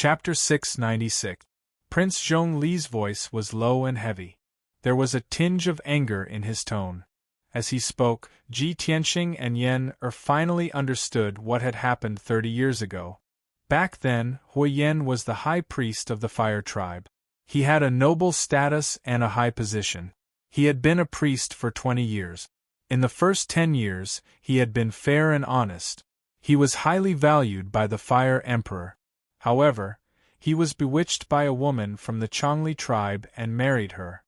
Chapter 696. Prince Zhongli's voice was low and heavy. There was a tinge of anger in his tone. As he spoke, Ji Tianxing and Yan Er finally understood what had happened 30 years ago. Back then, Huiyan was the high priest of the Fire Tribe. He had a noble status and a high position. He had been a priest for 20 years. In the first 10 years, he had been fair and honest. He was highly valued by the Fire Emperor. However, he was bewitched by a woman from the Zhongli tribe and married her.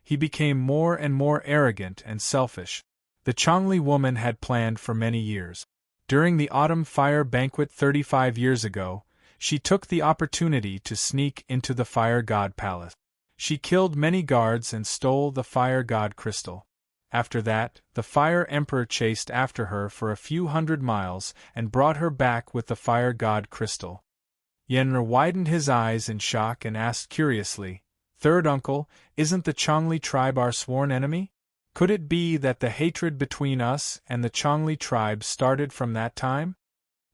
He became more and more arrogant and selfish. The Zhongli woman had planned for many years. During the autumn fire banquet 35 years ago, she took the opportunity to sneak into the Fire God Palace. She killed many guards and stole the Fire God crystal. After that, the Fire Emperor chased after her for a few hundred miles and brought her back with the Fire God crystal. Yen'er widened his eyes in shock and asked curiously, "Third uncle, isn't the Zhongli tribe our sworn enemy? Could it be that the hatred between us and the Zhongli tribe started from that time?"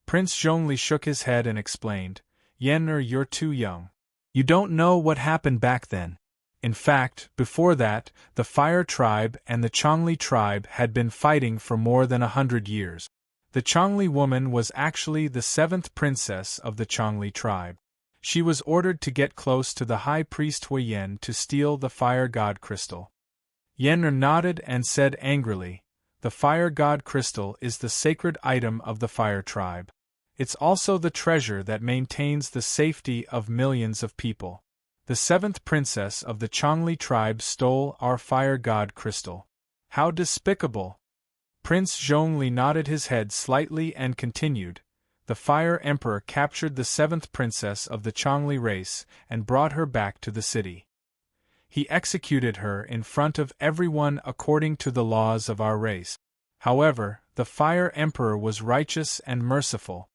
Prince Zhongli shook his head and explained, "Yen'er, you're too young. You don't know what happened back then. In fact, before that, the Fire Tribe and the Zhongli tribe had been fighting for more than 100 years. The Zhongli woman was actually the 7th princess of the Zhongli tribe. She was ordered to get close to the high priest Huiyan to steal the Fire God crystal." Yen'er nodded and said angrily, "The Fire God crystal is the sacred item of the Fire Tribe. It's also the treasure that maintains the safety of millions of people. The 7th princess of the Zhongli tribe stole our Fire God crystal. How despicable!" Prince Zhongli nodded his head slightly and continued, "The Fire Emperor captured the 7th princess of the Zhongli race and brought her back to the city. He executed her in front of everyone according to the laws of our race. However, the Fire Emperor was righteous and merciful.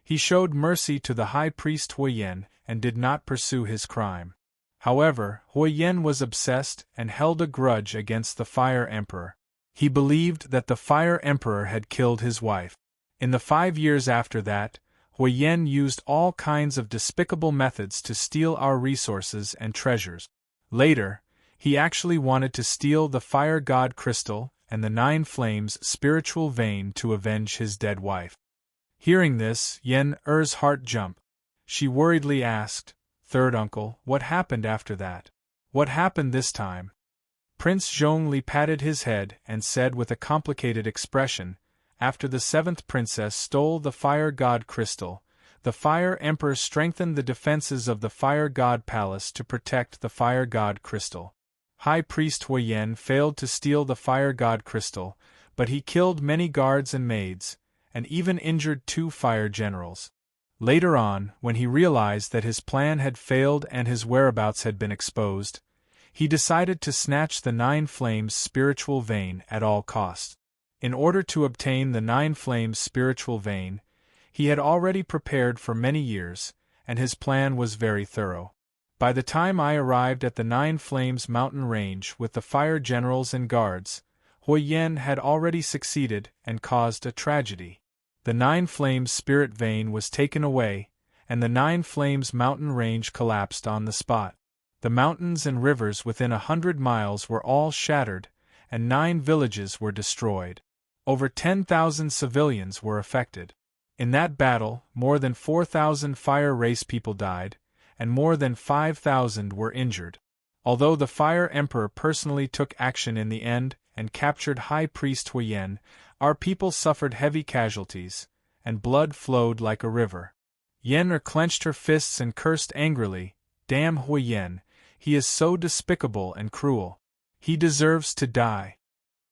He showed mercy to the high priest Huiyan and did not pursue his crime. However, Huiyan was obsessed and held a grudge against the Fire Emperor. He believed that the Fire Emperor had killed his wife. In the 5 years after that, Huiyan used all kinds of despicable methods to steal our resources and treasures. Later, he actually wanted to steal the Fire God crystal and the 9 Flames spiritual vein to avenge his dead wife." Hearing this, Yen'er's heart jumped. She worriedly asked, "Third uncle, what happened after that? What happened this time?" Prince Zhongli patted his head and said with a complicated expression, "After the 7th princess stole the Fire God crystal, the Fire Emperor strengthened the defenses of the Fire God Palace to protect the Fire God crystal. High Priest Huiyan failed to steal the Fire God crystal, but he killed many guards and maids, and even injured 2 fire generals. Later on, when he realized that his plan had failed and his whereabouts had been exposed, he decided to snatch the 9 Flames spiritual vein at all costs. In order to obtain the 9 Flames spiritual vein, he had already prepared for many years, and his plan was very thorough. By the time I arrived at the 9 Flames mountain range with the fire generals and guards, Huiyan had already succeeded and caused a tragedy. The 9 Flames spirit vein was taken away, and the 9 Flames mountain range collapsed on the spot. The mountains and rivers within 100 miles were all shattered, and 9 villages were destroyed. Over 10,000 civilians were affected. In that battle, more than 4,000 Fire Race people died, and more than 5,000 were injured. Although the Fire Emperor personally took action in the end and captured High Priest Huiyan, our people suffered heavy casualties, and blood flowed like a river." Yen'er clenched her fists and cursed angrily, "Damn Huiyan, he is so despicable and cruel. He deserves to die."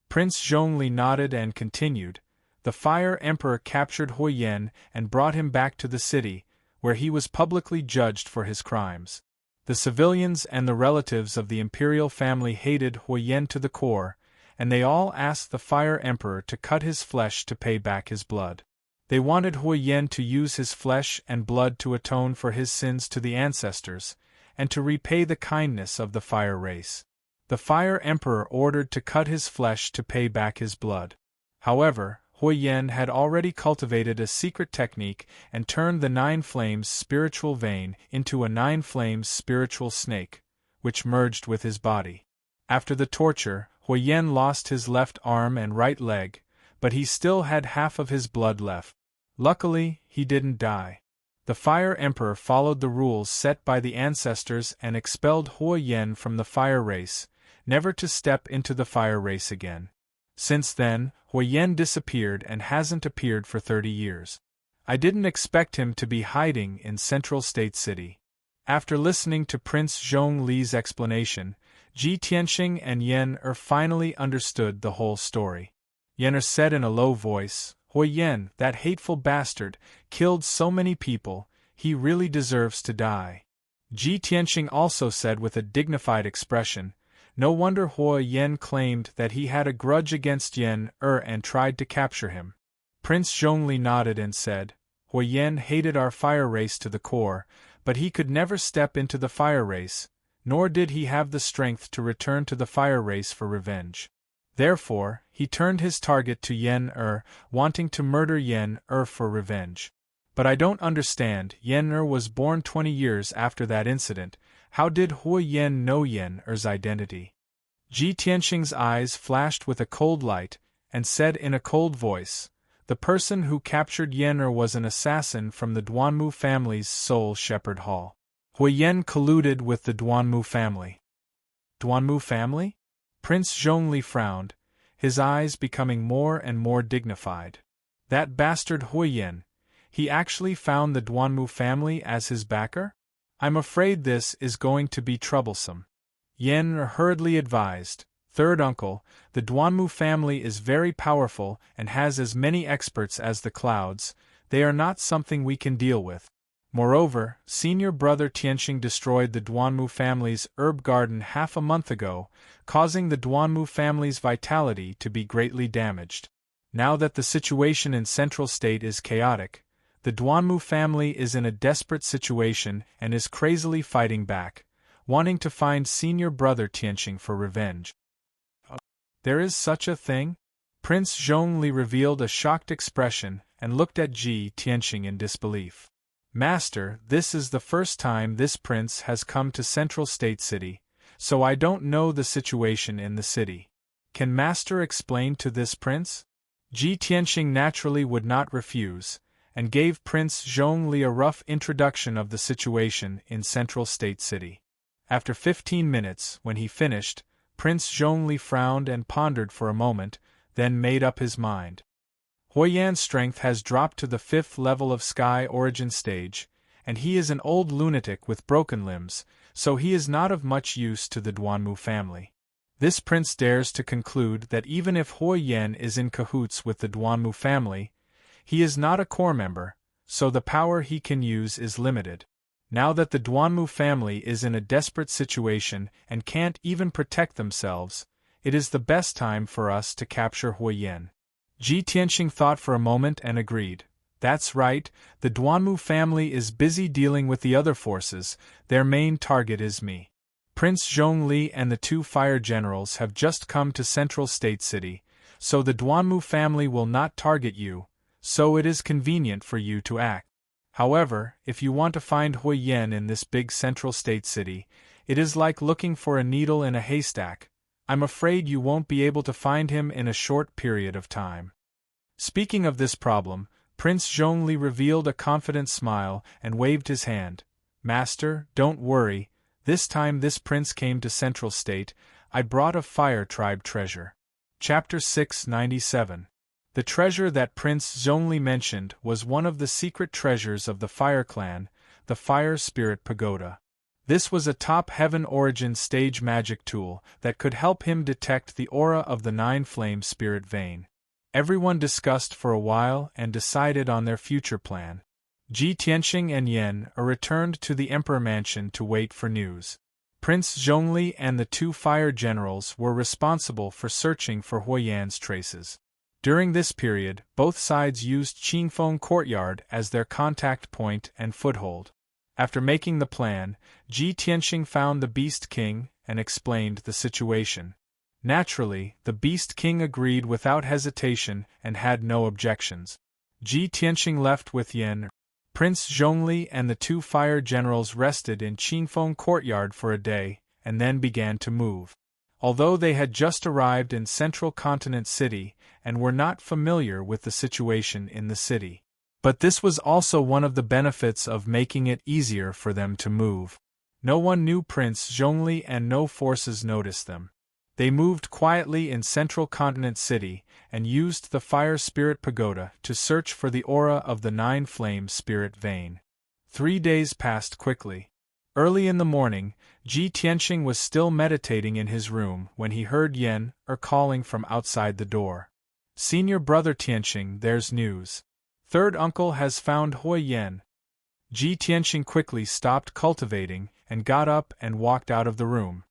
Prince Zhongli nodded and continued, "The Fire Emperor captured Huiyan and brought him back to the city, where he was publicly judged for his crimes. The civilians and the relatives of the imperial family hated Huiyan to the core, and they all asked the Fire Emperor to cut his flesh to pay back his blood. They wanted Huiyan to use his flesh and blood to atone for his sins to the ancestors, and to repay the kindness of the Fire race. The Fire Emperor ordered to cut his flesh to pay back his blood. However, Hui Yen had already cultivated a secret technique and turned the Nine Flames spiritual vein into a Nine Flames spiritual snake, which merged with his body. After the torture, Hui Yen lost his left arm and right leg, but he still had half of his blood left. Luckily, he didn't die. The Fire Emperor followed the rules set by the ancestors and expelled Hui Yen from the fire race, never to step into the fire race again. Since then, Hui Yen disappeared and hasn't appeared for 30 years. I didn't expect him to be hiding in Central State City. After listening to Prince Zhongli's explanation, Ji Tianxing and Yen finally understood the whole story. Yen said in a low voice, Hui Yen, that hateful bastard, killed so many people, he really deserves to die. Ji Tianxing also said with a dignified expression, no wonder Hui Yen claimed that he had a grudge against Yen and tried to capture him. Prince Zhongli nodded and said, Hui Yen hated our fire race to the core, but he could never step into the fire race, nor did he have the strength to return to the fire race for revenge. Therefore, he turned his target to Yen wanting to murder Yen for revenge. But I don't understand, Yen was born 20 years after that incident. How did Hui Yen know Yen's identity? Ji Tianxing's eyes flashed with a cold light, and said in a cold voice, the person who captured Yen was an assassin from the Duanmu family's Soul Shepherd Hall. Hui Yen colluded with the Duanmu family. Duanmu family? Prince Zhongli frowned, his eyes becoming more and more dignified. That bastard Hui Yen, he actually found the Duanmu family as his backer? I'm afraid this is going to be troublesome. Yen hurriedly advised, Third uncle, the Duanmu family is very powerful and has as many experts as the clouds, they are not something we can deal with. Moreover, senior brother Tianxing destroyed the Duanmu family's herb garden half a month ago, causing the Duanmu family's vitality to be greatly damaged. Now that the situation in Central State is chaotic, the Duanmu family is in a desperate situation and is crazily fighting back, wanting to find senior brother Tianxing for revenge. There is such a thing? Prince Zhongli revealed a shocked expression and looked at Ji Tianxing in disbelief. Master, this is the first time this prince has come to Central State City, so I don't know the situation in the city. Can Master explain to this prince? Ji Tianxing naturally would not refuse, and gave Prince Zhongli a rough introduction of the situation in Central State City. After 15 minutes, when he finished, Prince Zhongli frowned and pondered for a moment, then made up his mind. Hui Yan's strength has dropped to the 5th level of Sky Origin Stage, and he is an old lunatic with broken limbs, so he is not of much use to the Duanmu family. This prince dares to conclude that even if Hui Yan is in cahoots with the Duanmu family, he is not a core member, so the power he can use is limited. Now that the Duanmu family is in a desperate situation and can't even protect themselves, it is the best time for us to capture Hui Yan. Ji Tianxing thought for a moment and agreed. That's right, the Duanmu family is busy dealing with the other forces, their main target is me. Prince Zhongli and the 2 fire generals have just come to Central State City, so the Duanmu family will not target you, so it is convenient for you to act. However, if you want to find Hui Yan in this big Central State City, it is like looking for a needle in a haystack. I'm afraid you won't be able to find him in a short period of time. Speaking of this problem, Prince Zhongli revealed a confident smile and waved his hand. Master, don't worry, this time this prince came to Central State, I brought a fire tribe treasure. Chapter 697. The treasure that Prince Zhongli mentioned was one of the secret treasures of the Fire Clan, the Fire Spirit Pagoda. This was a top heaven origin stage magic tool that could help him detect the aura of the 9 flame spirit vein. Everyone discussed for a while and decided on their future plan. Ji Tianxing and Yen returned to the Emperor Mansion to wait for news. Prince Zhongli and the 2 fire generals were responsible for searching for Hui Yan's traces. During this period, both sides used Qingfeng Courtyard as their contact point and foothold. After making the plan, Ji Tianxing found the Beast King and explained the situation. Naturally, the Beast King agreed without hesitation and had no objections. Ji Tianqing left with Yan. Prince Zhongli and the two fire generals rested in Qinfeng courtyard for a day, and then began to move. Although they had just arrived in central continent city, and were not familiar with the situation in the city. But this was also one of the benefits of making it easier for them to move. No one knew Prince Zhongli and no forces noticed them. They moved quietly in central continent city, and used the fire spirit pagoda to search for the aura of the nine flame spirit vein. 3 days passed quickly. Early in the morning, Ji Tianqing was still meditating in his room when he heard Yan calling from outside the door. Senior brother Tianqing, there's news. Third uncle has found Hui Yan. Ji Tianqing quickly stopped cultivating and got up and walked out of the room.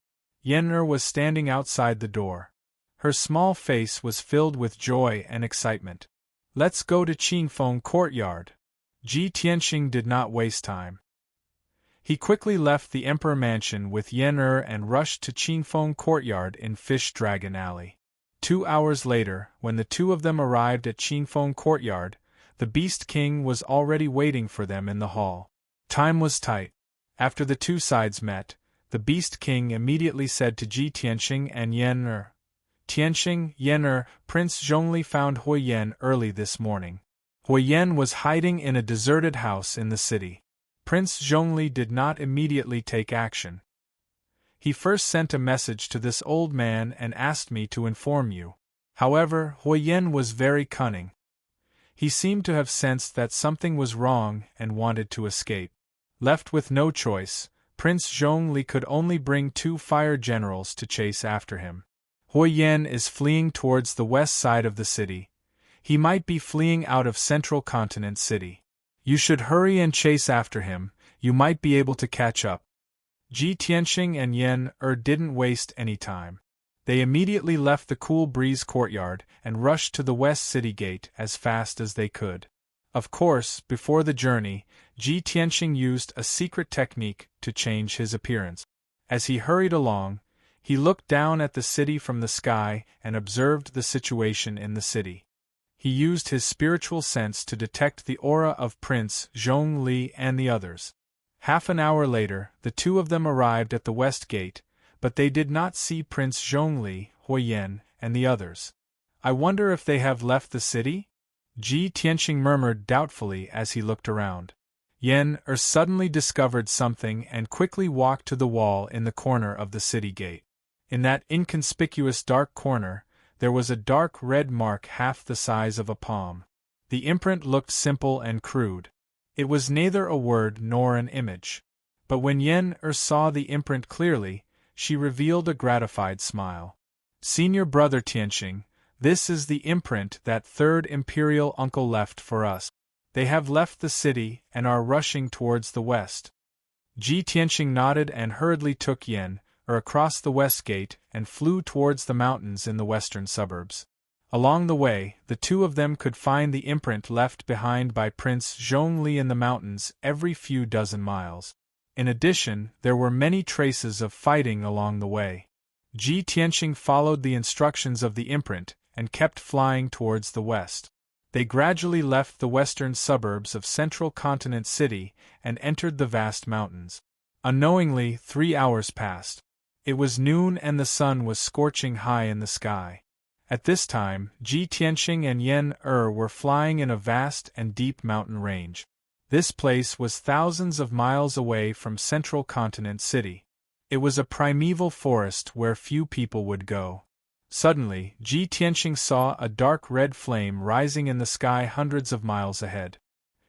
Yan was standing outside the door. Her small face was filled with joy and excitement. Let's go to Qinfeng courtyard. Ji Tianqing did not waste time. He quickly left the Emperor Mansion with Yan and rushed to Qinfeng courtyard in Fish Dragon Alley. 2 hours later, when the two of them arrived at Qinfeng courtyard, the Beast King was already waiting for them in the hall. Time was tight. After the two sides met, the Beast King immediately said to Ji Tianqing and Yan Tianqing, Yan Prince Zhongli found Hui Yan early this morning. Hui Yan was hiding in a deserted house in the city. Prince Zhongli did not immediately take action. He first sent a message to this old man and asked me to inform you. However, Hui Yan was very cunning. He seemed to have sensed that something was wrong and wanted to escape. Left with no choice, Prince Zhongli could only bring 2 fire generals to chase after him. Hui Yan is fleeing towards the west side of the city. He might be fleeing out of central continent city. You should hurry and chase after him, you might be able to catch up. Ji Tianqing and Yan didn't waste any time. They immediately left the Cool Breeze courtyard and rushed to the west city gate as fast as they could. Of course, before the journey, Ji Tianqing used a secret technique to change his appearance. As he hurried along, he looked down at the city from the sky and observed the situation in the city. He used his spiritual sense to detect the aura of Prince Zhongli and the others. Half an hour later, the two of them arrived at the west gate, but they did not see Prince Zhongli, Hui Yan, and the others. I wonder if they have left the city? Ji Tianqing murmured doubtfully as he looked around. Yan suddenly discovered something and quickly walked to the wall in the corner of the city gate. In that inconspicuous dark corner, there was a dark red mark half the size of a palm. The imprint looked simple and crude. It was neither a word nor an image. But when Yan saw the imprint clearly, she revealed a gratified smile. Senior brother Tianqing, this is the imprint that third imperial uncle left for us. They have left the city and are rushing towards the west. Ji Tianqing nodded and hurriedly took Yan across the west gate and flew towards the mountains in the western suburbs. Along the way, the two of them could find the imprint left behind by Prince Zhongli in the mountains every few dozen miles. In addition, there were many traces of fighting along the way. Ji Tianqing followed the instructions of the imprint and kept flying towards the west. They gradually left the western suburbs of central continent city and entered the vast mountains. Unknowingly, 3 hours passed. It was noon and the sun was scorching high in the sky. At this time, Ji Tianqing and Yan were flying in a vast and deep mountain range. This place was thousands of miles away from central continent city. It was a primeval forest where few people would go. Suddenly, Ji Tianqing saw a dark red flame rising in the sky hundreds of miles ahead.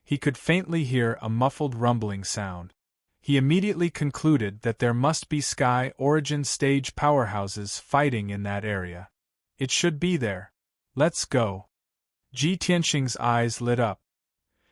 He could faintly hear a muffled rumbling sound. He immediately concluded that there must be Sky Origin stage powerhouses fighting in that area. It should be there. Let's go. Ji Tianqing's eyes lit up.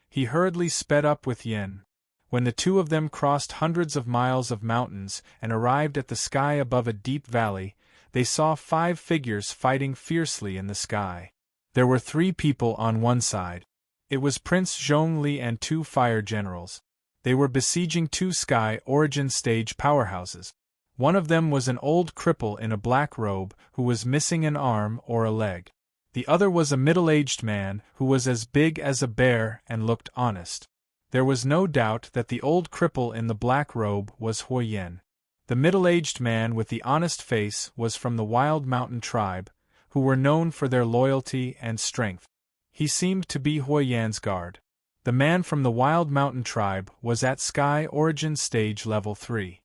He hurriedly sped up with Yan. When the two of them crossed hundreds of miles of mountains and arrived at the sky above a deep valley, they saw 5 figures fighting fiercely in the sky. There were 3 people on one side. It was Prince Zhongli and 2 fire generals. They were besieging 2 Sky Origin stage powerhouses. One of them was an old cripple in a black robe who was missing an arm or a leg. The other was a middle-aged man who was as big as a bear and looked honest. There was no doubt that the old cripple in the black robe was Huoyen. The middle-aged man with the honest face was from the Wild Mountain tribe, who were known for their loyalty and strength. He seemed to be Huoyen's guard. The man from the Wild Mountain tribe was at Sky Origin Stage Level 3.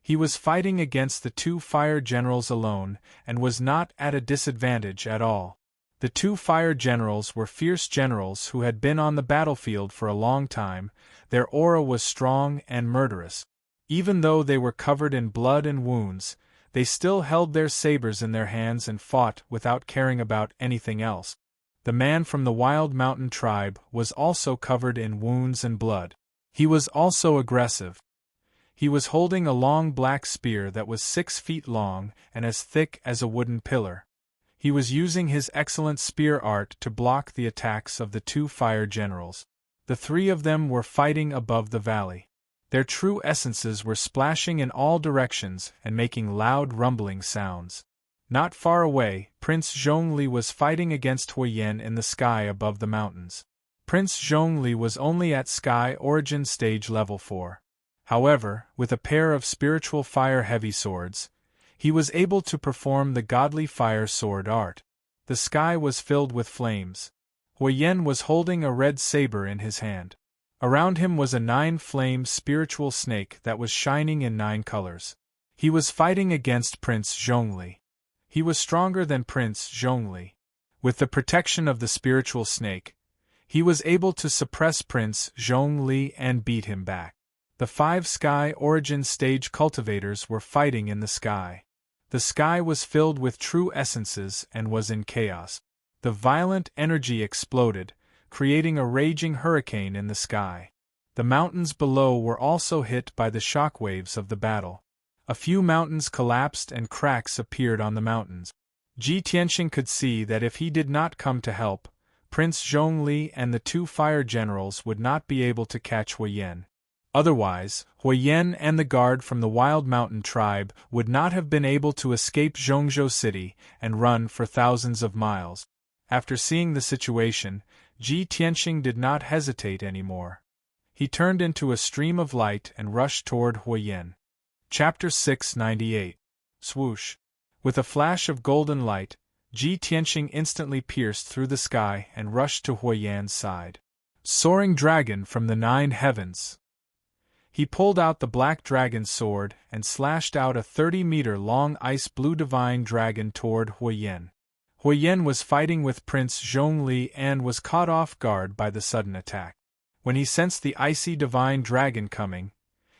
He was fighting against the two fire generals alone and was not at a disadvantage at all. The two fire generals were fierce generals who had been on the battlefield for a long time. Their aura was strong and murderous. Even though they were covered in blood and wounds, they still held their sabers in their hands and fought without caring about anything else. The man from the Wild Mountain tribe was also covered in wounds and blood. He was also aggressive. He was holding a long black spear that was 6 feet long and as thick as a wooden pillar. He was using his excellent spear art to block the attacks of the two fire generals. The three of them were fighting above the valley. Their true essences were splashing in all directions and making loud rumbling sounds. Not far away, Prince Zhongli was fighting against Huoyen in the sky above the mountains. Prince Zhongli was only at Sky Origin Stage Level 4. However, with a pair of spiritual fire heavy swords, he was able to perform the godly fire sword art. The sky was filled with flames. Huoyen was holding a red saber in his hand. Around him was a 9-flame spiritual snake that was shining in 9 colors. He was fighting against Prince Zhongli. He was stronger than Prince Zhongli. With the protection of the spiritual snake, he was able to suppress Prince Zhongli and beat him back. The 5 Sky Origin Stage cultivators were fighting in the sky. The sky was filled with true essences and was in chaos. The violent energy exploded, creating a raging hurricane in the sky. The mountains below were also hit by the shockwaves of the battle. A few mountains collapsed and cracks appeared on the mountains. Ji Tianxing could see that if he did not come to help, Prince Zhongli and the two fire generals would not be able to catch Huoyen. Otherwise, Huoyen and the guard from the Wild Mountain tribe would not have been able to escape Zhongzhou City and run for thousands of miles. After seeing the situation, Ji Tianxing did not hesitate anymore. He turned into a stream of light and rushed toward Huoyen. Chapter 698. Swoosh. With a flash of golden light, Ji Tianxing instantly pierced through the sky and rushed to Huoyen's side. Soaring dragon from the 9 heavens. He pulled out the black dragon's sword and slashed out a 30-meter-long ice-blue divine dragon toward Huoyen. Huoyen was fighting with Prince Zhongli and was caught off guard by the sudden attack. When he sensed the icy divine dragon coming,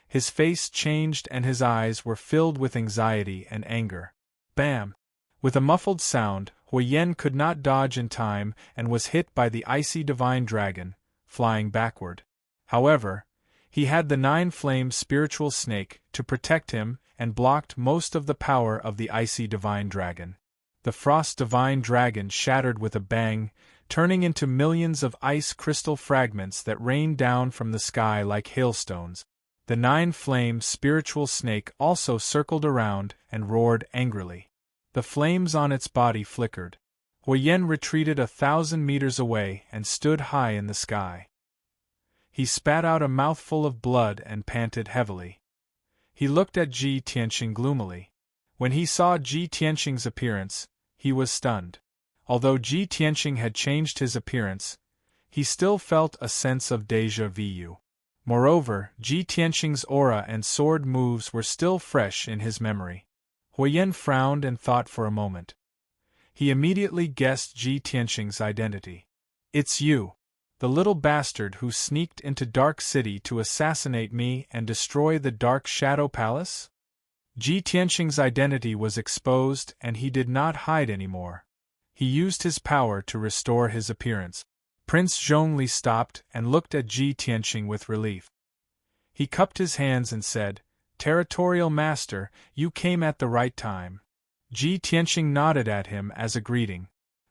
his face changed and his eyes were filled with anxiety and anger. Bam! With a muffled sound, Huoyen could not dodge in time and was hit by the icy divine dragon, flying backward. However, he had the 9-flame spiritual snake to protect him and blocked most of the power of the icy divine dragon. The frost divine dragon shattered with a bang, turning into millions of ice crystal fragments that rained down from the sky like hailstones. The 9-flame spiritual snake also circled around and roared angrily. The flames on its body flickered. Huoyen retreated 1,000 meters away and stood high in the sky. He spat out a mouthful of blood and panted heavily. He looked at Ji Tianxing gloomily. When he saw Ji Tianxing's appearance, he was stunned. Although Ji Tianxing had changed his appearance, he still felt a sense of déjà vu. Moreover, Ji Tianxing's aura and sword moves were still fresh in his memory. Huoyen frowned and thought for a moment. He immediately guessed Ji Tianxing's identity. "It's you. The little bastard who sneaked into Dark City to assassinate me and destroy the Dark Shadow Palace?" Ji Tianxing's identity was exposed and he did not hide anymore. He used his power to restore his appearance. Prince Zhongli stopped and looked at Ji Tianxing with relief. He cupped his hands and said, "Territorial Master, you came at the right time." Ji Tianxing nodded at him as a greeting.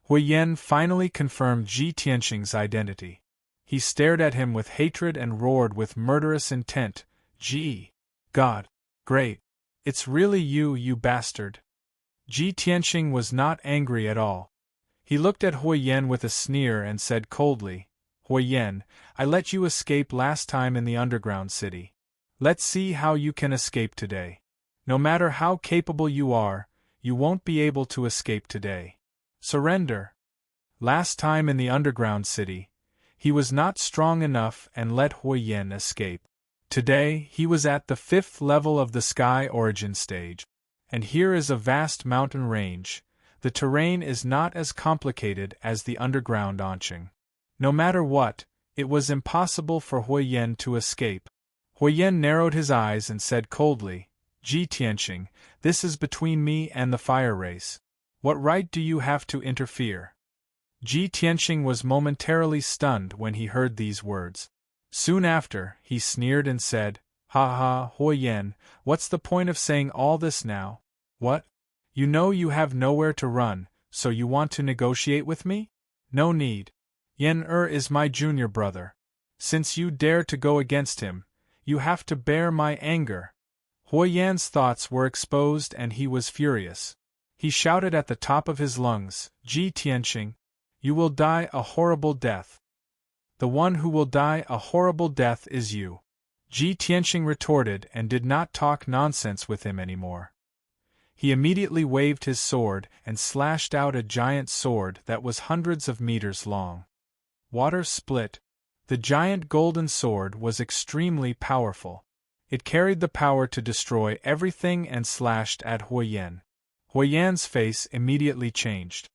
Huoyen finally confirmed Ji Tianxing's identity. He stared at him with hatred and roared with murderous intent, "Ji! God! Great! It's really you, you bastard. Ji Tianxing was not angry at all. He looked at Hui Yen with a sneer and said coldly, Hui Yen, I let you escape last time in the underground city. Let's see how you can escape today. No matter how capable you are, you won't be able to escape today. Surrender. Last time in the underground city, he was not strong enough and let Hui Yen escape. Today, he was at the 5th level of the Sky Origin stage. And here is a vast mountain range. The terrain is not as complicated as the underground Anqing. No matter what, it was impossible for Hui Yen to escape. Hui Yen narrowed his eyes and said coldly, Ji Tianxing, this is between me and the fire race. What right do you have to interfere? Ji Tianxing was momentarily stunned when he heard these words. Soon after, he sneered and said, Ha ha, Hui Yen, what's the point of saying all this now? What? You know you have nowhere to run, so you want to negotiate with me? No need. Yen is my junior brother. Since you dare to go against him, you have to bear my anger. Hui Yan's thoughts were exposed and he was furious. He shouted at the top of his lungs, Ji Tianxing, you will die a horrible death. The one who will die a horrible death is you. Ji Tianxing retorted and did not talk nonsense with him anymore. He immediately waved his sword and slashed out a giant sword that was hundreds of meters long. Water split. The giant golden sword was extremely powerful. It carried the power to destroy everything and slashed at Hui Yen. Hui Yan's face immediately changed.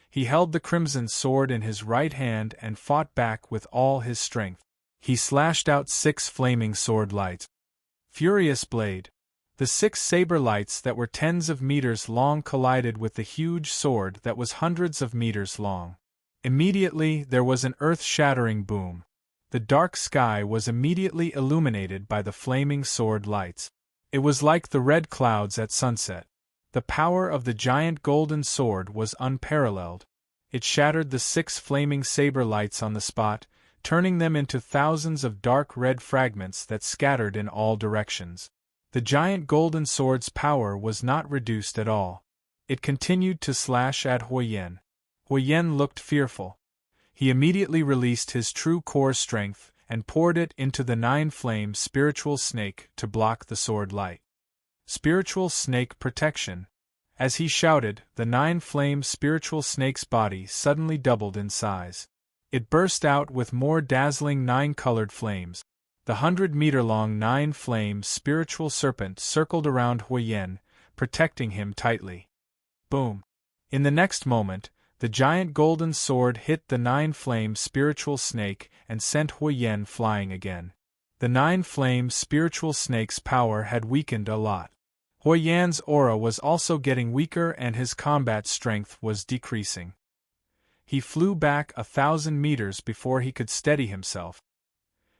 He held the crimson sword in his right hand and fought back with all his strength. He slashed out 6 flaming sword lights. Furious blade. The 6 saber lights that were tens of meters long collided with the huge sword that was hundreds of meters long. Immediately there was an earth-shattering boom. The dark sky was immediately illuminated by the flaming sword lights. It was like the red clouds at sunset. The power of the giant golden sword was unparalleled. It shattered the 6 flaming saber lights on the spot, turning them into thousands of dark red fragments that scattered in all directions. The giant golden sword's power was not reduced at all. It continued to slash at Hui Yen. Hui Yen looked fearful. He immediately released his true core strength and poured it into the 9-flame spiritual snake to block the sword light. Spiritual snake protection. As he shouted, the 9-flame spiritual snake's body suddenly doubled in size. It burst out with more dazzling 9-colored flames. The 100-meter-long 9-flame spiritual serpent circled around Hui Yen, protecting him tightly. Boom! In the next moment, the giant golden sword hit the 9-flame spiritual snake and sent Hui Yen flying again. The 9-flame spiritual snake's power had weakened a lot. Hui Yan's aura was also getting weaker and his combat strength was decreasing. He flew back 1,000 meters before he could steady himself.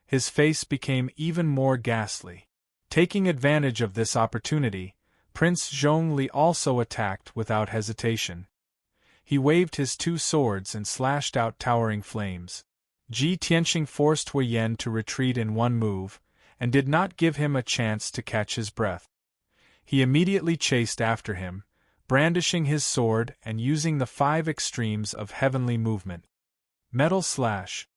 His face became even more ghastly. Taking advantage of this opportunity, Prince Zhongli also attacked without hesitation. He waved his 2 swords and slashed out towering flames. Ji Tianxing forced Hui Yen to retreat in one move, and did not give him a chance to catch his breath. He immediately chased after him, brandishing his sword and using the 5 extremes of heavenly movement. Metal slash.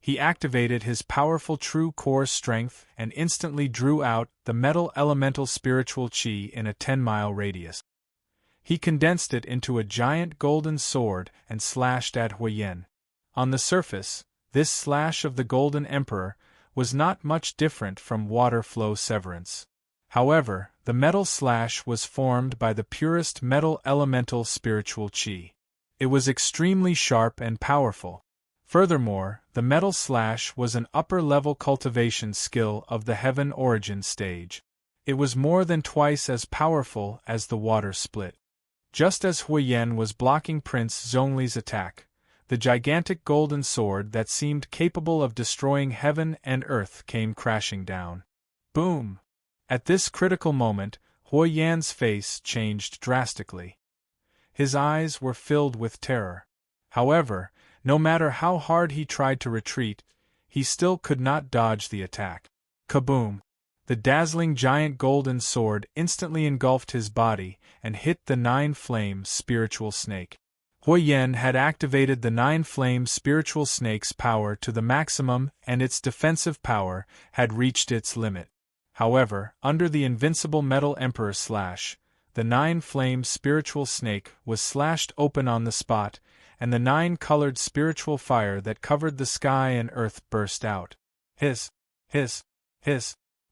He activated his powerful true core strength and instantly drew out the metal elemental spiritual chi in a 10-mile radius. He condensed it into a giant golden sword and slashed at Hui Yen. On the surface, this slash of the Golden Emperor was not much different from water flow severance. However, the metal slash was formed by the purest metal elemental spiritual chi. It was extremely sharp and powerful. Furthermore, the metal slash was an upper-level cultivation skill of the Heaven Origin stage. It was more than twice as powerful as the water split. Just as Hui Yen was blocking Prince Zhongli's attack, the gigantic golden sword that seemed capable of destroying heaven and earth came crashing down. Boom! At this critical moment, Hui Yan's face changed drastically. His eyes were filled with terror. However, no matter how hard he tried to retreat, he still could not dodge the attack. Kaboom! The dazzling giant golden sword instantly engulfed his body and hit the nine-flame spiritual snake. Huiyan had activated the nine-flame spiritual snake's power to the maximum and its defensive power had reached its limit. However, under the invincible metal emperor slash, the nine-flame spiritual snake was slashed open on the spot, and the nine-colored spiritual fire that covered the sky and earth burst out. Hiss!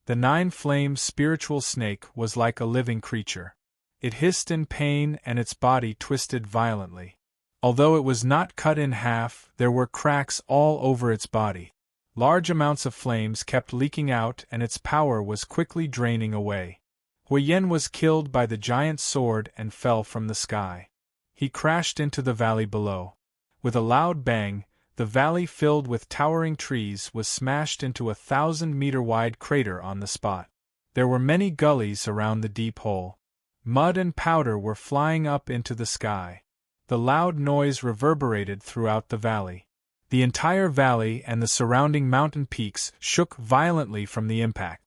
The nine-flame spiritual snake was like a living creature. It hissed in pain and its body twisted violently. Although it was not cut in half, there were cracks all over its body. Large amounts of flames kept leaking out and its power was quickly draining away. Huiyan was killed by the giant sword and fell from the sky. He crashed into the valley below. With a loud bang, the valley filled with towering trees was smashed into a 1,000-meter-wide crater on the spot. There were many gullies around the deep hole. Mud and powder were flying up into the sky. The loud noise reverberated throughout the valley. The entire valley and the surrounding mountain peaks shook violently from the impact.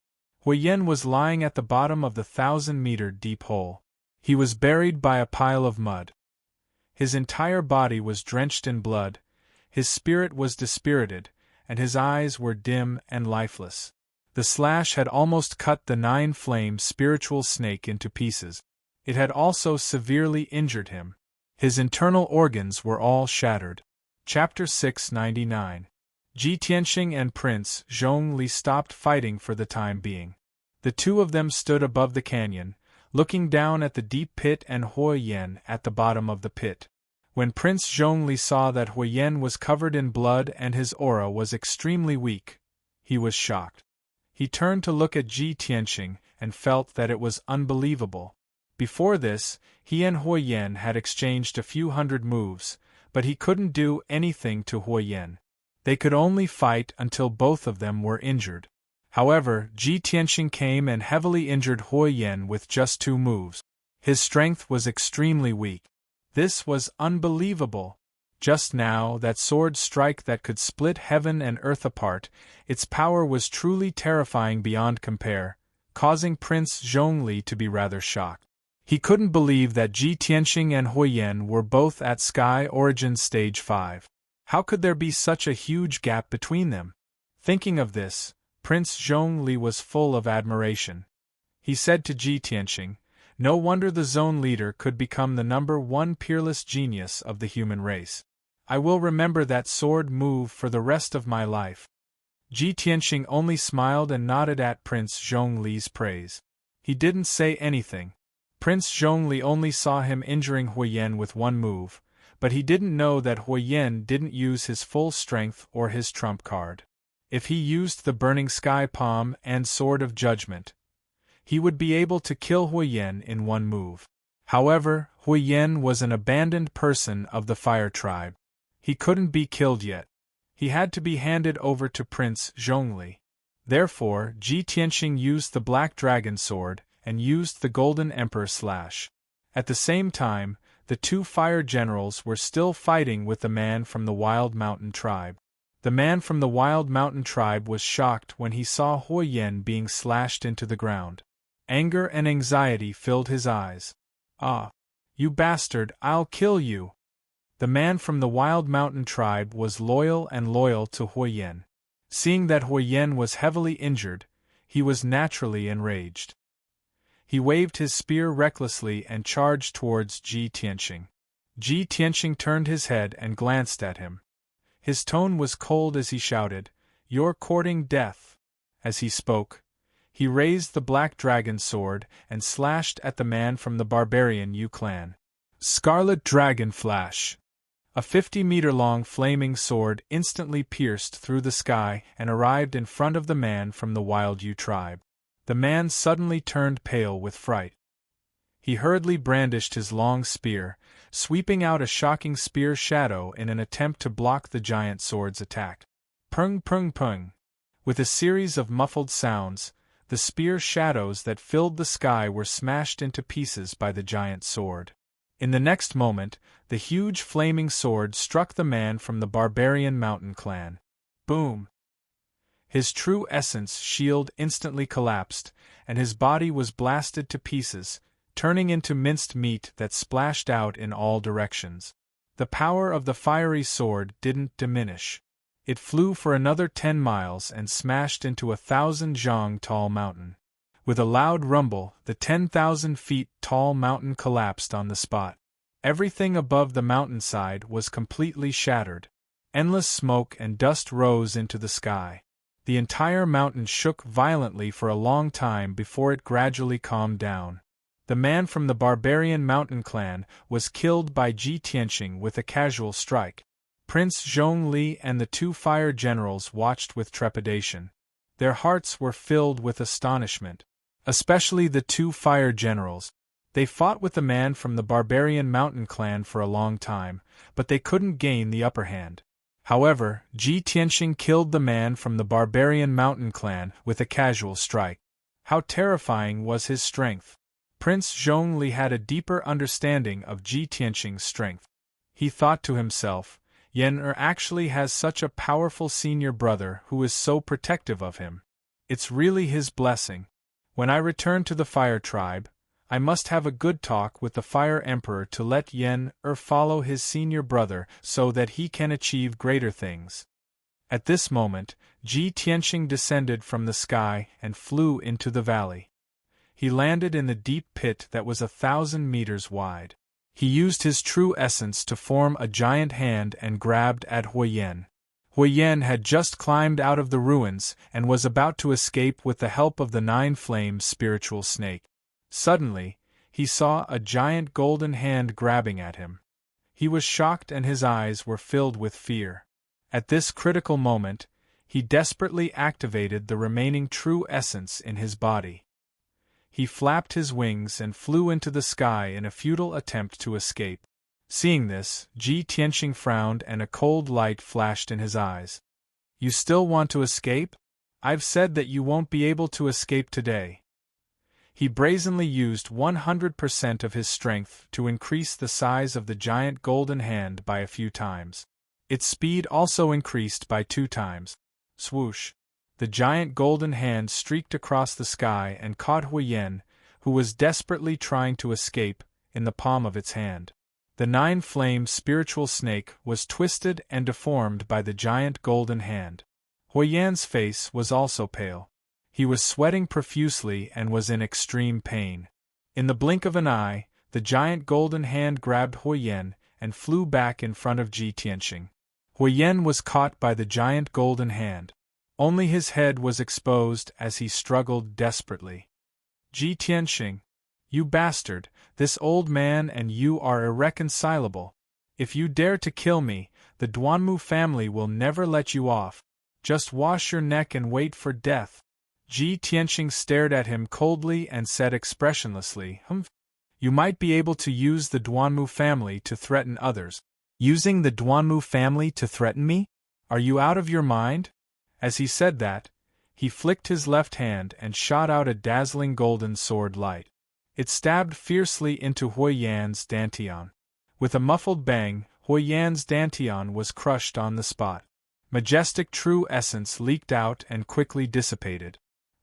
Huiyan was lying at the bottom of the 1,000-meter deep hole. He was buried by a pile of mud. His entire body was drenched in blood, his spirit was dispirited, and his eyes were dim and lifeless. The slash had almost cut the nine-flame spiritual snake into pieces. It had also severely injured him. His internal organs were all shattered. Chapter 699. Ji Tianxing and Prince Zhongli stopped fighting for the time being. The two of them stood above the canyon, looking down at the deep pit and Huiyan at the bottom of the pit. When Prince Zhongli saw that Huiyan was covered in blood and his aura was extremely weak, he was shocked. He turned to look at Ji Tianxing and felt that it was unbelievable. Before this, he and Huiyan had exchanged a few hundred moves, but he couldn't do anything to Huiyan. They could only fight until both of them were injured. However, Ji Tianxing came and heavily injured Huiyan with just 2 moves. His strength was extremely weak. This was unbelievable. Just now, that sword strike that could split heaven and earth apart, its power was truly terrifying beyond compare, causing Prince Zhongli to be rather shocked. He couldn't believe that Ji Tianxing and Huiyan were both at Sky Origin Stage 5. How could there be such a huge gap between them? Thinking of this, Prince Zhongli was full of admiration. He said to Ji Tianxing, "No wonder the zone leader could become the #1 peerless genius of the human race. I will remember that sword move for the rest of my life." Ji Tianxing only smiled and nodded at Prince Zhongli's praise. He didn't say anything. Prince Zhongli only saw him injuring Huiyan with 1 move, but he didn't know that Huiyan didn't use his full strength or his trump card. If he used the Burning Sky Palm and Sword of Judgment, he would be able to kill Huiyan in 1 move. However, Huiyan was an abandoned person of the Fire Tribe. He couldn't be killed yet. He had to be handed over to Prince Zhongli. Therefore, Ji Tianxing used the Black Dragon Sword and used the Golden Emperor Slash. At the same time, the 2 fire generals were still fighting with the man from the Wild Mountain Tribe. The man from the Wild Mountain Tribe was shocked when he saw Huiyan being slashed into the ground. Anger and anxiety filled his eyes. "Ah! You bastard, I'll kill you!" The man from the Wild Mountain Tribe was loyal to Huiyan. Seeing that Huiyan was heavily injured, he was naturally enraged. He waved his spear recklessly and charged towards Ji Tianxing. Ji Tianxing turned his head and glanced at him. His tone was cold as he shouted, "You're courting death." As he spoke, he raised the Black Dragon Sword and slashed at the man from the Barbarian Yu clan. Scarlet Dragon Flash! A 50-meter-long flaming sword instantly pierced through the sky and arrived in front of the man from the Wild Yu tribe. The man suddenly turned pale with fright. He hurriedly brandished his long spear, sweeping out a shocking spear shadow in an attempt to block the giant sword's attack. Pung pung pung! With a series of muffled sounds, the spear shadows that filled the sky were smashed into pieces by the giant sword. In the next moment, the huge flaming sword struck the man from the Barbarian Mountain clan. Boom! His true essence shield instantly collapsed, and his body was blasted to pieces, turning into minced meat that splashed out in all directions. The power of the fiery sword didn't diminish. It flew for another 10 miles and smashed into a 1,000-zhang-tall mountain. With a loud rumble, the 10,000 feet tall mountain collapsed on the spot. Everything above the mountainside was completely shattered. Endless smoke and dust rose into the sky. The entire mountain shook violently for a long time before it gradually calmed down. The man from the barbarian mountain clan was killed by Ji Tianxing with a casual strike. Prince Zhongli and the 2 fire generals watched with trepidation. Their hearts were filled with astonishment. Especially the 2 fire generals. They fought with the man from the barbarian mountain clan for a long time, but they couldn't gain the upper hand. However, Ji Tianxing killed the man from the barbarian mountain clan with a casual strike. How terrifying was his strength! Prince Zhongli had a deeper understanding of Ji Tianxing's strength. He thought to himself, Yen actually has such a powerful senior brother who is so protective of him. It's really his blessing. When I return to the Fire Tribe, I must have a good talk with the Fire Emperor to let Yen follow his senior brother so that he can achieve greater things. At this moment, Ji Tianxing descended from the sky and flew into the valley. He landed in the deep pit that was 1,000 meters wide. He used his true essence to form a giant hand and grabbed at Huyen. Huyen had just climbed out of the ruins and was about to escape with the help of the 9-flame spiritual snake. Suddenly, he saw a giant golden hand grabbing at him. He was shocked and his eyes were filled with fear. At this critical moment, he desperately activated the remaining true essence in his body. He flapped his wings and flew into the sky in a futile attempt to escape. Seeing this, Ji Tianxing frowned and a cold light flashed in his eyes. You still want to escape? I've said that you won't be able to escape today. He brazenly used 100% of his strength to increase the size of the giant golden hand by a few times. Its speed also increased by 2 times. Swoosh! The giant golden hand streaked across the sky and caught Huyen, who was desperately trying to escape, in the palm of its hand. The 9-flame spiritual snake was twisted and deformed by the giant golden hand. Huyen's face was also pale. He was sweating profusely and was in extreme pain. In the blink of an eye, the giant golden hand grabbed Huyen and flew back in front of Ji Tianxing. Huyen was caught by the giant golden hand. Only his head was exposed as he struggled desperately. Ji Tianxing, you bastard, this old man and you are irreconcilable. If you dare to kill me, the Duanmu family will never let you off. Just wash your neck and wait for death. Ji Tianxing stared at him coldly and said expressionlessly, You might be able to use the Duanmu family to threaten others. Using the Duanmu family to threaten me? Are you out of your mind? As he said that, he flicked his left hand and shot out a dazzling golden sword light. It stabbed fiercely into Huyen's dantian. With a muffled bang, Huyen's dantian was crushed on the spot. Majestic true essence leaked out and quickly dissipated.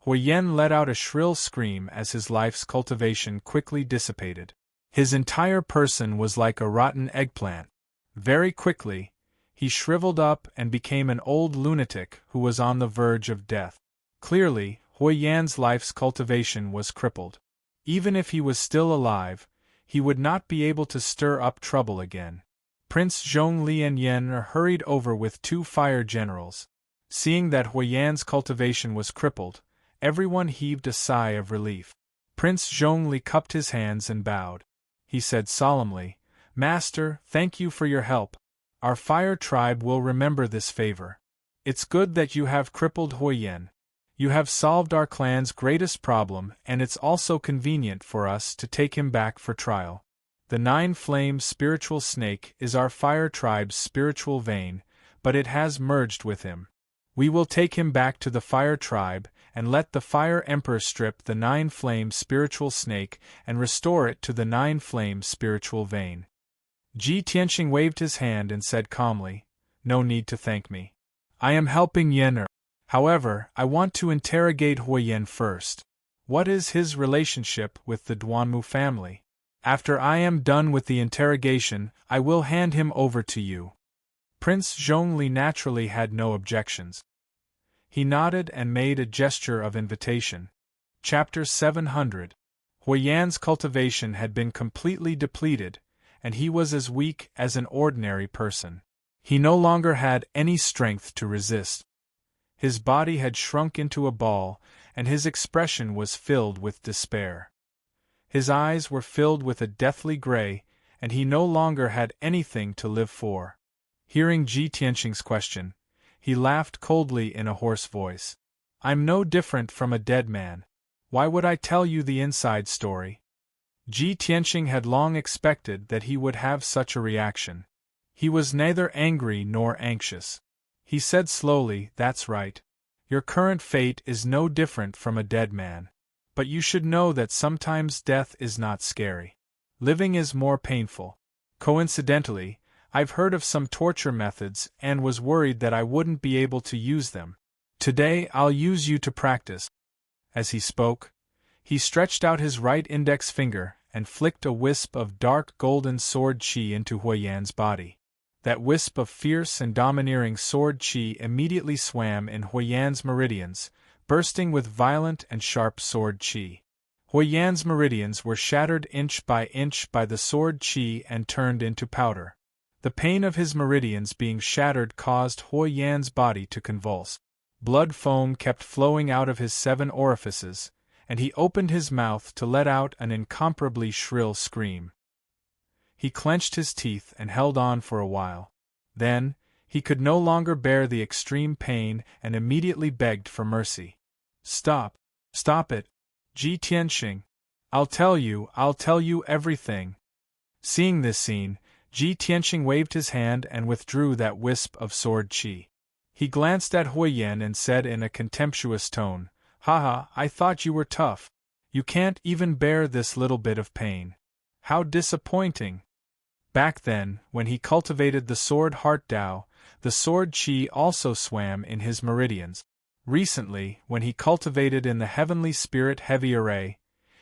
Huyen let out a shrill scream as his life's cultivation quickly dissipated. His entire person was like a rotten eggplant. Very quickly, he shriveled up and became an old lunatic who was on the verge of death. Clearly, Huyen's life's cultivation was crippled. Even if he was still alive, he would not be able to stir up trouble again. Prince Zhongli and Yen hurried over with 2 fire generals. Seeing that Huyen's cultivation was crippled, everyone heaved a sigh of relief. Prince Zhongli cupped his hands and bowed. He said solemnly, Master, thank you for your help. Our fire tribe will remember this favor. It's good that you have crippled Huyen. You have solved our clan's greatest problem, and it's also convenient for us to take him back for trial. The 9-flame spiritual snake is our fire tribe's spiritual vein, but it has merged with him. We will take him back to the fire tribe and let the fire emperor strip the 9-flame spiritual snake and restore it to the 9-flame spiritual vein. Ji Tianxing waved his hand and said calmly, No need to thank me. I am helping Yen. However, I want to interrogate Huiyan first. What is his relationship with the Duanmu family? After I am done with the interrogation, I will hand him over to you. Prince Zhongli naturally had no objections. He nodded and made a gesture of invitation. Chapter 700. Huiyan's cultivation had been completely depleted, and he was as weak as an ordinary person. He no longer had any strength to resist. His body had shrunk into a ball, and his expression was filled with despair. His eyes were filled with a deathly gray, and he no longer had anything to live for. Hearing Ji Tianqing's question, he laughed coldly in a hoarse voice. I'm no different from a dead man. Why would I tell you the inside story? Ji Tianqing had long expected that he would have such a reaction. He was neither angry nor anxious. He said slowly, That's right. Your current fate is no different from a dead man. But you should know that sometimes death is not scary. Living is more painful. Coincidentally, I've heard of some torture methods and was worried that I wouldn't be able to use them. Today I'll use you to practice. As he spoke, he stretched out his right index finger and flicked a wisp of dark golden sword qi into Huiyan's body. That wisp of fierce and domineering sword qi immediately swam in Huiyan's meridians, bursting with violent and sharp sword qi. Huiyan's meridians were shattered inch by the sword qi and turned into powder. The pain of his meridians being shattered caused Huiyan's body to convulse. Blood foam kept flowing out of his 7 orifices, and he opened his mouth to let out an incomparably shrill scream. He clenched his teeth and held on for a while. Then, he could no longer bear the extreme pain and immediately begged for mercy. Stop it, Ji Tianqing. I'll tell you everything. Seeing this scene, Ji Tianqing waved his hand and withdrew that wisp of sword qi. He glanced at Huiyan and said in a contemptuous tone, Haha, I thought you were tough. You can't even bear this little bit of pain. How disappointing. Back then, when he cultivated the sword heart Dao, the sword qi also swam in his meridians. Recently, when he cultivated in the heavenly spirit heavy array,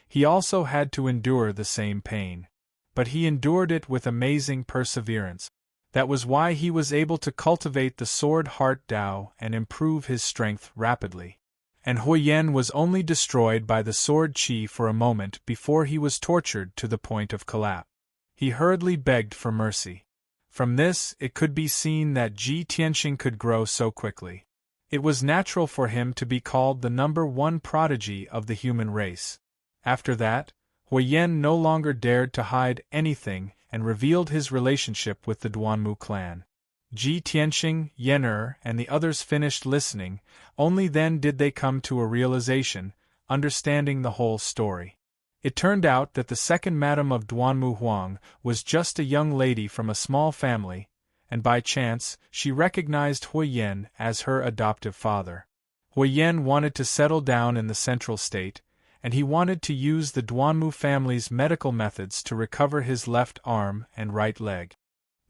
he also had to endure the same pain. But he endured it with amazing perseverance. That was why he was able to cultivate the sword heart Dao and improve his strength rapidly. And Huiyan was only destroyed by the sword qi for a moment before he was tortured to the point of collapse. He hurriedly begged for mercy. From this, it could be seen that Ji Tianqing could grow so quickly. It was natural for him to be called the #1 prodigy of the human race. After that, Huiyan no longer dared to hide anything and revealed his relationship with the Duanmu clan. Ji Tianqing, Yan and the others finished listening, only then did they come to a realization, understanding the whole story. It turned out that the second madam of Duanmu Huang was just a young lady from a small family, and by chance, she recognized Huiyan as her adoptive father. Huiyan wanted to settle down in the central state, and he wanted to use the Duanmu family's medical methods to recover his left arm and right leg.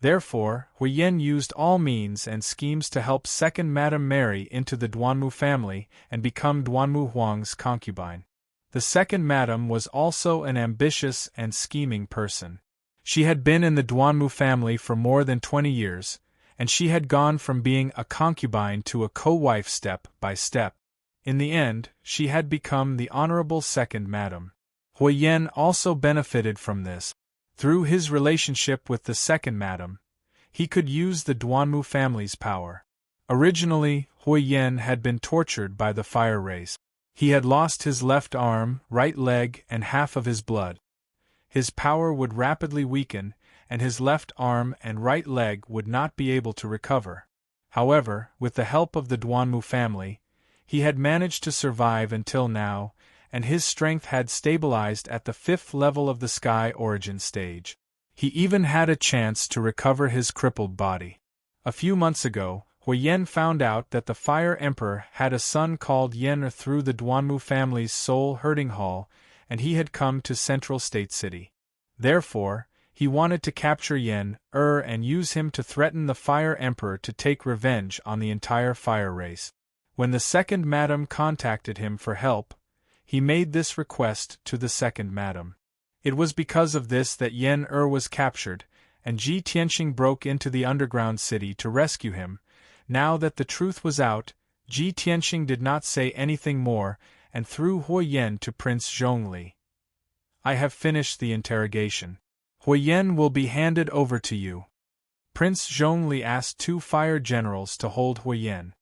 Therefore, Huiyan used all means and schemes to help second Madame marry into the Duanmu family and become Duanmu Huang's concubine. The second madam was also an ambitious and scheming person. She had been in the Duanmu family for more than 20 years, and she had gone from being a concubine to a co-wife step by step. In the end, she had become the honorable second madam. Huiyan also benefited from this. Through his relationship with the second madam, he could use the Duanmu family's power. Originally, Huiyan had been tortured by the fire race. He had lost his left arm, right leg, and half of his blood. His power would rapidly weaken, and his left arm and right leg would not be able to recover. However, with the help of the Duanmu family, he had managed to survive until now, and his strength had stabilized at the 5th level of the Sky Origin stage. He even had a chance to recover his crippled body. A few months ago, Huiyan found out that the Fire Emperor had a son called Yan through the Duanmu family's soul herding hall, and he had come to Central State City. Therefore, he wanted to capture Yan and use him to threaten the Fire Emperor to take revenge on the entire fire race. When the second madam contacted him for help, he made this request to the second madam. It was because of this that Yen was captured, and Ji Tianxing broke into the underground city to rescue him. Now that the truth was out, Ji Tianxing did not say anything more, and threw Huoyan to Prince Zhongli. I have finished the interrogation. Huoyan will be handed over to you. Prince Zhongli asked 2 fire generals to hold Huoyan.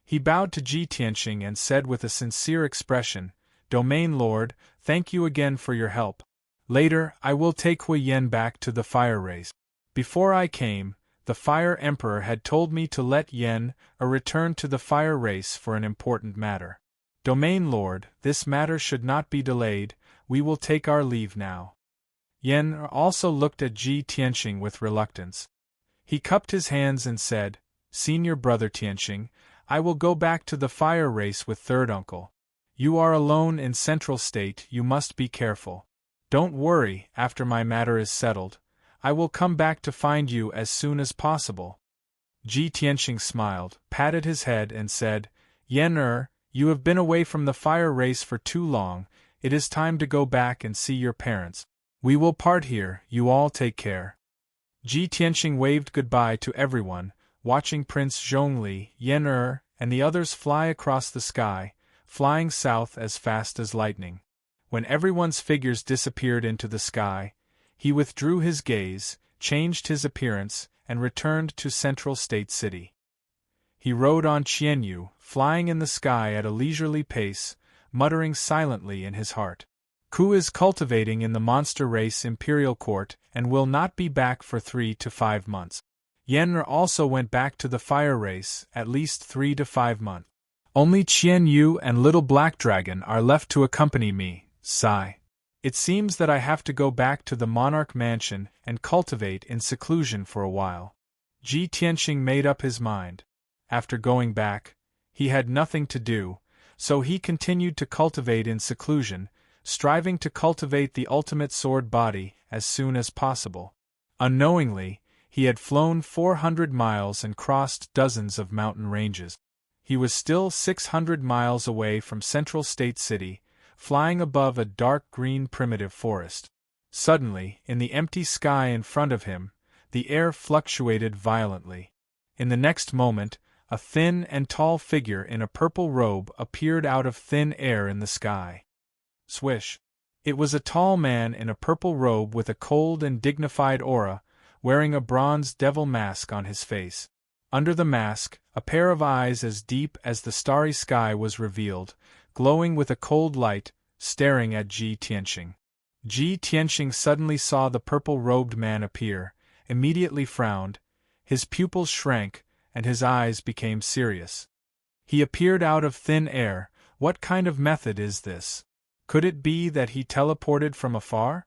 He bowed to Ji Tianxing and said with a sincere expression, "Domain Lord, thank you again for your help. Later, I will take Huoyan back to the fire race. Before I came, the Fire Emperor had told me to let Yen return to the fire race for an important matter. Domain Lord, this matter should not be delayed, we will take our leave now." Yen also looked at Ji Tianxing with reluctance. He cupped his hands and said, "Senior brother Tianxing, I will go back to the fire race with third uncle. You are alone in Central State, you must be careful. Don't worry, after my matter is settled, I will come back to find you as soon as possible." Ji Tianxing smiled, patted his head and said, "Yen you have been away from the fire race for too long, it is time to go back and see your parents. We will part here, you all take care." Ji Tianxing waved goodbye to everyone, watching Prince Zhongli, Yen and the others fly across the sky, flying south as fast as lightning. When everyone's figures disappeared into the sky, he withdrew his gaze, changed his appearance, and returned to Central State City. He rode on Qianyu, flying in the sky at a leisurely pace, muttering silently in his heart. Ku is cultivating in the monster race Imperial Court and will not be back for 3 to 5 months. Yen also went back to the fire race, at least 3 to 5 months. Only Qianyu and Little Black Dragon are left to accompany me, sigh. It seems that I have to go back to the monarch mansion and cultivate in seclusion for a while. Ji Tianxing made up his mind. After going back, he had nothing to do, so he continued to cultivate in seclusion, striving to cultivate the ultimate sword body as soon as possible. Unknowingly, he had flown 400 miles and crossed dozens of mountain ranges. He was still 600 miles away from Central State City, flying above a dark green primitive forest. Suddenly, in the empty sky in front of him, the air fluctuated violently. In the next moment, a thin and tall figure in a purple robe appeared out of thin air in the sky. Swish! It was a tall man in a purple robe with a cold and dignified aura, wearing a bronze devil mask on his face. Under the mask, a pair of eyes as deep as the starry sky was revealed, glowing with a cold light, staring at Ji Tianxing. Ji Tianxing suddenly saw the purple-robed man appear, immediately frowned, his pupils shrank, and his eyes became serious. He appeared out of thin air. What kind of method is this? Could it be that he teleported from afar?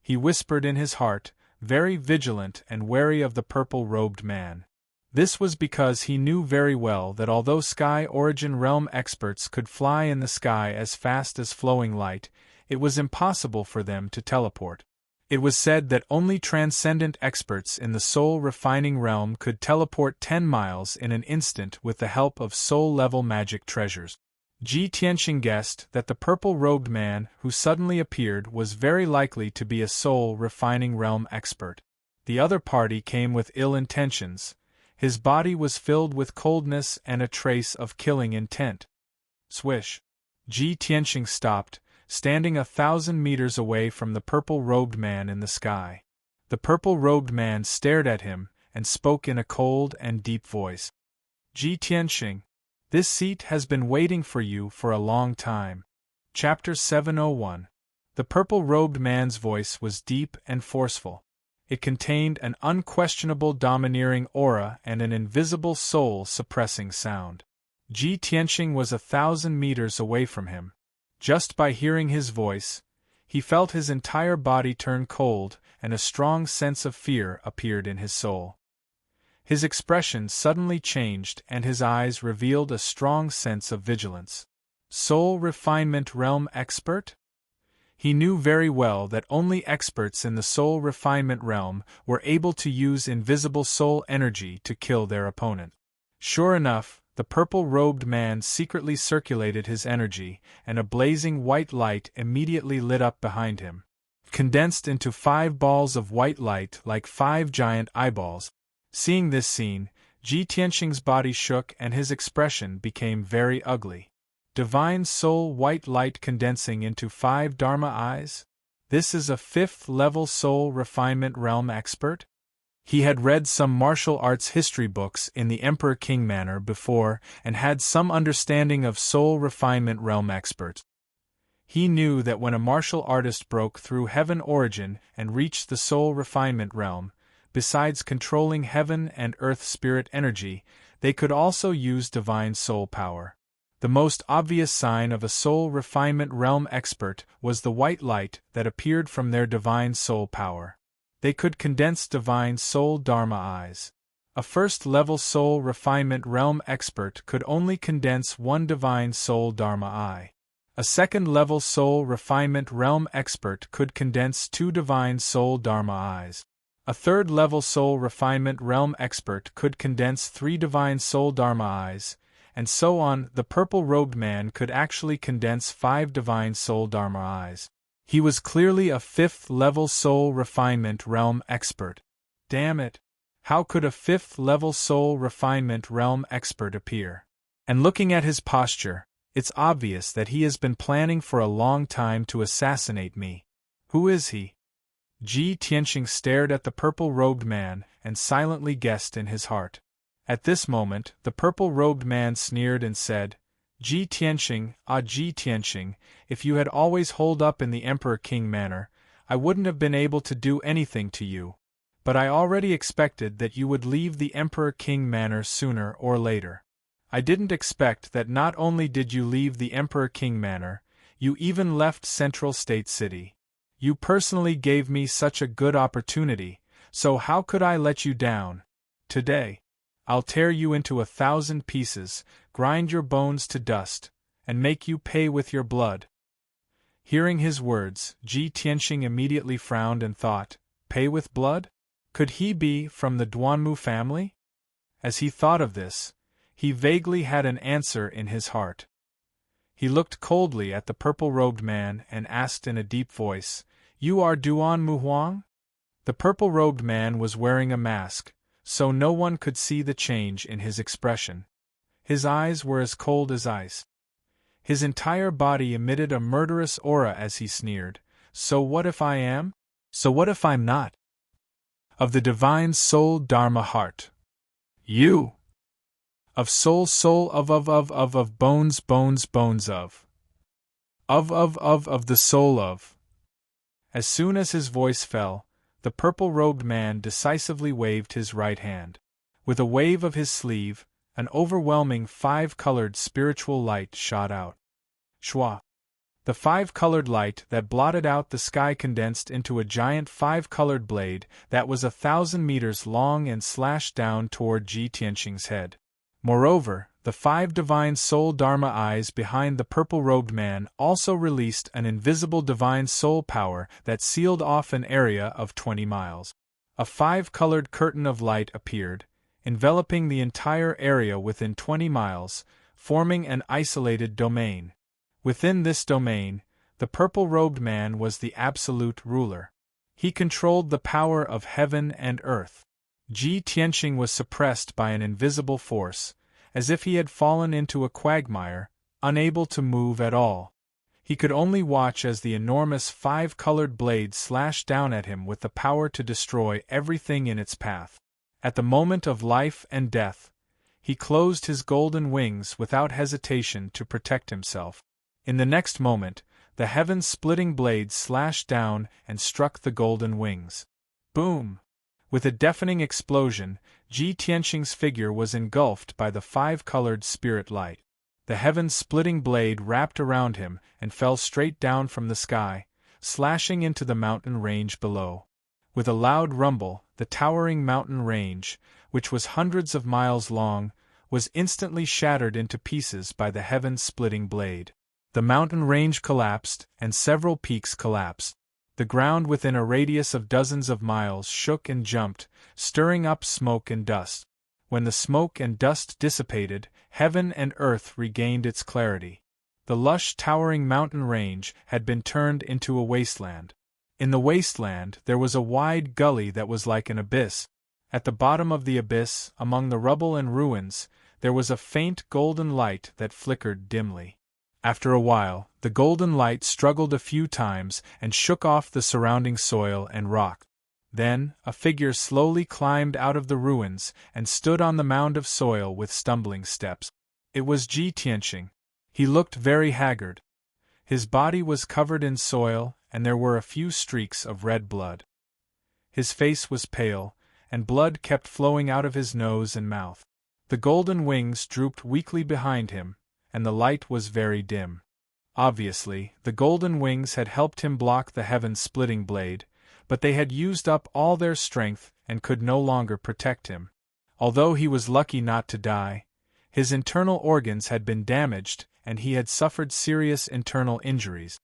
He whispered in his heart, very vigilant and wary of the purple-robed man. This was because he knew very well that although Sky Origin Realm experts could fly in the sky as fast as flowing light, it was impossible for them to teleport. It was said that only transcendent experts in the soul refining realm could teleport 10 miles in an instant with the help of soul-level magic treasures. Ji Tianxing guessed that the purple-robed man who suddenly appeared was very likely to be a soul refining realm expert. The other party came with ill intentions. His body was filled with coldness and a trace of killing intent. Swish! Ji Tianxing stopped, standing 1,000 meters away from the purple-robed man in the sky. The purple-robed man stared at him and spoke in a cold and deep voice. "Ji Tianxing, this seat has been waiting for you for a long time." Chapter 701. The purple-robed man's voice was deep and forceful. It contained an unquestionable domineering aura and an invisible soul-suppressing sound. Ji Tianxing was 1,000 meters away from him. Just by hearing his voice, he felt his entire body turn cold, and a strong sense of fear appeared in his soul. His expression suddenly changed and his eyes revealed a strong sense of vigilance. Soul Refinement Realm expert? He knew very well that only experts in the soul refinement realm were able to use invisible soul energy to kill their opponent. Sure enough, the purple-robed man secretly circulated his energy, and a blazing white light immediately lit up behind him. Condensed into 5 balls of white light like 5 giant eyeballs. Seeing this scene, Ji Tianxing's body shook and his expression became very ugly. Divine soul white light condensing into 5 Dharma eyes? This is a 5th-level soul refinement realm expert? He had read some martial arts history books in the Emperor King manner before and had some understanding of soul refinement realm experts. He knew that when a martial artist broke through heaven origin and reached the soul refinement realm, besides controlling heaven and earth spirit energy, they could also use divine soul power. The most obvious sign of a soul refinement realm expert was the white light that appeared from their divine soul power. They could condense divine soul Dharma eyes. A first-level soul refinement realm expert could only condense 1 divine soul Dharma eye. A second-level soul refinement realm expert could condense 2 divine soul Dharma eyes. A third-level soul refinement realm expert could condense 3 divine soul Dharma eyes, and so on. The purple-robed man could actually condense 5 divine soul Dharma eyes. He was clearly a 5th-level soul refinement realm expert. Damn it! How could a 5th-level soul refinement realm expert appear? And looking at his posture, it's obvious that he has been planning for a long time to assassinate me. Who is he? Ji Tianxing stared at the purple-robed man and silently guessed in his heart. At this moment, the purple-robed man sneered and said, Ji Tianxing, Ji Tianxing, if you had always holed up in the Emperor King manner, I wouldn't have been able to do anything to you. But I already expected that you would leave the Emperor King manner sooner or later. I didn't expect that not only did you leave the Emperor King manor, you even left Central State City. You personally gave me such a good opportunity, so how could I let you down? Today, I'll tear you into 1,000 pieces, grind your bones to dust, and make you pay with your blood. Hearing his words, Ji Tianxing immediately frowned and thought, pay with blood? Could he be from the Duanmu family? As he thought of this, he vaguely had an answer in his heart. He looked coldly at the purple-robed man and asked in a deep voice, You are Duanmu Huang? The purple-robed man was wearing a mask, so no one could see the change in his expression. His eyes were as cold as ice. His entire body emitted a murderous aura as he sneered, So what if I am? So what if I'm not? Of the divine soul Dharma heart. You! Of soul of bones of. Of the soul of. As soon as his voice fell, the purple-robed man decisively waved his right hand. With a wave of his sleeve, an overwhelming 5-colored spiritual light shot out. Shwa! The 5-colored light that blotted out the sky condensed into a giant 5-colored blade that was 1,000 meters long and slashed down toward Ji Tianxing's head. Moreover, the 5 divine soul Dharma eyes behind the purple-robed man also released an invisible divine soul power that sealed off an area of 20 miles. A 5-colored curtain of light appeared, enveloping the entire area within 20 miles, forming an isolated domain. Within this domain, the purple-robed man was the absolute ruler. He controlled the power of heaven and earth. Ji Tianxing was suppressed by an invisible force, as if he had fallen into a quagmire, unable to move at all. He could only watch as the enormous 5-colored blade slashed down at him with the power to destroy everything in its path. At the moment of life and death, he closed his golden wings without hesitation to protect himself. In the next moment, the heaven-splitting blade slashed down and struck the golden wings. Boom! With a deafening explosion, Ji Tianxing's figure was engulfed by the 5-colored spirit light. The heaven-splitting blade wrapped around him and fell straight down from the sky, slashing into the mountain range below. With a loud rumble, the towering mountain range, which was hundreds of miles long, was instantly shattered into pieces by the heaven-splitting blade. The mountain range collapsed, and several peaks collapsed. The ground within a radius of dozens of miles shook and jumped, stirring up smoke and dust. When the smoke and dust dissipated, heaven and earth regained its clarity. The lush towering mountain range had been turned into a wasteland. In the wasteland there was a wide gully that was like an abyss. At the bottom of the abyss, among the rubble and ruins, there was a faint golden light that flickered dimly. After a while, the golden light struggled a few times and shook off the surrounding soil and rock. Then, a figure slowly climbed out of the ruins and stood on the mound of soil with stumbling steps. It was Ji Tianqing. He looked very haggard. His body was covered in soil, and there were a few streaks of red blood. His face was pale, and blood kept flowing out of his nose and mouth. The golden wings drooped weakly behind him, and the light was very dim. Obviously, the golden wings had helped him block the heaven-splitting blade, but they had used up all their strength and could no longer protect him. Although he was lucky not to die, his internal organs had been damaged and he had suffered serious internal injuries.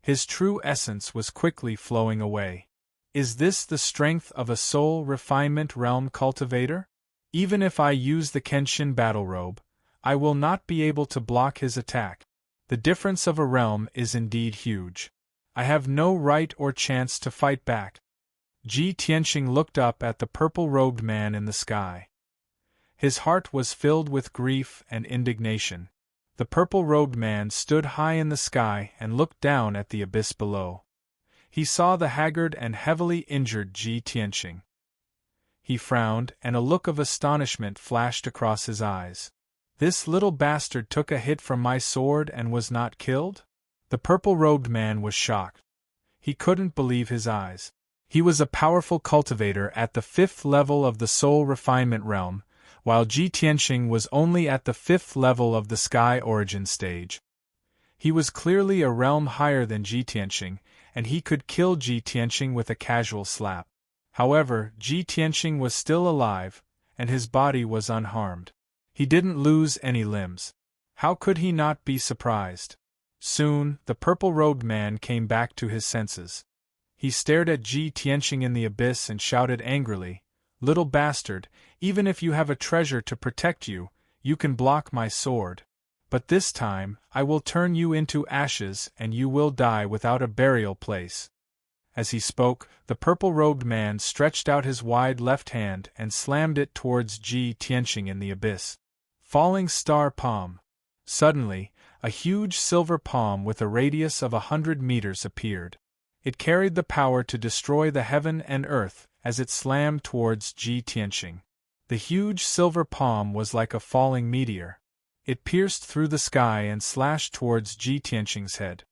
His true essence was quickly flowing away. Is this the strength of a soul refinement realm cultivator? Even if I use the Kenshin battle robe, I will not be able to block his attack. The difference of a realm is indeed huge. I have no right or chance to fight back. Ji Tianqing looked up at the purple-robed man in the sky. His heart was filled with grief and indignation. The purple-robed man stood high in the sky and looked down at the abyss below. He saw the haggard and heavily injured Ji Tianqing. He frowned, and a look of astonishment flashed across his eyes. This little bastard took a hit from my sword and was not killed? The purple-robed man was shocked. He couldn't believe his eyes. He was a powerful cultivator at the 5th level of the soul refinement realm, while Ji Tianqing was only at the 5th level of the sky origin stage. He was clearly a realm higher than Ji Tianqing, and he could kill Ji Tianqing with a casual slap. However, Ji Tianqing was still alive, and his body was unharmed. He didn't lose any limbs. How could he not be surprised? Soon, the purple-robed man came back to his senses. He stared at Ji Tianqing in the abyss and shouted angrily, "Little bastard, even if you have a treasure to protect you, you can block my sword. But this time, I will turn you into ashes and you will die without a burial place." As he spoke, the purple-robed man stretched out his wide left hand and slammed it towards Ji Tianqing in the abyss. Falling star palm. Suddenly, a huge silver palm with a radius of 100 meters appeared. It carried the power to destroy the heaven and earth as it slammed towards Ji Tianqing. The huge silver palm was like a falling meteor. It pierced through the sky and slashed towards Ji Tianqing's head.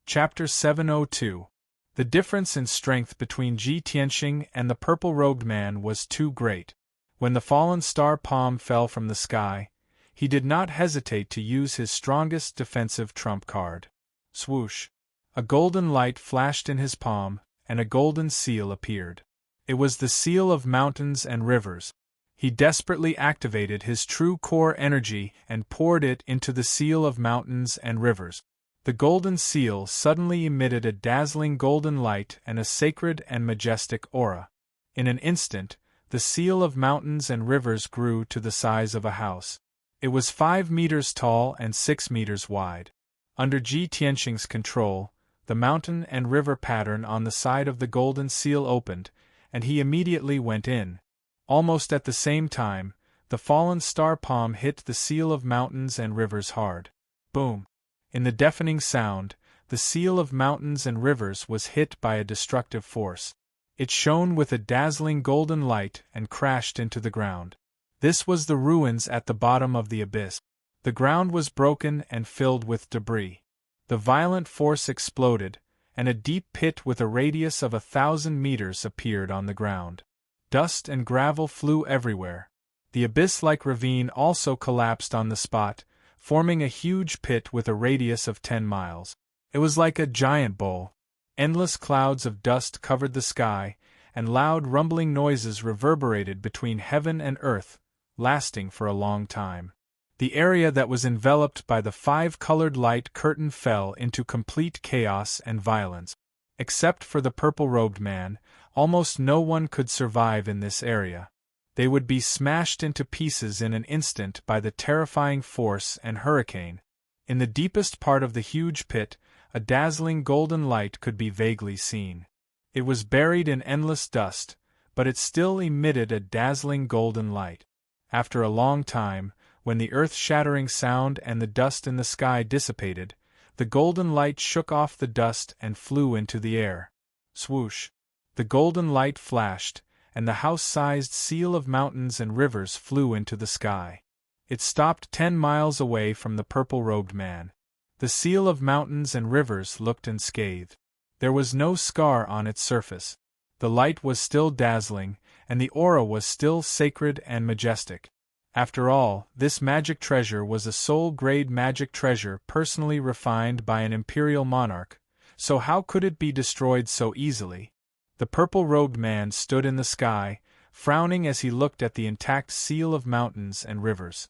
Chapter 702. The difference in strength between Ji Tianqing and the purple-robed man was too great. When the fallen star palm fell from the sky, he did not hesitate to use his strongest defensive trump card. Swoosh! A golden light flashed in his palm, and a golden seal appeared. It was the seal of mountains and rivers. He desperately activated his true core energy and poured it into the seal of mountains and rivers. The golden seal suddenly emitted a dazzling golden light and a sacred and majestic aura. In an instant, the seal of mountains and rivers grew to the size of a house. It was 5 meters tall and 6 meters wide. Under Ji Tianqing's control, the mountain and river pattern on the side of the golden seal opened, and he immediately went in. Almost at the same time, the fallen star palm hit the seal of mountains and rivers hard. Boom! In the deafening sound, the seal of mountains and rivers was hit by a destructive force. It shone with a dazzling golden light and crashed into the ground. This was the ruins at the bottom of the abyss. The ground was broken and filled with debris. The violent force exploded, and a deep pit with a radius of 1,000 meters appeared on the ground. Dust and gravel flew everywhere. The abyss-like ravine also collapsed on the spot, forming a huge pit with a radius of 10 miles. It was like a giant bowl. Endless clouds of dust covered the sky, and loud rumbling noises reverberated between heaven and earth, lasting for a long time. The area that was enveloped by the 5-colored light curtain fell into complete chaos and violence. Except for the purple-robed man, almost no one could survive in this area. they would be smashed into pieces in an instant by the terrifying force and hurricane. In the deepest part of the huge pit, a dazzling golden light could be vaguely seen. It was buried in endless dust, but it still emitted a dazzling golden light. After a long time, when the earth-shattering sound and the dust in the sky dissipated, the golden light shook off the dust and flew into the air. Swoosh! The golden light flashed, and the house-sized seal of mountains and rivers flew into the sky. It stopped 10 miles away from the purple-robed man. The seal of mountains and rivers looked unscathed. There was no scar on its surface. The light was still dazzling, and the aura was still sacred and majestic. After all, this magic treasure was a soul-grade magic treasure personally refined by an imperial monarch, so how could it be destroyed so easily? The purple-robed man stood in the sky, frowning as he looked at the intact seal of mountains and rivers.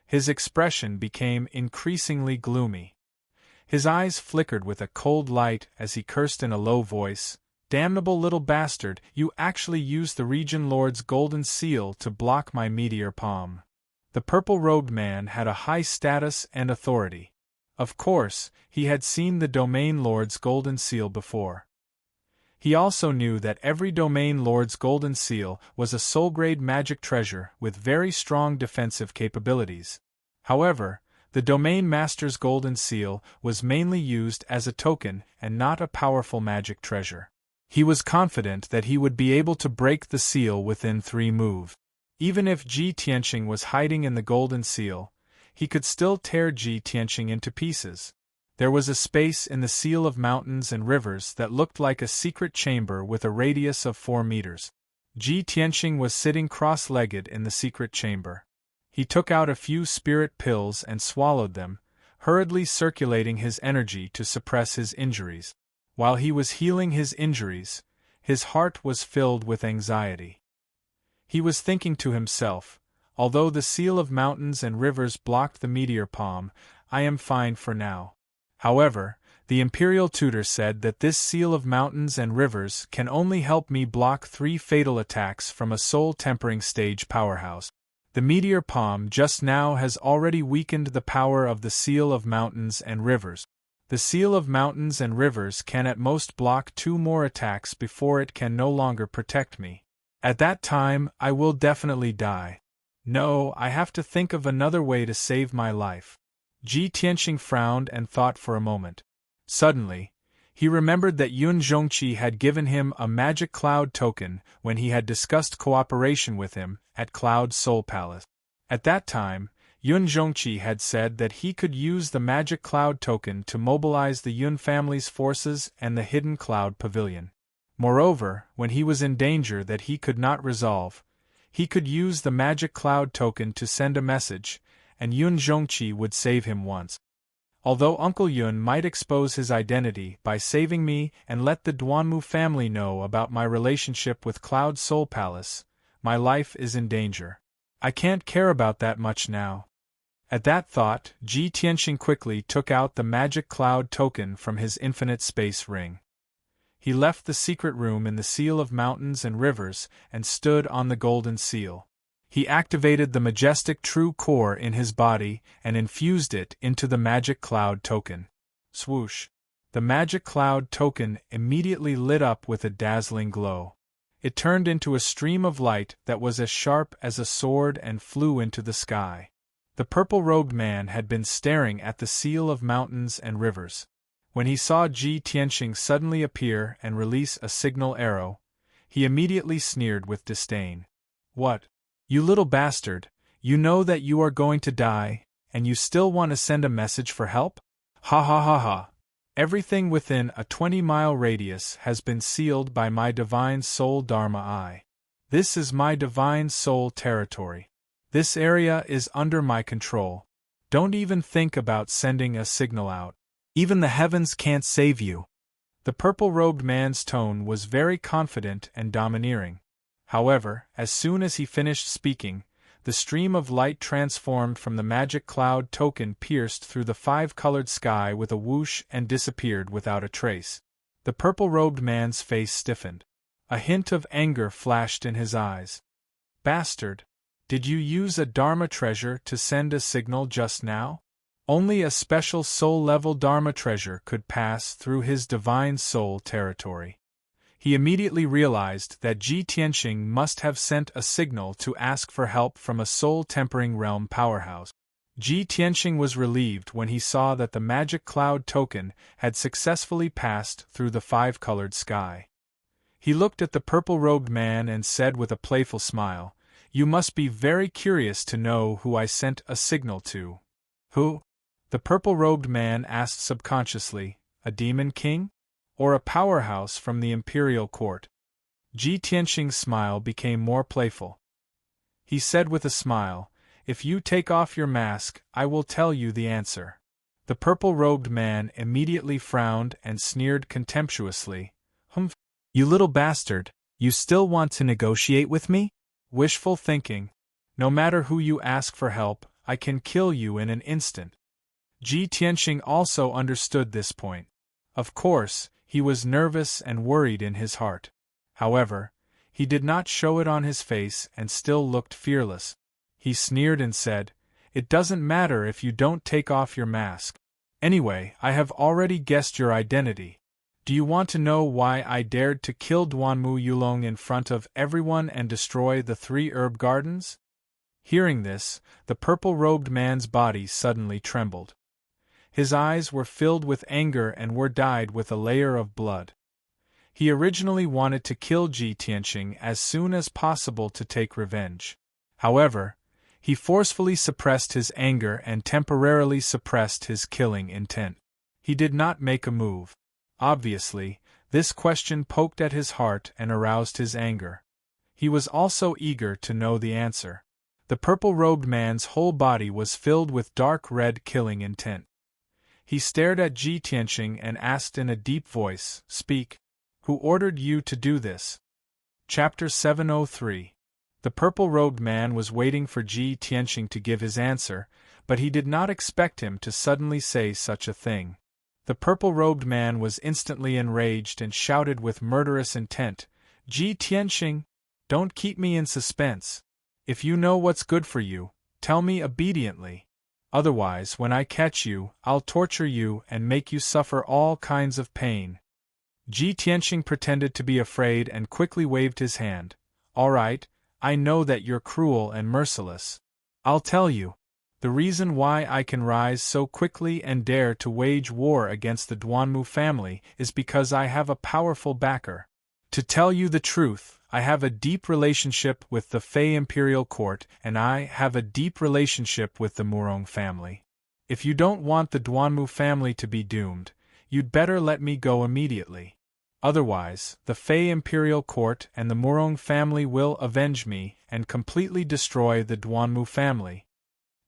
His expression became increasingly gloomy. His eyes flickered with a cold light as he cursed in a low voice, "Damnable little bastard, you actually used the Region Lord's golden seal to block my meteor palm." The purple-robed man had a high status and authority. Of course, he had seen the Domain Lord's golden seal before. He also knew that every Domain Lord's golden seal was a soul-grade magic treasure with very strong defensive capabilities. However, the Domain Master's golden seal was mainly used as a token and not a powerful magic treasure. He was confident that he would be able to break the seal within 3 moves. Even if Ji Tianqing was hiding in the golden seal, he could still tear Ji Tianqing into pieces. There was a space in the seal of mountains and rivers that looked like a secret chamber with a radius of 4 meters. Ji Tianqing was sitting cross-legged in the secret chamber. He took out a few spirit pills and swallowed them, hurriedly circulating his energy to suppress his injuries. While he was healing his injuries, his heart was filled with anxiety. He was thinking to himself, although the seal of mountains and rivers blocked the meteor palm, I am fine for now. However, the Imperial Tutor said that this seal of mountains and rivers can only help me block 3 fatal attacks from a soul-tempering stage powerhouse. The meteor palm just now has already weakened the power of the seal of mountains and rivers. The seal of mountains and rivers can at most block 2 more attacks before it can no longer protect me. At that time, I will definitely die. No, I have to think of another way to save my life. Ji Tianqing frowned and thought for a moment. Suddenly, he remembered that Yun Zhongqi had given him a magic cloud token when he had discussed cooperation with him at Cloud Soul Palace. At that time, Yun Zhongqi had said that he could use the magic cloud token to mobilize the Yun family's forces and the hidden cloud pavilion. Moreover, when he was in danger that he could not resolve, he could use the magic cloud token to send a message, and Yun Zhongqi would save him once. Although Uncle Yun might expose his identity by saving me and let the Duanmu family know about my relationship with Cloud Soul Palace, my life is in danger. I can't care about that much now. At that thought, Ji Tianqing quickly took out the magic cloud token from his infinite space ring. He left the secret room in the seal of mountains and rivers and stood on the golden seal. He activated the majestic true core in his body and infused it into the magic cloud token. Swoosh! The magic cloud token immediately lit up with a dazzling glow. It turned into a stream of light that was as sharp as a sword and flew into the sky. The purple-robed man had been staring at the seal of mountains and rivers. When he saw Ji Tianqing suddenly appear and release a signal arrow, he immediately sneered with disdain. What? You little bastard, you know that you are going to die, and you still want to send a message for help? Ha ha ha ha. Everything within a 20-mile radius has been sealed by my divine soul Dharma Eye. This is my divine soul territory. This area is under my control. Don't even think about sending a signal out. Even the heavens can't save you. The purple-robed man's tone was very confident and domineering. However, as soon as he finished speaking, the stream of light transformed from the magic cloud token pierced through the 5-colored sky with a whoosh and disappeared without a trace. The purple-robed man's face stiffened. A hint of anger flashed in his eyes. Bastard! Did you use a Dharma treasure to send a signal just now? Only a special soul-level Dharma treasure could pass through his divine soul territory. He immediately realized that Ji Tianxing must have sent a signal to ask for help from a soul-tempering realm powerhouse. Ji Tianxing was relieved when he saw that the magic cloud token had successfully passed through the five-colored sky. He looked at the purple-robed man and said with a playful smile, "You must be very curious to know who I sent a signal to." "Who?" the purple-robed man asked subconsciously. "A demon king? Or a powerhouse from the imperial court?" Ji Tianxing's smile became more playful. He said with a smile, "If you take off your mask, I will tell you the answer." The purple-robed man immediately frowned and sneered contemptuously. "Humph! You little bastard, you still want to negotiate with me? Wishful thinking. No matter who you ask for help, I can kill you in an instant." Ji Tianxing also understood this point. Of course, he was nervous and worried in his heart. However, he did not show it on his face and still looked fearless. He sneered and said, "It doesn't matter if you don't take off your mask. Anyway, I have already guessed your identity. Do you want to know why I dared to kill Duanmu Yulong in front of everyone and destroy the 3 herb gardens?" Hearing this, the purple-robed man's body suddenly trembled. His eyes were filled with anger and were dyed with a layer of blood. He originally wanted to kill Ji Tianxing as soon as possible to take revenge. However, he forcefully suppressed his anger and temporarily suppressed his killing intent. He did not make a move. Obviously, this question poked at his heart and aroused his anger. He was also eager to know the answer. The purple-robed man's whole body was filled with dark red killing intent. He stared at Ji Tianxing and asked in a deep voice, "Speak. Who ordered you to do this?" Chapter 703. The purple-robed man was waiting for Ji Tianxing to give his answer, but he did not expect him to suddenly say such a thing. The purple-robed man was instantly enraged and shouted with murderous intent, "Ji Tianxing, don't keep me in suspense. If you know what's good for you, tell me obediently. Otherwise, when I catch you, I'll torture you and make you suffer all kinds of pain." Ji Tianxing pretended to be afraid and quickly waved his hand. "All right, I know that you're cruel and merciless. I'll tell you. The reason why I can rise so quickly and dare to wage war against the Duanmu family is because I have a powerful backer. To tell you the truth, I have a deep relationship with the Fey Imperial Court and I have a deep relationship with the Murong family. If you don't want the Duanmu family to be doomed, you'd better let me go immediately. Otherwise, the Fey Imperial Court and the Murong family will avenge me and completely destroy the Duanmu family."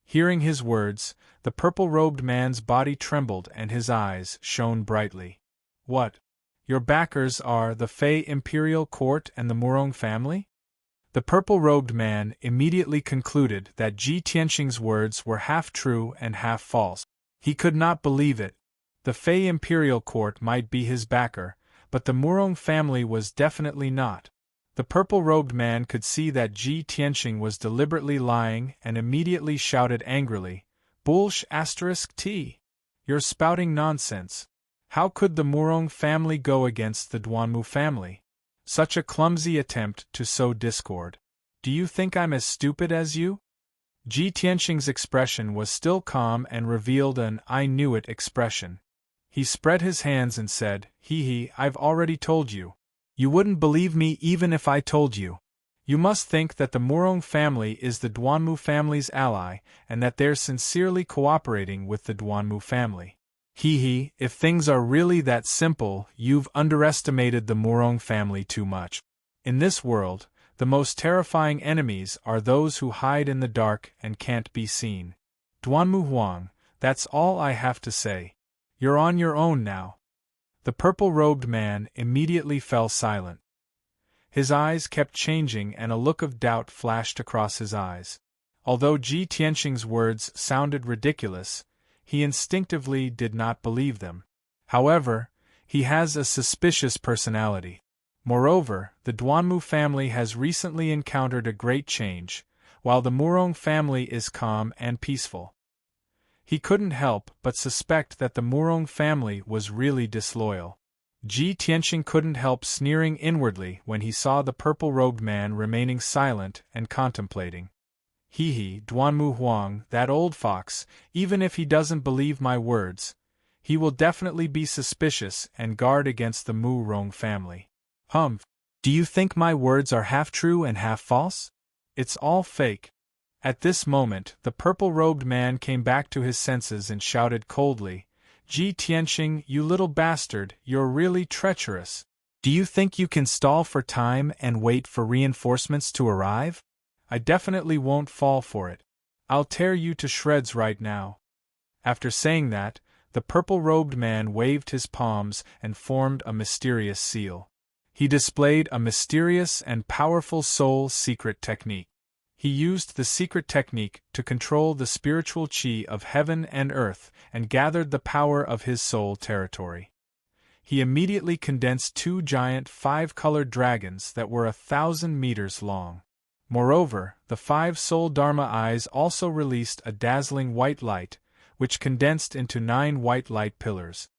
Hearing his words, the purple-robed man's body trembled and his eyes shone brightly. "What? Your backers are the Fey Imperial Court and the Murong family?" The purple-robed man immediately concluded that Ji Tianxing's words were half true and half false. He could not believe it. The Fey Imperial Court might be his backer, but the Murong family was definitely not. The purple-robed man could see that Ji Tianxing was deliberately lying and immediately shouted angrily, "Bullsh*t! You're spouting nonsense. How could the Murong family go against the Duanmu family? Such a clumsy attempt to sow discord. Do you think I'm as stupid as you?" Ji Tianxing's expression was still calm and revealed an "I knew it" expression. He spread his hands and said, "Hee, I've already told you. You wouldn't believe me even if I told you. You must think that the Murong family is the Duanmu family's ally and that they're sincerely cooperating with the Duanmu family. If things are really that simple, you've underestimated the Murong family too much. In this world, the most terrifying enemies are those who hide in the dark and can't be seen. Duanmu Huang, that's all I have to say. You're on your own now." The purple-robed man immediately fell silent. His eyes kept changing and a look of doubt flashed across his eyes. Although Ji Tianxing's words sounded ridiculous, he instinctively did not believe them. However, he has a suspicious personality. Moreover, the Duanmu family has recently encountered a great change, while the Murong family is calm and peaceful. He couldn't help but suspect that the Murong family was really disloyal. Ji Tianqing couldn't help sneering inwardly when he saw the purple-robed man remaining silent and contemplating. He, Duanmu Huang, that old fox, even if he doesn't believe my words, he will definitely be suspicious and guard against the Murong family. Do you think my words are half true and half false? It's all fake. At this moment, the purple-robed man came back to his senses and shouted coldly, Ji Tianqing, you little bastard, you're really treacherous. Do you think you can stall for time and wait for reinforcements to arrive? I definitely won't fall for it. I'll tear you to shreds right now. After saying that, the purple-robed man waved his palms and formed a mysterious seal. He displayed a mysterious and powerful soul secret technique. He used the secret technique to control the spiritual qi of heaven and earth and gathered the power of his soul territory. He immediately condensed 2 giant 5-colored dragons that were 1,000 meters long. Moreover, the 5 soul Dharma eyes also released a dazzling white light, which condensed into 9 white light pillars.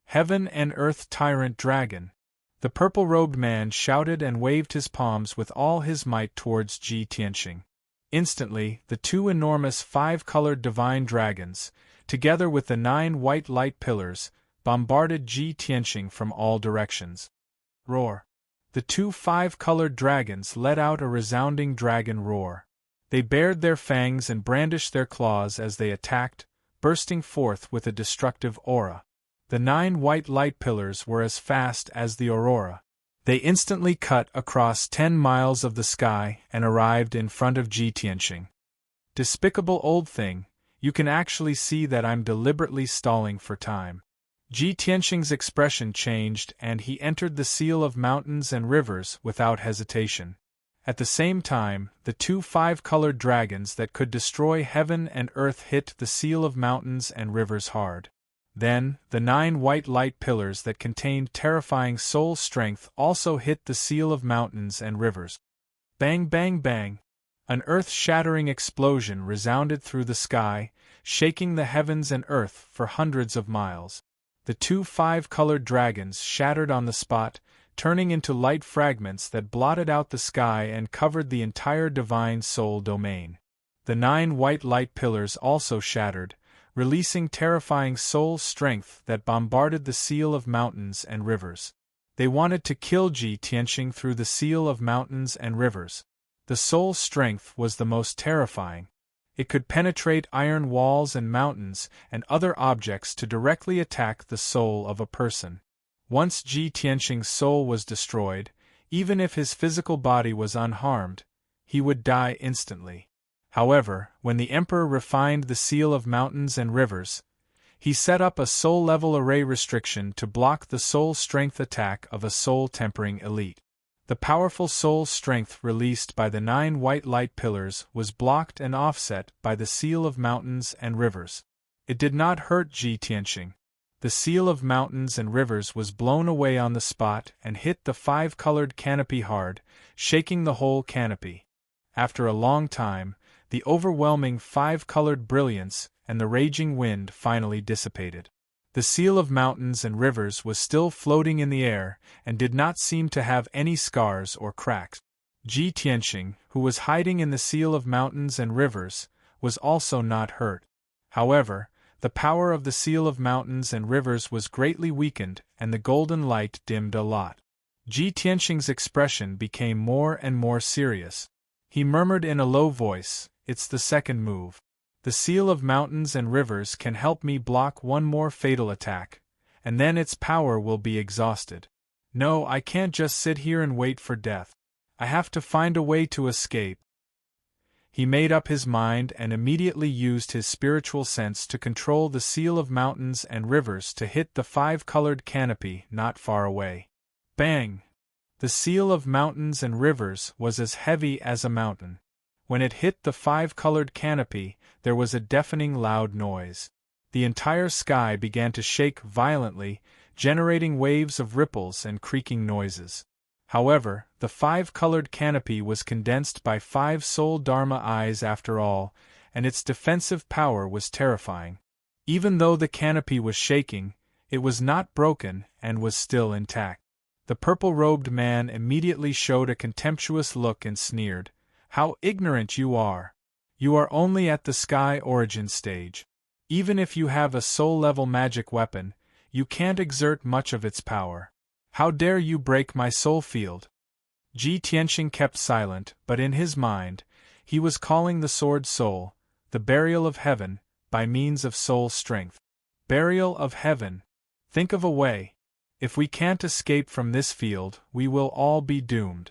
Heaven and Earth Tyrant Dragon. The purple-robed man shouted and waved his palms with all his might towards Ji Tianqing. Instantly, the 2 enormous 5-colored divine dragons, together with the 9 white light pillars, bombarded Ji Tianqing from all directions. Roar! The 2 5-colored dragons let out a resounding dragon roar. They bared their fangs and brandished their claws as they attacked, bursting forth with a destructive aura. The 9 white light pillars were as fast as the aurora. They instantly cut across 10 miles of the sky and arrived in front of Ji Tianqing. Despicable old thing, you can actually see that I'm deliberately stalling for time. Ji Tianqing's expression changed and he entered the seal of mountains and rivers without hesitation. At the same time, the 2 5-colored dragons that could destroy heaven and earth hit the seal of mountains and rivers hard. Then, the 9 white light pillars that contained terrifying soul strength also hit the seal of mountains and rivers. Bang bang bang! An earth-shattering explosion resounded through the sky, shaking the heavens and earth for hundreds of miles. The 2 5-colored dragons shattered on the spot, turning into light fragments that blotted out the sky and covered the entire divine soul domain. The 9 white light pillars also shattered, releasing terrifying soul strength that bombarded the seal of mountains and rivers. They wanted to kill Ji Tianqing through the seal of mountains and rivers. The soul strength was the most terrifying. It could penetrate iron walls and mountains and other objects to directly attack the soul of a person. Once Ji Tianqing's soul was destroyed, even if his physical body was unharmed, he would die instantly. However, when the Emperor refined the seal of mountains and rivers, he set up a soul-level array restriction to block the soul strength attack of a soul-tempering elite. The powerful soul strength released by the 9 white light pillars was blocked and offset by the seal of mountains and rivers. It did not hurt Ji Tianqing. The seal of mountains and rivers was blown away on the spot and hit the 5-colored canopy hard, shaking the whole canopy. After a long time, the overwhelming 5-colored brilliance and the raging wind finally dissipated. The seal of mountains and rivers was still floating in the air and did not seem to have any scars or cracks. Ji Tianqing, who was hiding in the seal of mountains and rivers, was also not hurt. However, the power of the seal of mountains and rivers was greatly weakened and the golden light dimmed a lot. Ji Tianqing's expression became more and more serious. He murmured in a low voice, "It's the second move. The seal of mountains and rivers can help me block one more fatal attack, and then its power will be exhausted. No, I can't just sit here and wait for death. I have to find a way to escape." He made up his mind and immediately used his spiritual sense to control the seal of mountains and rivers to hit the 5-colored canopy not far away. Bang! The seal of mountains and rivers was as heavy as a mountain. When it hit the 5-colored canopy, there was a deafening loud noise. The entire sky began to shake violently, generating waves of ripples and creaking noises. However, the five-colored canopy was condensed by 5 soul Dharma eyes after all, and its defensive power was terrifying. Even though the canopy was shaking, it was not broken and was still intact. The purple-robed man immediately showed a contemptuous look and sneered, "How ignorant you are! You are only at the sky origin stage. Even if you have a soul-level magic weapon, you can't exert much of its power. How dare you break my soul field?" Ji Tianxing kept silent, but in his mind, he was calling the sword soul, the burial of heaven, by means of soul strength. Burial of heaven. Think of a way. If we can't escape from this field, we will all be doomed.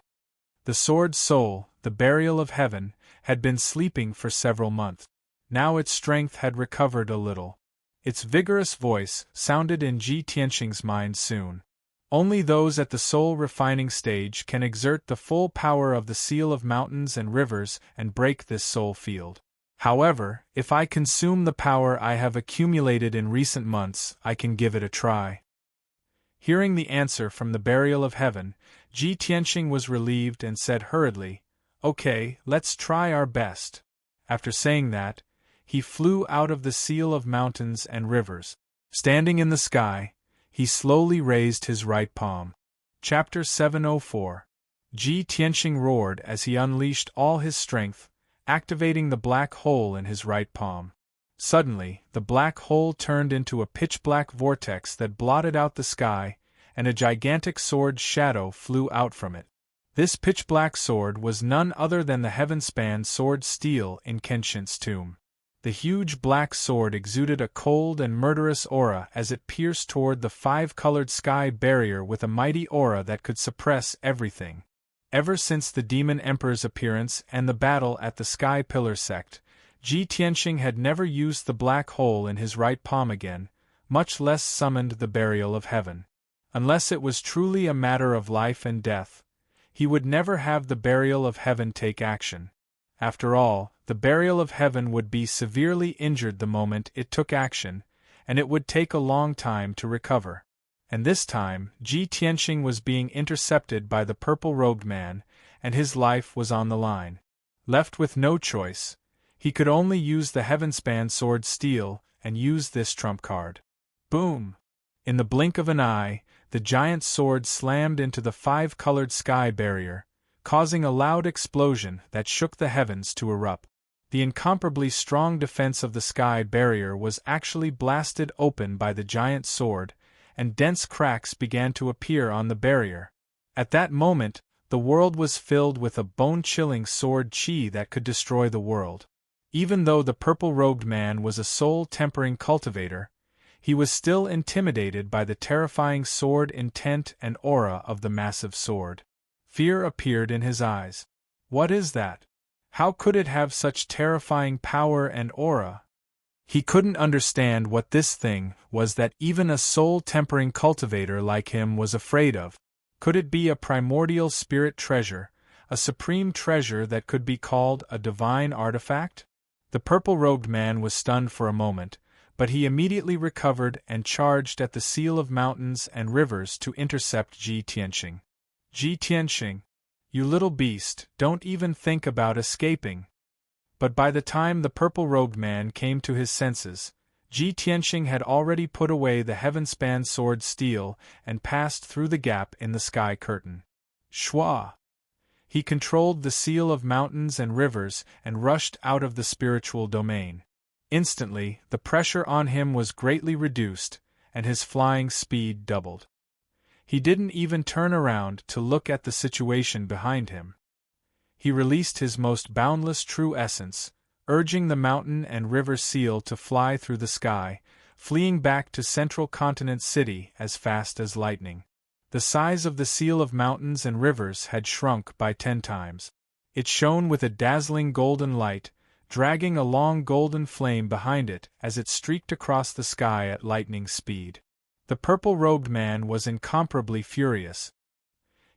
The sword soul, the burial of heaven, had been sleeping for several months. Now its strength had recovered a little. Its vigorous voice sounded in Ji Tianxing's mind soon. Only those at the soul refining stage can exert the full power of the seal of mountains and rivers and break this soul field. However, if I consume the power I have accumulated in recent months, I can give it a try. Hearing the answer from the burial of heaven, Ji Tianxing was relieved and said hurriedly, "Okay, let's try our best." After saying that, he flew out of the seal of mountains and rivers. Standing in the sky, he slowly raised his right palm. Chapter 704. Ji Tianxing roared as he unleashed all his strength, activating the black hole in his right palm. Suddenly, the black hole turned into a pitch-black vortex that blotted out the sky, and a gigantic sword shadow flew out from it. This pitch-black sword was none other than the heaven-span sword steel in Kenshin's tomb. The huge black sword exuded a cold and murderous aura as it pierced toward the five-colored sky barrier with a mighty aura that could suppress everything. Ever since the Demon Emperor's appearance and the battle at the Sky Pillar Sect, Ji Tianxing had never used the black hole in his right palm again, much less summoned the burial of heaven. Unless it was truly a matter of life and death, he would never have the burial of heaven take action. After all, the burial of heaven would be severely injured the moment it took action, and it would take a long time to recover. And this time, Ji Tianxing was being intercepted by the purple-robed man, and his life was on the line. Left with no choice, he could only use the heaven-span sword steel and use this trump card. Boom! In the blink of an eye, the giant sword slammed into the five-colored sky barrier, causing a loud explosion that shook the heavens to erupt. The incomparably strong defense of the sky barrier was actually blasted open by the giant sword, and dense cracks began to appear on the barrier. At that moment, the world was filled with a bone-chilling sword chi that could destroy the world. Even though the purple-robed man was a soul-tempering cultivator, he was still intimidated by the terrifying sword intent and aura of the massive sword. Fear appeared in his eyes. What is that? How could it have such terrifying power and aura? He couldn't understand what this thing was that even a soul-tempering cultivator like him was afraid of. Could it be a primordial spirit treasure, a supreme treasure that could be called a divine artifact? The purple-robed man was stunned for a moment, but he immediately recovered and charged at the seal of mountains and rivers to intercept Ji Tianxing. Ji Tianxing, you little beast, don't even think about escaping. But by the time the purple-robed man came to his senses, Ji Tianxing had already put away the heaven-span sword steel and passed through the gap in the sky curtain. Shwa! He controlled the seal of mountains and rivers and rushed out of the spiritual domain. Instantly, the pressure on him was greatly reduced, and his flying speed doubled. He didn't even turn around to look at the situation behind him. He released his most boundless true essence, urging the mountain and river seal to fly through the sky, fleeing back to Central Continent City as fast as lightning. The size of the seal of mountains and rivers had shrunk by 10 times. It shone with a dazzling golden light, dragging a long golden flame behind it as it streaked across the sky at lightning speed. The purple-robed man was incomparably furious.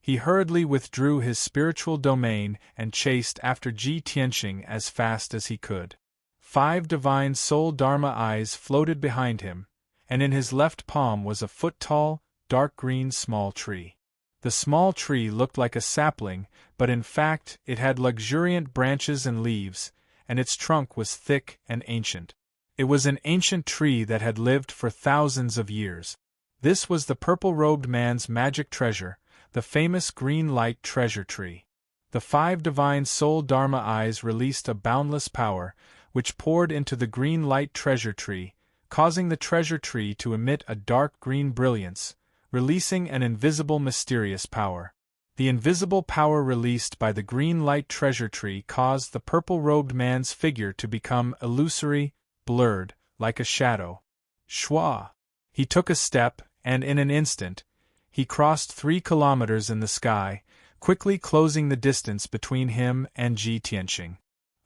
He hurriedly withdrew his spiritual domain and chased after Ji Tianxing as fast as he could. 5 divine soul Dharma eyes floated behind him, and in his left palm was a foot-tall, dark green small tree. The small tree looked like a sapling, but in fact it had luxuriant branches and leaves, and its trunk was thick and ancient. It was an ancient tree that had lived for thousands of years. This was the purple-robed man's magic treasure, the famous green light treasure tree. The 5 divine soul Dharma eyes released a boundless power, which poured into the green light treasure tree, causing the treasure tree to emit a dark green brilliance, releasing an invisible mysterious power. The invisible power released by the green light treasure tree caused the purple-robed man's figure to become illusory, blurred, like a shadow. Shwa! He took a step, and in an instant, he crossed 3 kilometers in the sky, quickly closing the distance between him and Ji Tianqing.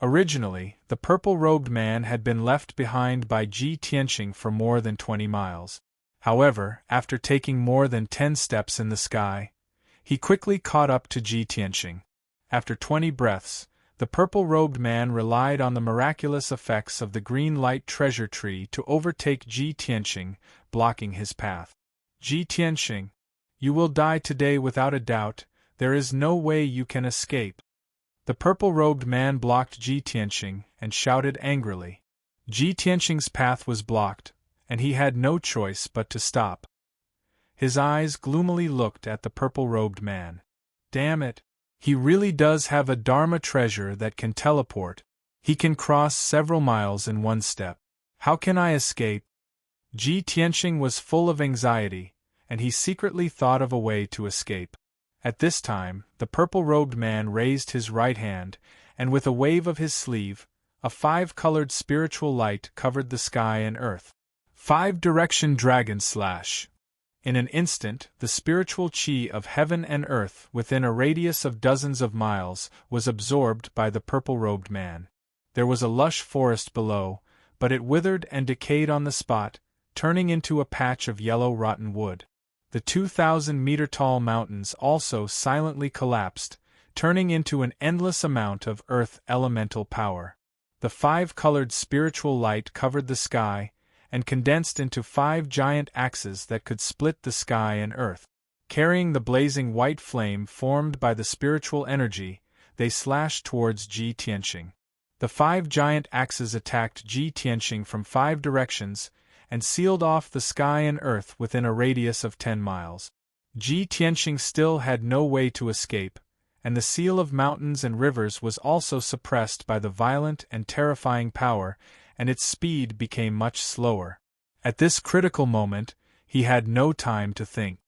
Originally, the purple-robed man had been left behind by Ji Tianqing for more than 20 miles. However, after taking more than 10 steps in the sky, he quickly caught up to Ji Tianqing. After 20 breaths, the purple-robed man relied on the miraculous effects of the green light treasure tree to overtake Ji Tianqing, blocking his path. Ji Tianqing, you will die today without a doubt, there is no way you can escape. The purple-robed man blocked Ji Tianqing and shouted angrily. Ji Tianqing's path was blocked, and he had no choice but to stop. His eyes gloomily looked at the purple-robed man. Damn it! He really does have a Dharma treasure that can teleport. He can cross several miles in one step. How can I escape? Ji Tianqing was full of anxiety, and he secretly thought of a way to escape. At this time, the purple-robed man raised his right hand, and with a wave of his sleeve, a 5-colored spiritual light covered the sky and earth. 5-direction dragon slash. In an instant, the spiritual chi of heaven and earth, within a radius of dozens of miles, was absorbed by the purple-robed man. There was a lush forest below, but it withered and decayed on the spot, turning into a patch of yellow rotten wood. The 2,000-meter-tall mountains also silently collapsed, turning into an endless amount of earth elemental power. The 5-colored spiritual light covered the sky, and condensed into 5 giant axes that could split the sky and earth. Carrying the blazing white flame formed by the spiritual energy, they slashed towards Ji Tianqing. The 5 giant axes attacked Ji Tianqing from 5 directions, and sealed off the sky and earth within a radius of 10 miles. Ji Tianqing still had no way to escape, and the seal of mountains and rivers was also suppressed by the violent and terrifying power, and its speed became much slower. At this critical moment, he had no time to think.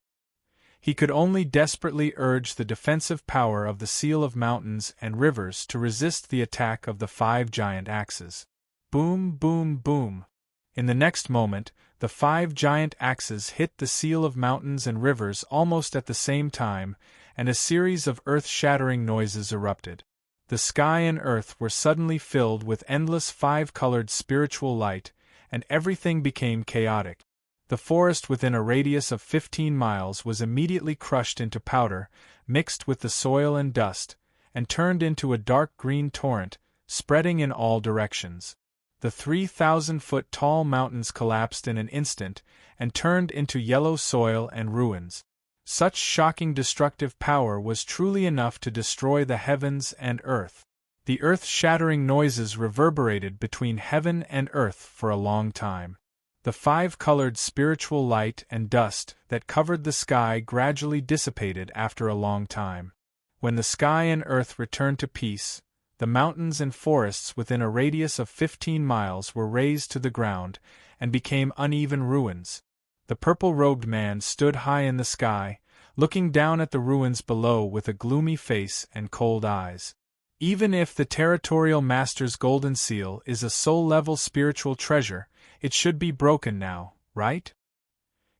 He could only desperately urge the defensive power of the seal of mountains and rivers to resist the attack of the 5 giant axes. Boom, boom, boom. In the next moment, the 5 giant axes hit the seal of mountains and rivers almost at the same time, and a series of earth-shattering noises erupted. The sky and earth were suddenly filled with endless 5-colored spiritual light, and everything became chaotic. The forest within a radius of 15 miles was immediately crushed into powder, mixed with the soil and dust, and turned into a dark green torrent, spreading in all directions. The 3,000-foot-tall mountains collapsed in an instant, and turned into yellow soil and ruins. Such shocking destructive power was truly enough to destroy the heavens and earth. The earth-shattering noises reverberated between heaven and earth for a long time. The 5-colored spiritual light and dust that covered the sky gradually dissipated after a long time. When the sky and earth returned to peace, the mountains and forests within a radius of 15 miles were razed to the ground, and became uneven ruins. The purple-robed man stood high in the sky, looking down at the ruins below with a gloomy face and cold eyes. Even if the territorial master's golden seal is a soul-level spiritual treasure, it should be broken now, right?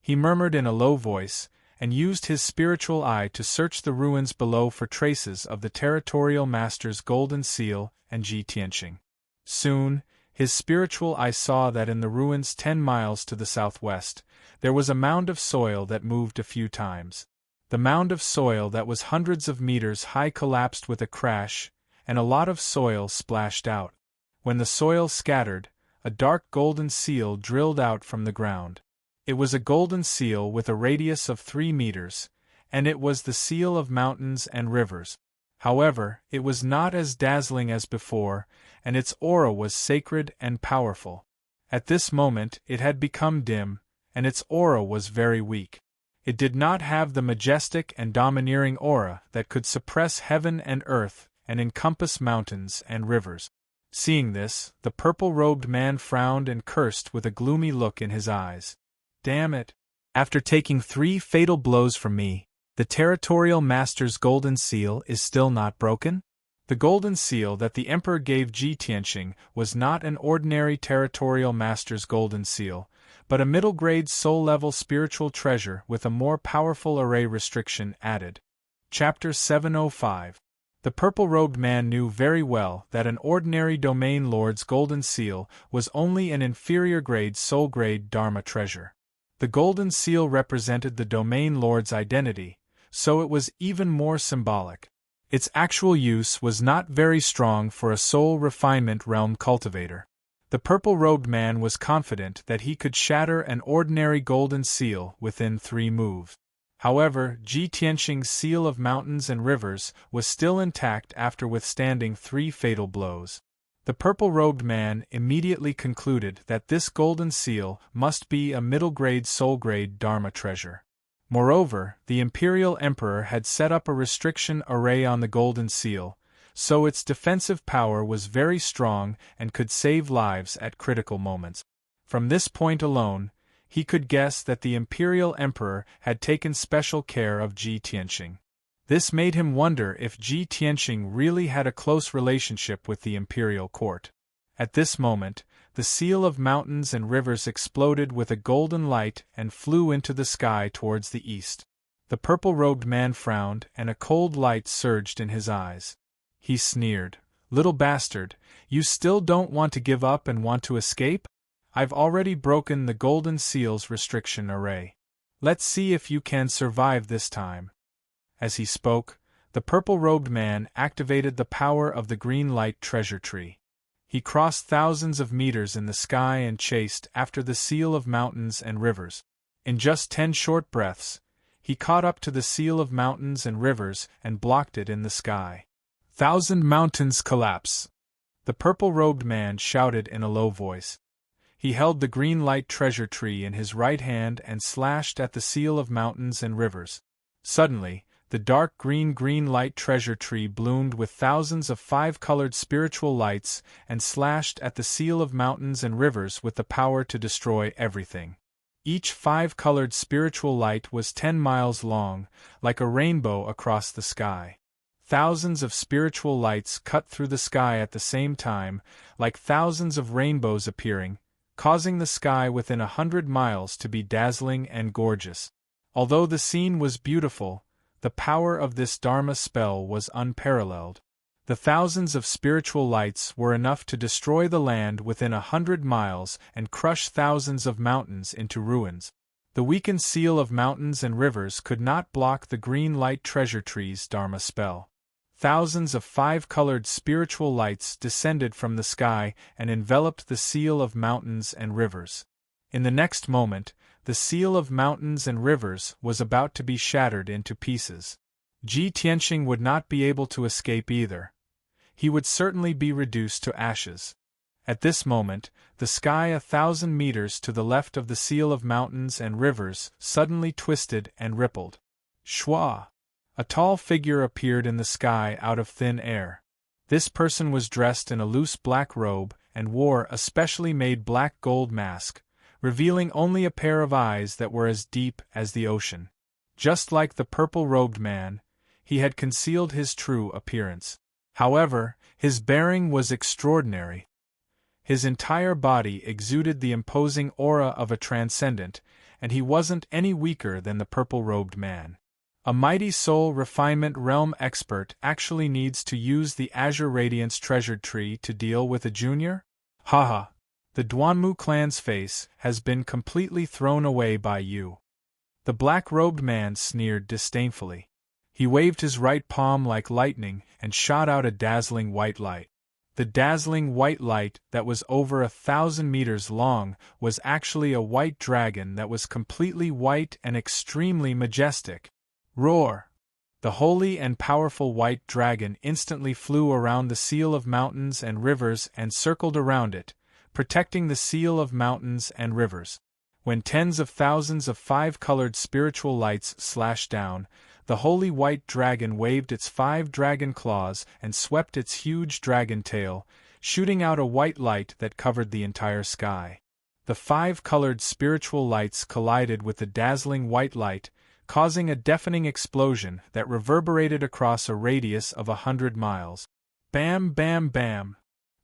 He murmured in a low voice, and used his spiritual eye to search the ruins below for traces of the territorial master's golden seal and Ji Tianqing. Soon, his spiritual eye saw that in the ruins 10 miles to the southwest, there was a mound of soil that moved a few times. The mound of soil that was hundreds of meters high collapsed with a crash, and a lot of soil splashed out. When the soil scattered, a dark golden seal drilled out from the ground. It was a golden seal with a radius of 3 meters, and it was the seal of mountains and rivers. However, it was not as dazzling as before, and its aura was sacred and powerful. At this moment it had become dim, and its aura was very weak. It did not have the majestic and domineering aura that could suppress heaven and earth and encompass mountains and rivers. Seeing this, the purple-robed man frowned and cursed with a gloomy look in his eyes. Damn it! After taking 3 fatal blows from me, the territorial master's golden seal is still not broken? The golden seal that the emperor gave Ji Tianxing was not an ordinary territorial master's golden seal, but a middle-grade soul-level spiritual treasure with a more powerful array restriction added. Chapter 705. The purple-robed man knew very well that an ordinary domain lord's golden seal was only an inferior-grade soul-grade Dharma treasure. The golden seal represented the domain lord's identity, so it was even more symbolic. Its actual use was not very strong for a soul refinement realm cultivator. The purple-robed man was confident that he could shatter an ordinary golden seal within 3 moves. However, Ji Tianxing's seal of mountains and rivers was still intact after withstanding 3 fatal blows. The purple-robed man immediately concluded that this golden seal must be a middle-grade soul-grade Dharma treasure. Moreover, the imperial emperor had set up a restriction array on the golden seal, so its defensive power was very strong and could save lives at critical moments. From this point alone, he could guess that the imperial emperor had taken special care of Ji Tianxing. This made him wonder if Ji Tianxing really had a close relationship with the imperial court. At this moment, the seal of mountains and rivers exploded with a golden light and flew into the sky towards the east. The purple-robed man frowned, and a cold light surged in his eyes. He sneered, "Little bastard, you still don't want to give up and want to escape? I've already broken the golden seal's restriction array. Let's see if you can survive this time." As he spoke, the purple-robed man activated the power of the green light treasure tree. He crossed thousands of meters in the sky and chased after the seal of mountains and rivers. In just 10 short breaths, he caught up to the seal of mountains and rivers and blocked it in the sky. 1,000 mountains collapse! The purple-robed man shouted in a low voice. He held the green light treasure tree in his right hand and slashed at the seal of mountains and rivers. Suddenly, the dark green light treasure tree bloomed with thousands of 5-colored spiritual lights and slashed at the seal of mountains and rivers with the power to destroy everything. Each 5-colored spiritual light was 10 miles long, like a rainbow across the sky. Thousands of spiritual lights cut through the sky at the same time, like thousands of rainbows appearing, causing the sky within 100 miles to be dazzling and gorgeous. Although the scene was beautiful, the power of this Dharma spell was unparalleled. The thousands of spiritual lights were enough to destroy the land within 100 miles and crush thousands of mountains into ruins. The weakened seal of mountains and rivers could not block the green light treasure tree's Dharma spell. Thousands of 5-colored spiritual lights descended from the sky and enveloped the seal of mountains and rivers. In the next moment, the seal of mountains and rivers was about to be shattered into pieces. Ji Tianxing would not be able to escape either. He would certainly be reduced to ashes. At this moment, the sky 1,000 meters to the left of the seal of mountains and rivers suddenly twisted and rippled. Shwa! A tall figure appeared in the sky out of thin air. This person was dressed in a loose black robe and wore a specially made black gold mask, revealing only a pair of eyes that were as deep as the ocean. Just like the purple-robed man, he had concealed his true appearance. However, his bearing was extraordinary. His entire body exuded the imposing aura of a transcendent, and he wasn't any weaker than the purple-robed man. A mighty soul refinement realm expert actually needs to use the Azure Radiance treasured tree to deal with a junior? Haha! The Duanmu clan's face has been completely thrown away by you. The black-robed man sneered disdainfully. He waved his right palm like lightning and shot out a dazzling white light. The dazzling white light that was over 1,000 meters long was actually a white dragon that was completely white and extremely majestic. Roar! The holy and powerful white dragon instantly flew around the seal of mountains and rivers and circled around it, protecting the seal of mountains and rivers. When tens of thousands of five-colored spiritual lights slashed down, the holy white dragon waved its 5 dragon claws and swept its huge dragon tail, shooting out a white light that covered the entire sky. The 5-colored spiritual lights collided with the dazzling white light, causing a deafening explosion that reverberated across a radius of 100 miles. Bam, bam, bam!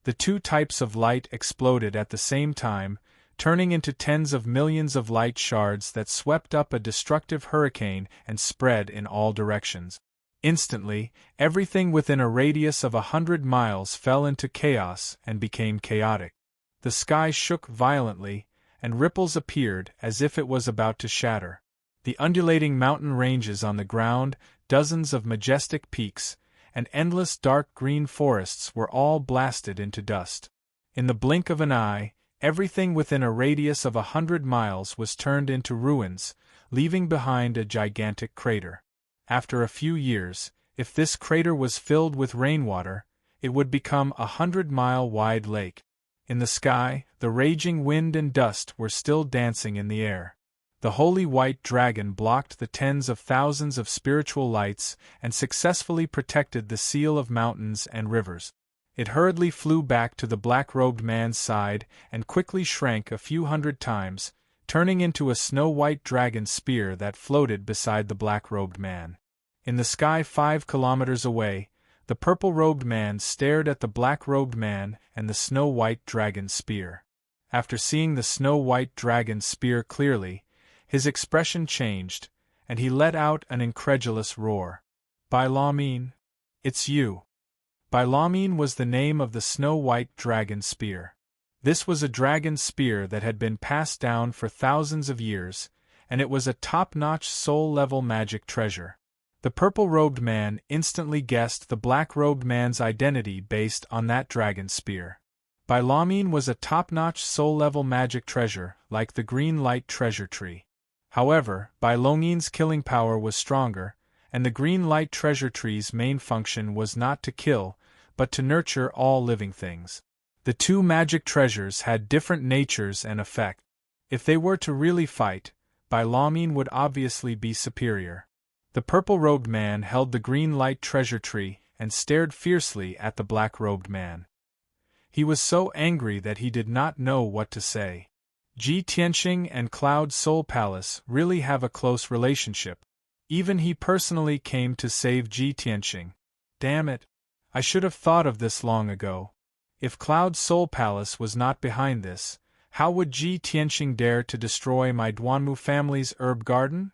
The 2 types of light exploded at the same time, turning into tens of millions of light shards that swept up a destructive hurricane and spread in all directions. Instantly, everything within a radius of 100 miles fell into chaos and became chaotic. The sky shook violently, and ripples appeared as if it was about to shatter. The undulating mountain ranges on the ground, dozens of majestic peaks, and endless dark green forests were all blasted into dust. In the blink of an eye, everything within a radius of 100 miles was turned into ruins, leaving behind a gigantic crater. After a few years, if this crater was filled with rainwater, it would become a 100-mile-wide lake. In the sky, the raging wind and dust were still dancing in the air. The holy white dragon blocked the tens of thousands of spiritual lights and successfully protected the seal of mountains and rivers. It hurriedly flew back to the black-robed man's side and quickly shrank a few hundred times, turning into a snow-white dragon spear that floated beside the black-robed man. In the sky 5 kilometers away, the purple-robed man stared at the black-robed man and the snow-white dragon spear. After seeing the snow-white dragon spear clearly, his expression changed, and he let out an incredulous roar. "By Lawmeen, it's you." By Lawmeen was the name of the snow-white dragon spear. This was a dragon spear that had been passed down for thousands of years, and it was a top-notch soul-level magic treasure. The purple-robed man instantly guessed the black-robed man's identity based on that dragon spear. By Lawmeen was a top-notch soul-level magic treasure, like the green light treasure tree. However, By Lawmeen's killing power was stronger, and the green light treasure tree's main function was not to kill, but to nurture all living things. The 2 magic treasures had different natures and effect. If they were to really fight, By Lawmeen would obviously be superior. The purple-robed man held the green light treasure tree and stared fiercely at the black-robed man. He was so angry that he did not know what to say. Ji Tianxing and Cloud Soul Palace really have a close relationship. Even he personally came to save Ji Tianxing. Damn it! I should have thought of this long ago. If Cloud Soul Palace was not behind this, how would Ji Tianxing dare to destroy my Duanmu family's herb garden?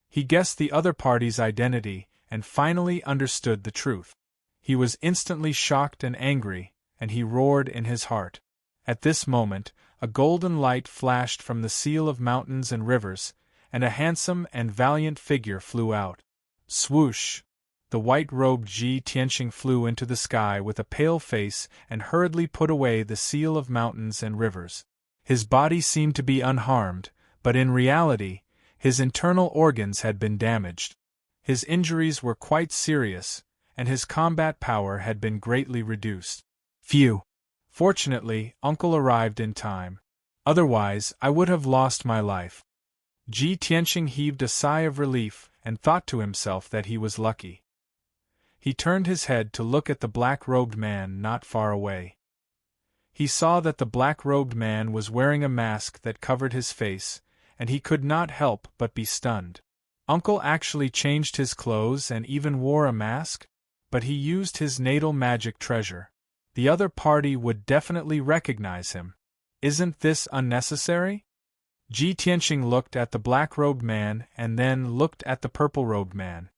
He guessed the other party's identity and finally understood the truth. He was instantly shocked and angry, and he roared in his heart. At this moment, a golden light flashed from the seal of mountains and rivers, and a handsome and valiant figure flew out. Swoosh! The white-robed Ji Tianxing flew into the sky with a pale face and hurriedly put away the seal of mountains and rivers. His body seemed to be unharmed, but in reality, his internal organs had been damaged. His injuries were quite serious, and his combat power had been greatly reduced. Phew! Fortunately, Uncle arrived in time. Otherwise, I would have lost my life. Ji Tianxing heaved a sigh of relief and thought to himself that he was lucky. He turned his head to look at the black-robed man not far away. He saw that the black-robed man was wearing a mask that covered his face, and he could not help but be stunned. Uncle actually changed his clothes and even wore a mask? But he used his natal magic treasure. The other party would definitely recognize him. Isn't this unnecessary? Ji Tianxing looked at the black-robed man and then looked at the purple-robed man.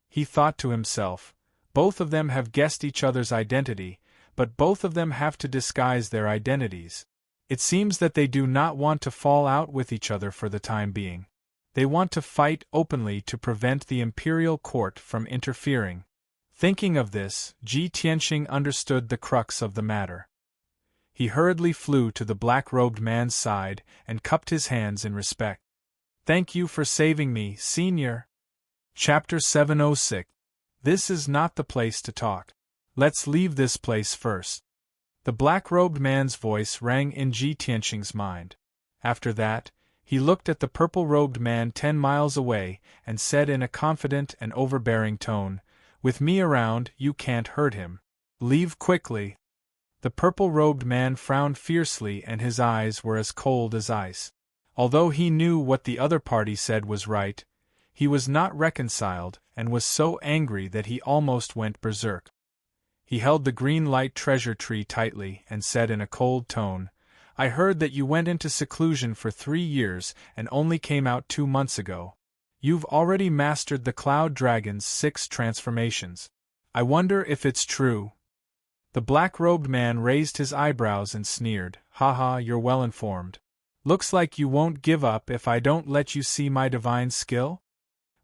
He thought to himself, both of them have guessed each other's identity, but both of them have to disguise their identities. It seems that they do not want to fall out with each other for the time being. They want to fight openly to prevent the imperial court from interfering. Thinking of this, Ji Tianxing understood the crux of the matter. He hurriedly flew to the black-robed man's side and cupped his hands in respect. "Thank you for saving me, Senior." Chapter 706. This is not the place to talk. Let's leave this place first. The black-robed man's voice rang in Ji Tianqing's mind. After that, he looked at the purple-robed man 10 miles away and said in a confident and overbearing tone, "With me around, you can't hurt him. Leave quickly." The purple-robed man frowned fiercely and his eyes were as cold as ice. Although he knew what the other party said was right, he was not reconciled and was so angry that he almost went berserk. He held the green light treasure tree tightly and said in a cold tone, "I heard that you went into seclusion for 3 years and only came out 2 months ago. You've already mastered the Cloud Dragon's 6 transformations. I wonder if it's true." The black-robed man raised his eyebrows and sneered, "Haha, you're well informed. Looks like you won't give up if I don't let you see my divine skill?"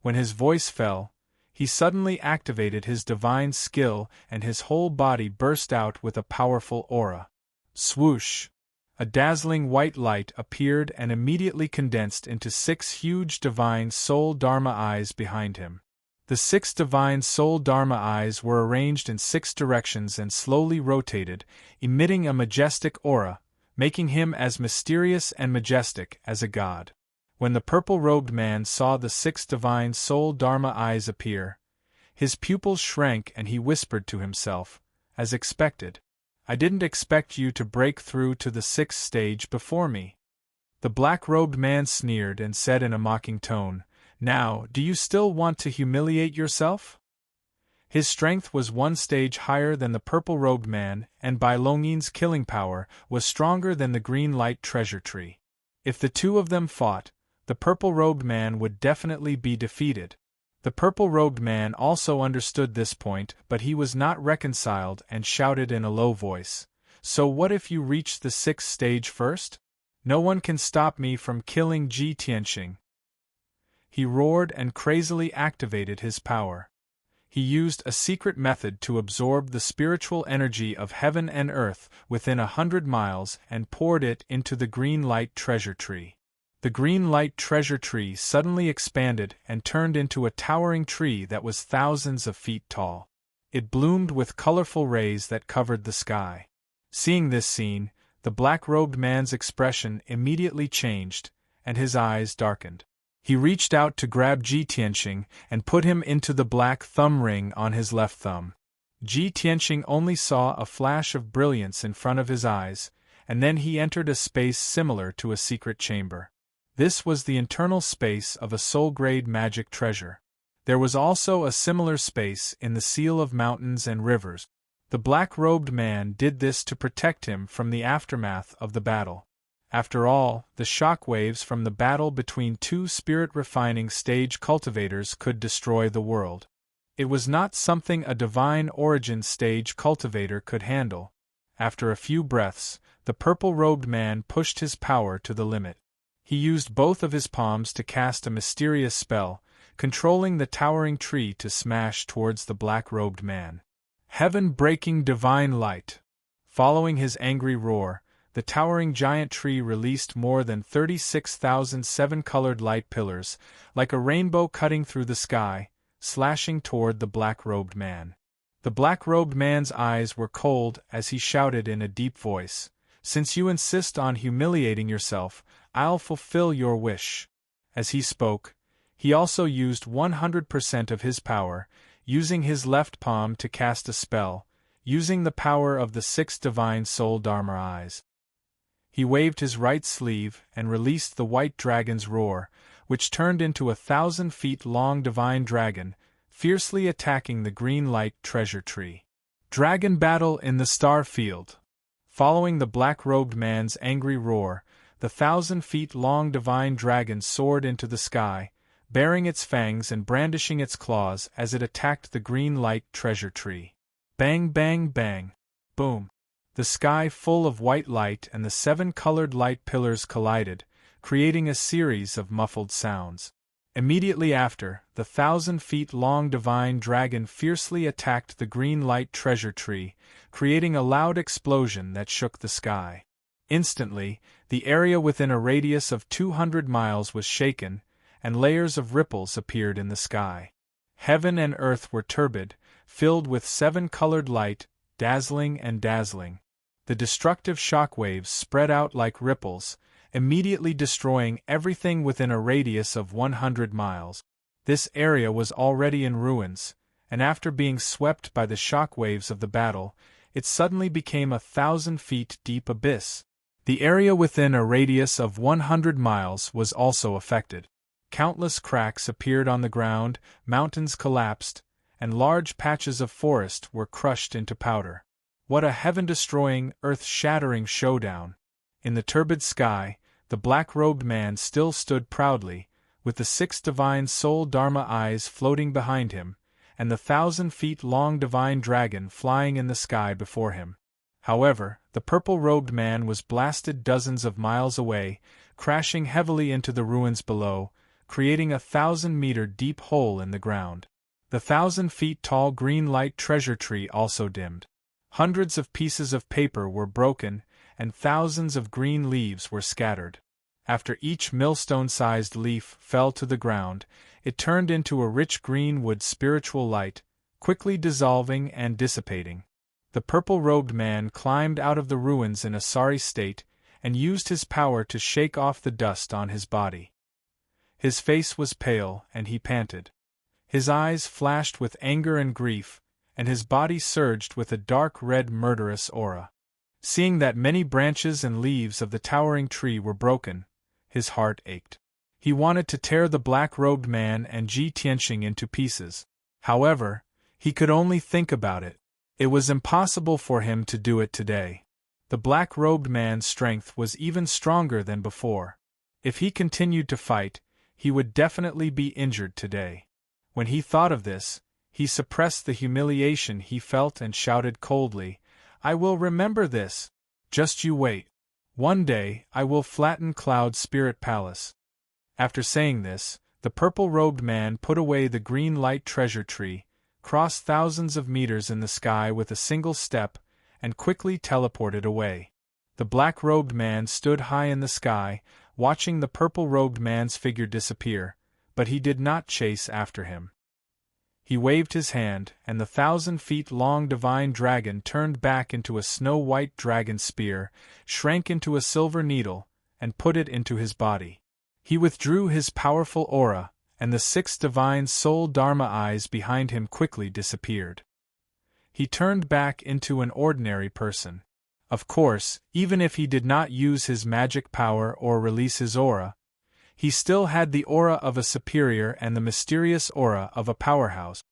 When his voice fell, he suddenly activated his divine skill and his whole body burst out with a powerful aura. Swoosh! A dazzling white light appeared and immediately condensed into 6 huge divine soul Dharma eyes behind him. The 6 divine soul Dharma eyes were arranged in 6 directions and slowly rotated, emitting a majestic aura, making him as mysterious and majestic as a god. When the purple-robed man saw the 6 divine soul Dharma eyes appear, his pupils shrank and he whispered to himself, as expected, "I didn't expect you to break through to the 6th stage before me." The black-robed man sneered and said in a mocking tone, "Now, do you still want to humiliate yourself?" His strength was 1 stage higher than the purple-robed man and by Longin's killing power was stronger than the green light treasure tree. If the 2 of them fought, the purple-robed man would definitely be defeated. The purple-robed man also understood this point, but he was not reconciled and shouted in a low voice, "So what if you reach the 6th stage first? No one can stop me from killing Ji Tianqing." He roared and crazily activated his power. He used a secret method to absorb the spiritual energy of heaven and earth within 100 miles and poured it into the green light treasure tree. The green light treasure tree suddenly expanded and turned into a towering tree that was thousands of feet tall. It bloomed with colorful rays that covered the sky. Seeing this scene, the black-robed man's expression immediately changed, and his eyes darkened. He reached out to grab Ji Tianqing and put him into the black thumb ring on his left thumb. Ji Tianqing only saw a flash of brilliance in front of his eyes, and then he entered a space similar to a secret chamber. This was the internal space of a soul-grade magic treasure. There was also a similar space in the seal of mountains and rivers. The black-robed man did this to protect him from the aftermath of the battle. After all, the shock waves from the battle between 2 spirit-refining stage cultivators could destroy the world. It was not something a divine origin stage cultivator could handle. After a few breaths, the purple-robed man pushed his power to the limit. He used both of his palms to cast a mysterious spell, controlling the towering tree to smash towards the black-robed man. Heaven-breaking divine light! Following his angry roar, the towering giant tree released more than 36,000 7-colored light pillars, like a rainbow cutting through the sky, slashing toward the black-robed man. The black-robed man's eyes were cold as he shouted in a deep voice, "Since you insist on humiliating yourself, I'll fulfill your wish." As he spoke, he also used 100% of his power, using his left palm to cast a spell, using the power of the 6 divine soul Dharma eyes. He waved his right sleeve and released the white dragon's roar, which turned into a 1,000 feet long divine dragon, fiercely attacking the green light treasure tree. Dragon battle in the star field. Following the black-robed man's angry roar, the 1,000 feet long divine dragon soared into the sky, baring its fangs and brandishing its claws as it attacked the green light treasure tree. Bang, bang, bang. Boom. The sky full of white light and the 7-colored light pillars collided, creating a series of muffled sounds. Immediately after, the 1,000 feet long divine dragon fiercely attacked the green light treasure tree, creating a loud explosion that shook the sky. Instantly, the area within a radius of 200 miles was shaken, and layers of ripples appeared in the sky. Heaven and earth were turbid, filled with seven-colored light, dazzling and dazzling. The destructive shock waves spread out like ripples, immediately destroying everything within a radius of 100 miles. This area was already in ruins, and after being swept by the shock waves of the battle, it suddenly became 1,000 feet deep abyss. The area within a radius of 100 miles was also affected. Countless cracks appeared on the ground, mountains collapsed, and large patches of forest were crushed into powder. What a heaven-destroying, earth-shattering showdown! In the turbid sky, the black-robed man still stood proudly, with the 6 divine soul Dharma eyes floating behind him, and the 1,000-feet-long divine dragon flying in the sky before him. However, the purple-robed man was blasted dozens of miles away, crashing heavily into the ruins below, creating a 1,000-meter deep hole in the ground. The 1,000-feet-tall green light treasure tree also dimmed. Hundreds of pieces of paper were broken, and thousands of green leaves were scattered. After each millstone-sized leaf fell to the ground, it turned into a rich green wood spiritual light, quickly dissolving and dissipating. The purple-robed man climbed out of the ruins in a sorry state, and used his power to shake off the dust on his body. His face was pale, and he panted. His eyes flashed with anger and grief, and his body surged with a dark red murderous aura. Seeing that many branches and leaves of the towering tree were broken, his heart ached. He wanted to tear the black-robed man and Ji Tianxing into pieces. However, he could only think about it. It was impossible for him to do it today. The black-robed man's strength was even stronger than before. If he continued to fight, he would definitely be injured today. When he thought of this, he suppressed the humiliation he felt and shouted coldly, "I will remember this. Just you wait. One day, I will flatten Cloud Spirit Palace." After saying this, the purple-robed man put away the green light treasure tree, crossed thousands of meters in the sky with a single step, and quickly teleported away. The black-robed man stood high in the sky, watching the purple-robed man's figure disappear, but he did not chase after him. He waved his hand, and the 1,000-feet-long divine dragon turned back into a snow-white dragon spear, shrank into a silver needle, and put it into his body. He withdrew his powerful aura, and the 6 divine soul Dharma eyes behind him quickly disappeared. He turned back into an ordinary person. Of course, even if he did not use his magic power or release his aura, he still had the aura of a superior and the mysterious aura of a powerhouse.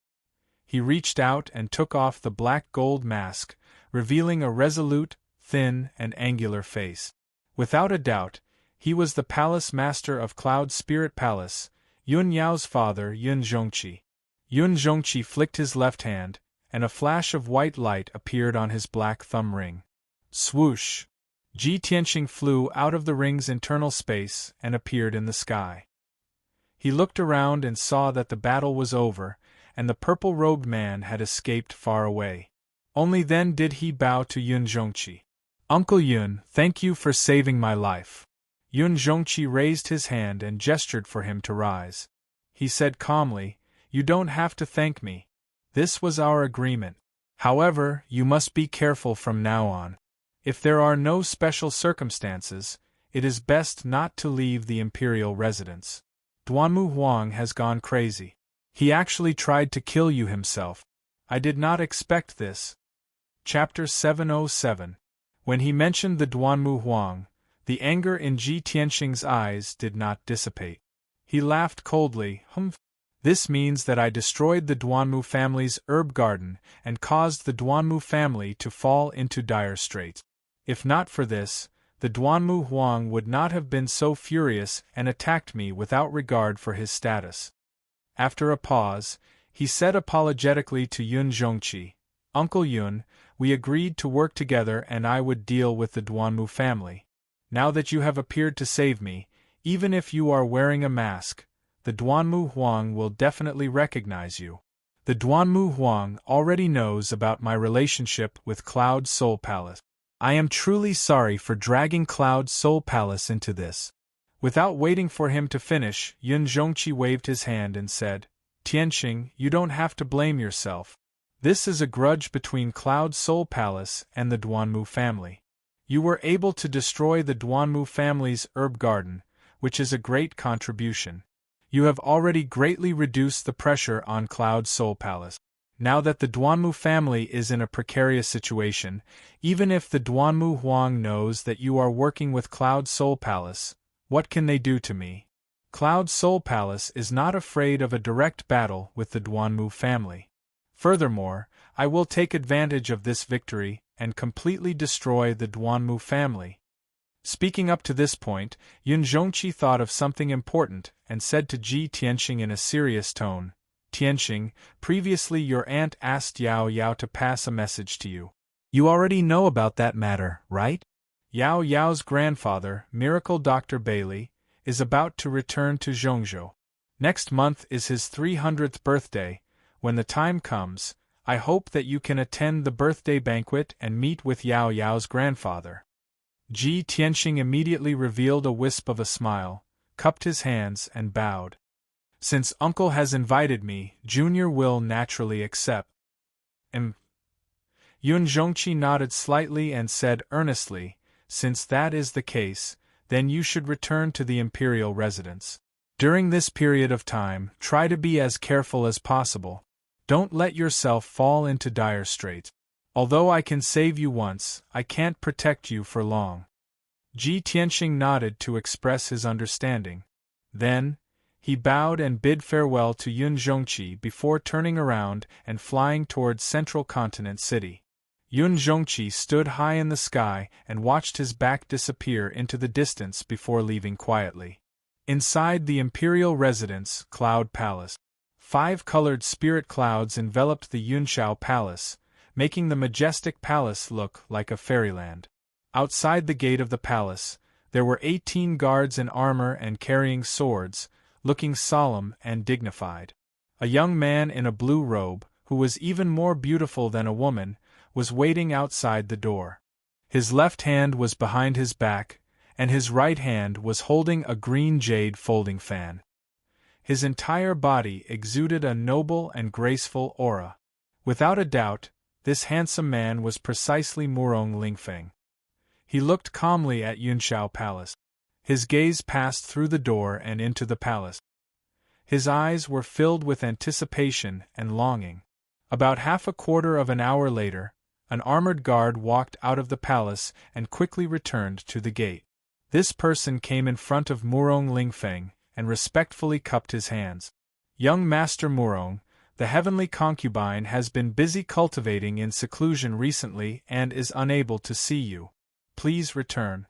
He reached out and took off the black gold mask, revealing a resolute, thin, and angular face. Without a doubt, he was the palace master of Cloud Spirit Palace, Yun Yao's father Yun Zhongqi. Yun Zhongqi flicked his left hand, and a flash of white light appeared on his black thumb ring. Swoosh! Ji Tianxing flew out of the ring's internal space and appeared in the sky. He looked around and saw that the battle was over, and the purple-robed man had escaped far away. Only then did he bow to Yun Zhongqi. "Uncle Yun, thank you for saving my life." Yun Zhongqi raised his hand and gestured for him to rise. He said calmly, "You don't have to thank me. This was our agreement. However, you must be careful from now on. If there are no special circumstances, it is best not to leave the imperial residence. Duanmu Huang has gone crazy. He actually tried to kill you himself. I did not expect this." Chapter 707. When he mentioned the Duanmu Huang, the anger in Ji Tianxing's eyes did not dissipate. He laughed coldly, "This means that I destroyed the Duanmu family's herb garden and caused the Duanmu family to fall into dire straits. If not for this, the Duanmu Huang would not have been so furious and attacked me without regard for his status." After a pause, he said apologetically to Yun Zhongqi, "Uncle Yun, we agreed to work together and I would deal with the Duanmu family. Now that you have appeared to save me, even if you are wearing a mask, the Duanmu Huang will definitely recognize you. The Duanmu Huang already knows about my relationship with Cloud Soul Palace. I am truly sorry for dragging Cloud Soul Palace into this." Without waiting for him to finish, Yun Zhongqi waved his hand and said, Tianxing, you don't have to blame yourself. This is a grudge between Cloud Soul Palace and the Duanmu family. You were able to destroy the Duanmu family's herb garden, which is a great contribution. You have already greatly reduced the pressure on Cloud Soul Palace. Now that the Duanmu family is in a precarious situation, even if the Duanmu Huang knows that you are working with Cloud Soul Palace, what can they do to me? Cloud Soul Palace is not afraid of a direct battle with the Duanmu family. Furthermore, I will take advantage of this victory and completely destroy the Duanmu family. Speaking up to this point, Yun Zhongqi thought of something important and said to Ji Tianxing in a serious tone, Tianxing, previously your aunt asked Yao Yao to pass a message to you. You already know about that matter, right? Yao Yao's grandfather, Miracle Dr. Bailey, is about to return to Zhongzhou. Next month is his 300th birthday. When the time comes, I hope that you can attend the birthday banquet and meet with Yao Yao's grandfather. Ji Tianxing immediately revealed a wisp of a smile, cupped his hands and bowed. Since uncle has invited me, Junior will naturally accept. Yun Zhongqi nodded slightly and said earnestly, since that is the case, then you should return to the imperial residence. During this period of time, try to be as careful as possible. Don't let yourself fall into dire straits. Although I can save you once, I can't protect you for long. Ji Tianxing nodded to express his understanding. Then, he bowed and bid farewell to Yun Zhongqi before turning around and flying towards Central Continent City. Yun Zhongqi stood high in the sky and watched his back disappear into the distance before leaving quietly. Inside the imperial residence, Cloud Palace, 5 colored spirit clouds enveloped the Yunshao Palace, making the majestic palace look like a fairyland. Outside the gate of the palace, there were 18 guards in armor and carrying swords, looking solemn and dignified. A young man in a blue robe, who was even more beautiful than a woman, was waiting outside the door. His left hand was behind his back, and his right hand was holding a green jade folding fan. His entire body exuded a noble and graceful aura. Without a doubt, this handsome man was precisely Murong Lingfeng. He looked calmly at Yunshao Palace. His gaze passed through the door and into the palace. His eyes were filled with anticipation and longing. About half a quarter of an hour later, an armored guard walked out of the palace and quickly returned to the gate. This person came in front of Murong Lingfeng and respectfully cupped his hands. Young Master Murong, the heavenly concubine has been busy cultivating in seclusion recently and is unable to see you. Please return.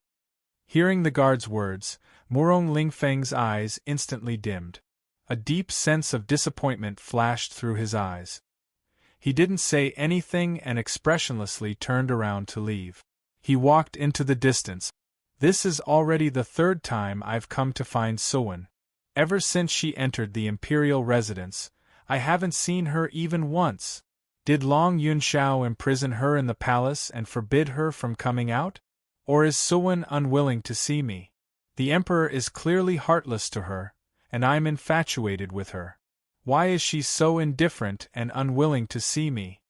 Hearing the guard's words, Murong Lingfeng's eyes instantly dimmed. A deep sense of disappointment flashed through his eyes. He didn't say anything and expressionlessly turned around to leave. He walked into the distance. This is already the 3rd time I've come to find Suwen. Ever since she entered the imperial residence, I haven't seen her even once. Did Long Yunshao imprison her in the palace and forbid her from coming out? Or is Suwen unwilling to see me? The emperor is clearly heartless to her, and I'm infatuated with her. Why is she so indifferent and unwilling to see me?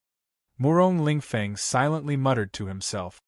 Murong Lingfeng silently muttered to himself.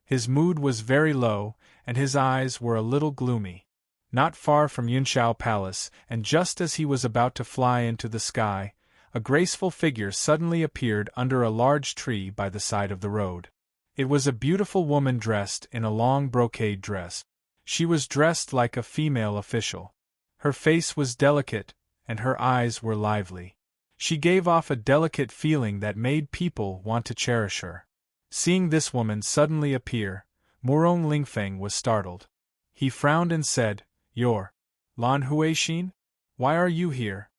His mood was very low, and his eyes were a little gloomy. Not far from Yunshao Palace, and just as he was about to fly into the sky, a graceful figure suddenly appeared under a large tree by the side of the road. It was a beautiful woman dressed in a long brocade dress. She was dressed like a female official. Her face was delicate, and her eyes were lively. She gave off a delicate feeling that made people want to cherish her. Seeing this woman suddenly appear, Murong Lingfeng was startled. He frowned and said, "You're Lan Huixin? Why are you here?"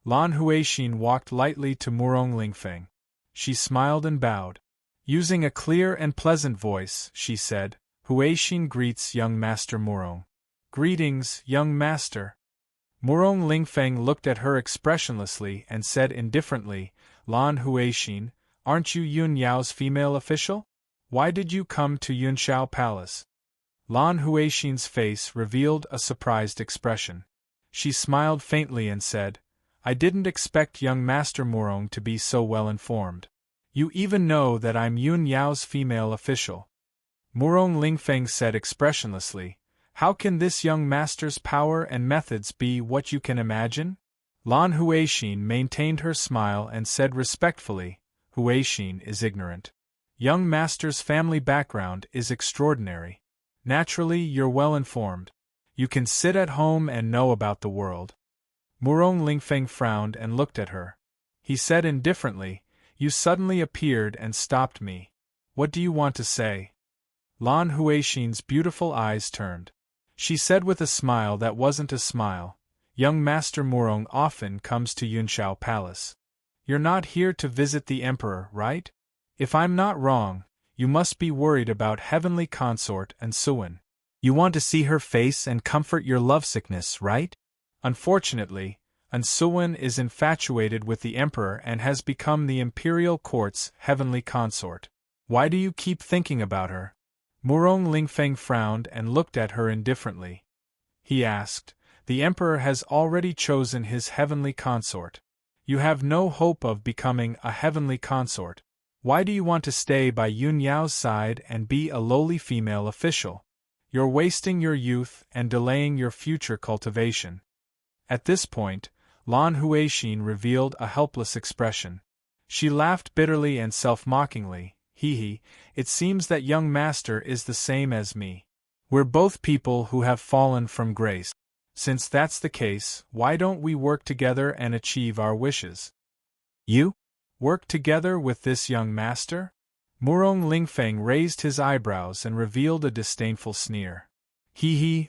Lan Huixin walked lightly to Murong Lingfeng. She smiled and bowed. Using a clear and pleasant voice, she said, "Huixin greets young Master Murong." "Greetings, young master." Murong Lingfeng looked at her expressionlessly and said indifferently, "Lan Huixin, aren't you Yun Yao's female official? Why did you come to Yunshao Palace?" Lan Huixin's face revealed a surprised expression. She smiled faintly and said, I didn't expect young Master Murong to be so well informed. You even know that I'm Yun Yao's female official. Murong Lingfeng said expressionlessly. How can this young master's power and methods be what you can imagine? Lan Huixin maintained her smile and said respectfully, Huixin is ignorant. Young master's family background is extraordinary. Naturally, you're well informed. You can sit at home and know about the world. Murong Lingfeng frowned and looked at her. He said indifferently, You suddenly appeared and stopped me. What do you want to say? Lan Huixin's beautiful eyes turned. She said with a smile that wasn't a smile, Young Master Murong often comes to Yunshao Palace. You're not here to visit the Emperor, right? If I'm not wrong, you must be worried about Heavenly Consort and Suwen. You want to see her face and comfort your lovesickness, right? Unfortunately, Suwen is infatuated with the Emperor and has become the Imperial Court's Heavenly Consort. Why do you keep thinking about her? Murong Lingfeng frowned and looked at her indifferently. He asked, The Emperor has already chosen his Heavenly Consort. You have no hope of becoming a Heavenly Consort. Why do you want to stay by Yun Yao's side and be a lowly female official? You're wasting your youth and delaying your future cultivation. At this point, Lan Huixin revealed a helpless expression. She laughed bitterly and self-mockingly. It seems that young master is the same as me. We're both people who have fallen from grace. Since that's the case, why don't we work together and achieve our wishes? You? Work together with this young master? Murong Lingfeng raised his eyebrows and revealed a disdainful sneer.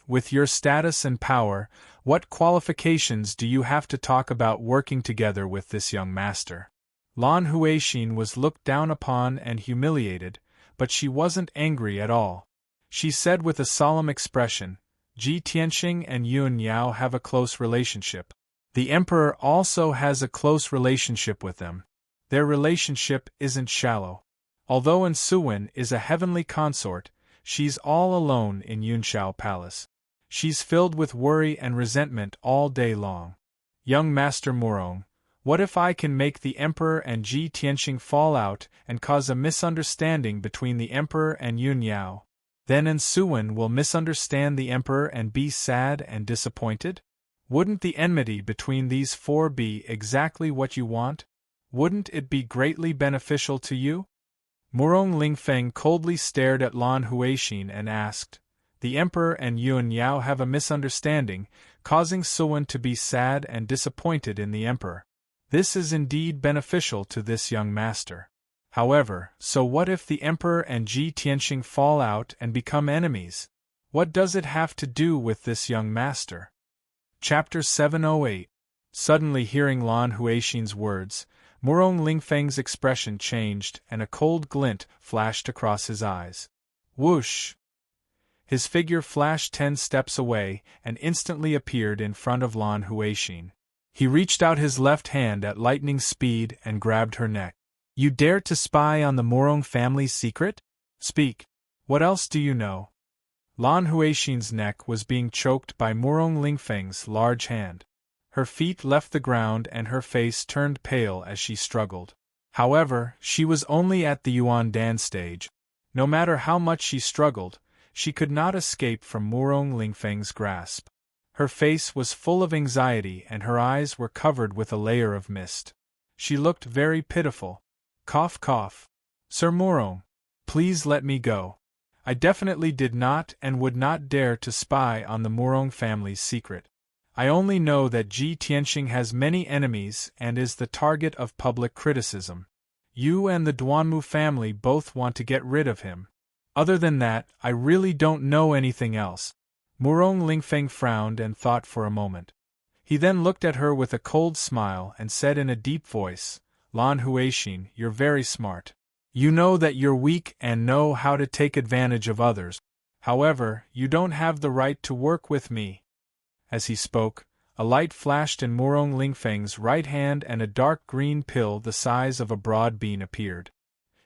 With your status and power, what qualifications do you have to talk about working together with this young master? Lan Huixin was looked down upon and humiliated, but she wasn't angry at all. She said with a solemn expression, Ji Tianxing and Yun Yao have a close relationship. The Emperor also has a close relationship with them. Their relationship isn't shallow. Although Suwen is a heavenly consort, she's all alone in Yunshao Palace. She's filled with worry and resentment all day long. Young Master Murong, what if I can make the Emperor and Ji Tianxing fall out and cause a misunderstanding between the Emperor and Yun Yao? Then Suwen will misunderstand the Emperor and be sad and disappointed? Wouldn't the enmity between these four be exactly what you want? Wouldn't it be greatly beneficial to you? Murong Lingfeng coldly stared at Lan Huixin and asked, The Emperor and Yun Yao have a misunderstanding, causing Suwen to be sad and disappointed in the Emperor. This is indeed beneficial to this young master. However, so what if the Emperor and Ji Tianxing fall out and become enemies? What does it have to do with this young master? Chapter 708. Suddenly hearing Lan Huixin's words, Murong Lingfeng's expression changed and a cold glint flashed across his eyes. Whoosh! His figure flashed 10 steps away and instantly appeared in front of Lan Huixin. He reached out his left hand at lightning speed and grabbed her neck. You dare to spy on the Murong family's secret? Speak. What else do you know? Lan Huixin's neck was being choked by Murong Lingfeng's large hand. Her feet left the ground and her face turned pale as she struggled. However, she was only at the Yuan Dan stage. No matter how much she struggled, she could not escape from Murong Lingfeng's grasp. Her face was full of anxiety and her eyes were covered with a layer of mist. She looked very pitiful. Cough cough. Sir Murong, please let me go. I definitely did not and would not dare to spy on the Murong family's secret. I only know that Ji Tianxing has many enemies and is the target of public criticism. You and the Duanmu family both want to get rid of him. Other than that, I really don't know anything else. Murong Lingfeng frowned and thought for a moment. He then looked at her with a cold smile and said in a deep voice, Lan Huixin, you're very smart. You know that you're weak and know how to take advantage of others. However, you don't have the right to work with me. As he spoke, a light flashed in Murong Lingfeng's right hand and a dark green pill the size of a broad bean appeared.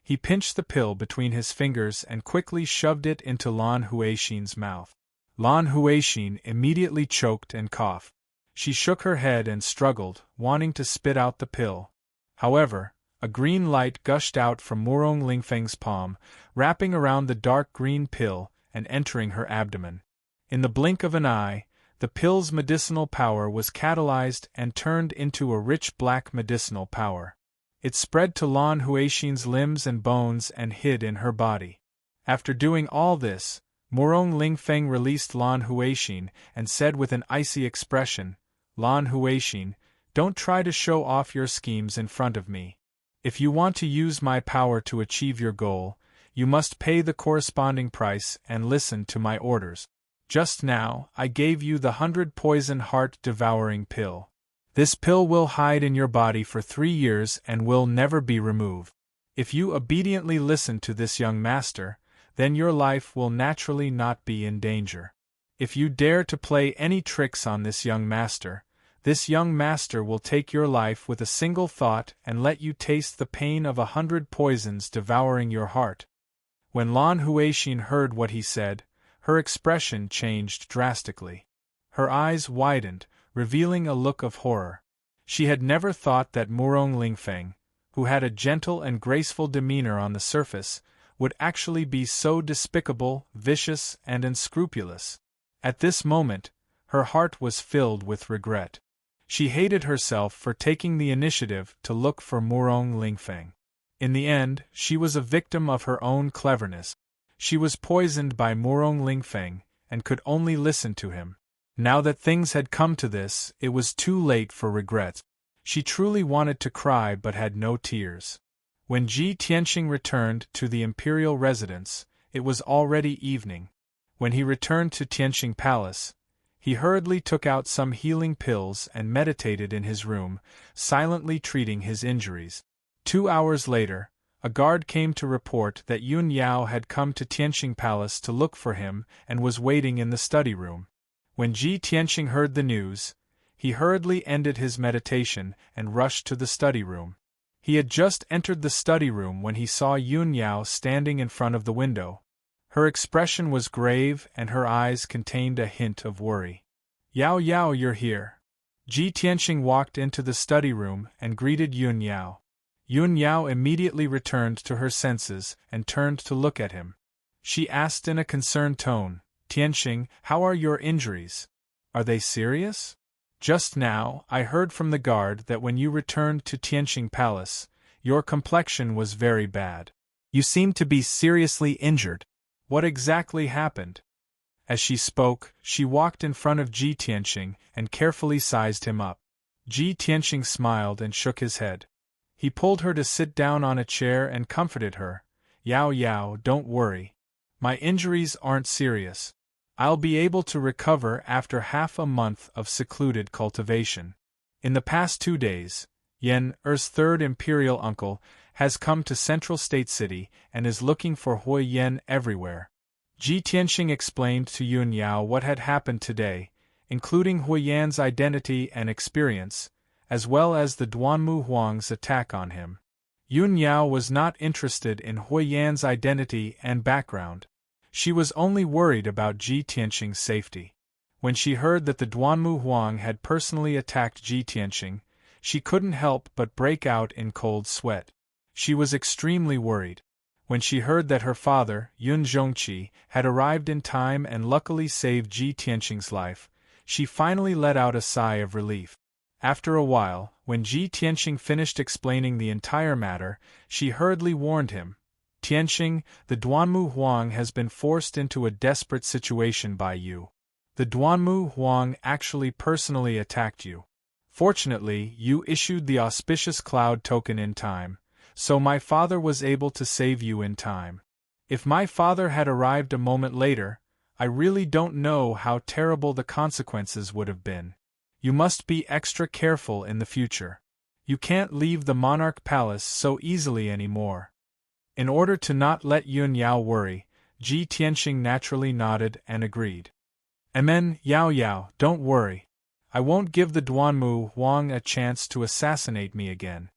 He pinched the pill between his fingers and quickly shoved it into Lan Huixin's mouth. Lan Huixin immediately choked and coughed. She shook her head and struggled, wanting to spit out the pill. However, a green light gushed out from Murong Lingfeng's palm, wrapping around the dark green pill and entering her abdomen. In the blink of an eye, the pill's medicinal power was catalyzed and turned into a rich black medicinal power. It spread to Lan Huixin's limbs and bones and hid in her body. After doing all this, Murong Lingfeng released Lan Huixin and said with an icy expression, "Lan Huixin, don't try to show off your schemes in front of me. If you want to use my power to achieve your goal, you must pay the corresponding price and listen to my orders. Just now, I gave you the 100 poison heart-devouring pill. This pill will hide in your body for 3 years and will never be removed. If you obediently listen to this young master, then your life will naturally not be in danger. If you dare to play any tricks on this young master will take your life with a single thought and let you taste the pain of 100 poisons devouring your heart." When Lan Huixin heard what he said, her expression changed drastically. Her eyes widened, revealing a look of horror. She had never thought that Murong Lingfeng, who had a gentle and graceful demeanor on the surface, would actually be so despicable, vicious, and unscrupulous. At this moment, her heart was filled with regret. She hated herself for taking the initiative to look for Murong Lingfeng. In the end, she was a victim of her own cleverness. She was poisoned by Murong Lingfeng, and could only listen to him. Now that things had come to this, it was too late for regrets. She truly wanted to cry but had no tears. When Ji Tianxing returned to the imperial residence, it was already evening. When he returned to Tianxing Palace, he hurriedly took out some healing pills and meditated in his room, silently treating his injuries. 2 hours later, a guard came to report that Yun Yao had come to Tianxing Palace to look for him and was waiting in the study room. When Ji Tianxing heard the news, he hurriedly ended his meditation and rushed to the study room. He had just entered the study room when he saw Yun Yao standing in front of the window. Her expression was grave and her eyes contained a hint of worry. "Yao Yao, you're here." Ji Tianxing walked into the study room and greeted Yun Yao. Yun Yao immediately returned to her senses and turned to look at him. She asked in a concerned tone, "Tianxing, how are your injuries? Are they serious? Just now, I heard from the guard that when you returned to Tianxing Palace, your complexion was very bad. You seem to be seriously injured. What exactly happened?" As she spoke, she walked in front of Ji Tianxing and carefully sized him up. Ji Tianxing smiled and shook his head. He pulled her to sit down on a chair and comforted her. "Yao Yao, don't worry. My injuries aren't serious. I'll be able to recover after half a month of secluded cultivation. In the past 2 days, Yen Er's third imperial uncle has come to Central State City and is looking for Hui Yen everywhere." Ji Tianxing explained to Yun Yao what had happened today, including Hui Yan's identity and experience, as well as the Duanmu Huang's attack on him. Yun Yao was not interested in Hui Yan's identity and background. She was only worried about Ji Tianxing's safety. When she heard that the Duanmu Huang had personally attacked Ji Tianxing, she couldn't help but break out in cold sweat. She was extremely worried. When she heard that her father, Yun Zhongqi, had arrived in time and luckily saved Ji Tianxing's life, she finally let out a sigh of relief. After a while, when Ji Tianxing finished explaining the entire matter, she hurriedly warned him, "Tianxing, the Duanmu Huang has been forced into a desperate situation by you. The Duanmu Huang actually personally attacked you. Fortunately, you issued the auspicious cloud token in time, so my father was able to save you in time. If my father had arrived a moment later, I really don't know how terrible the consequences would have been. You must be extra careful in the future. You can't leave the monarch palace so easily anymore." In order to not let Yun Yao worry, Ji Tianxing naturally nodded and agreed. "Amen, Yao Yao, don't worry. I won't give the Duanmu Huang a chance to assassinate me again.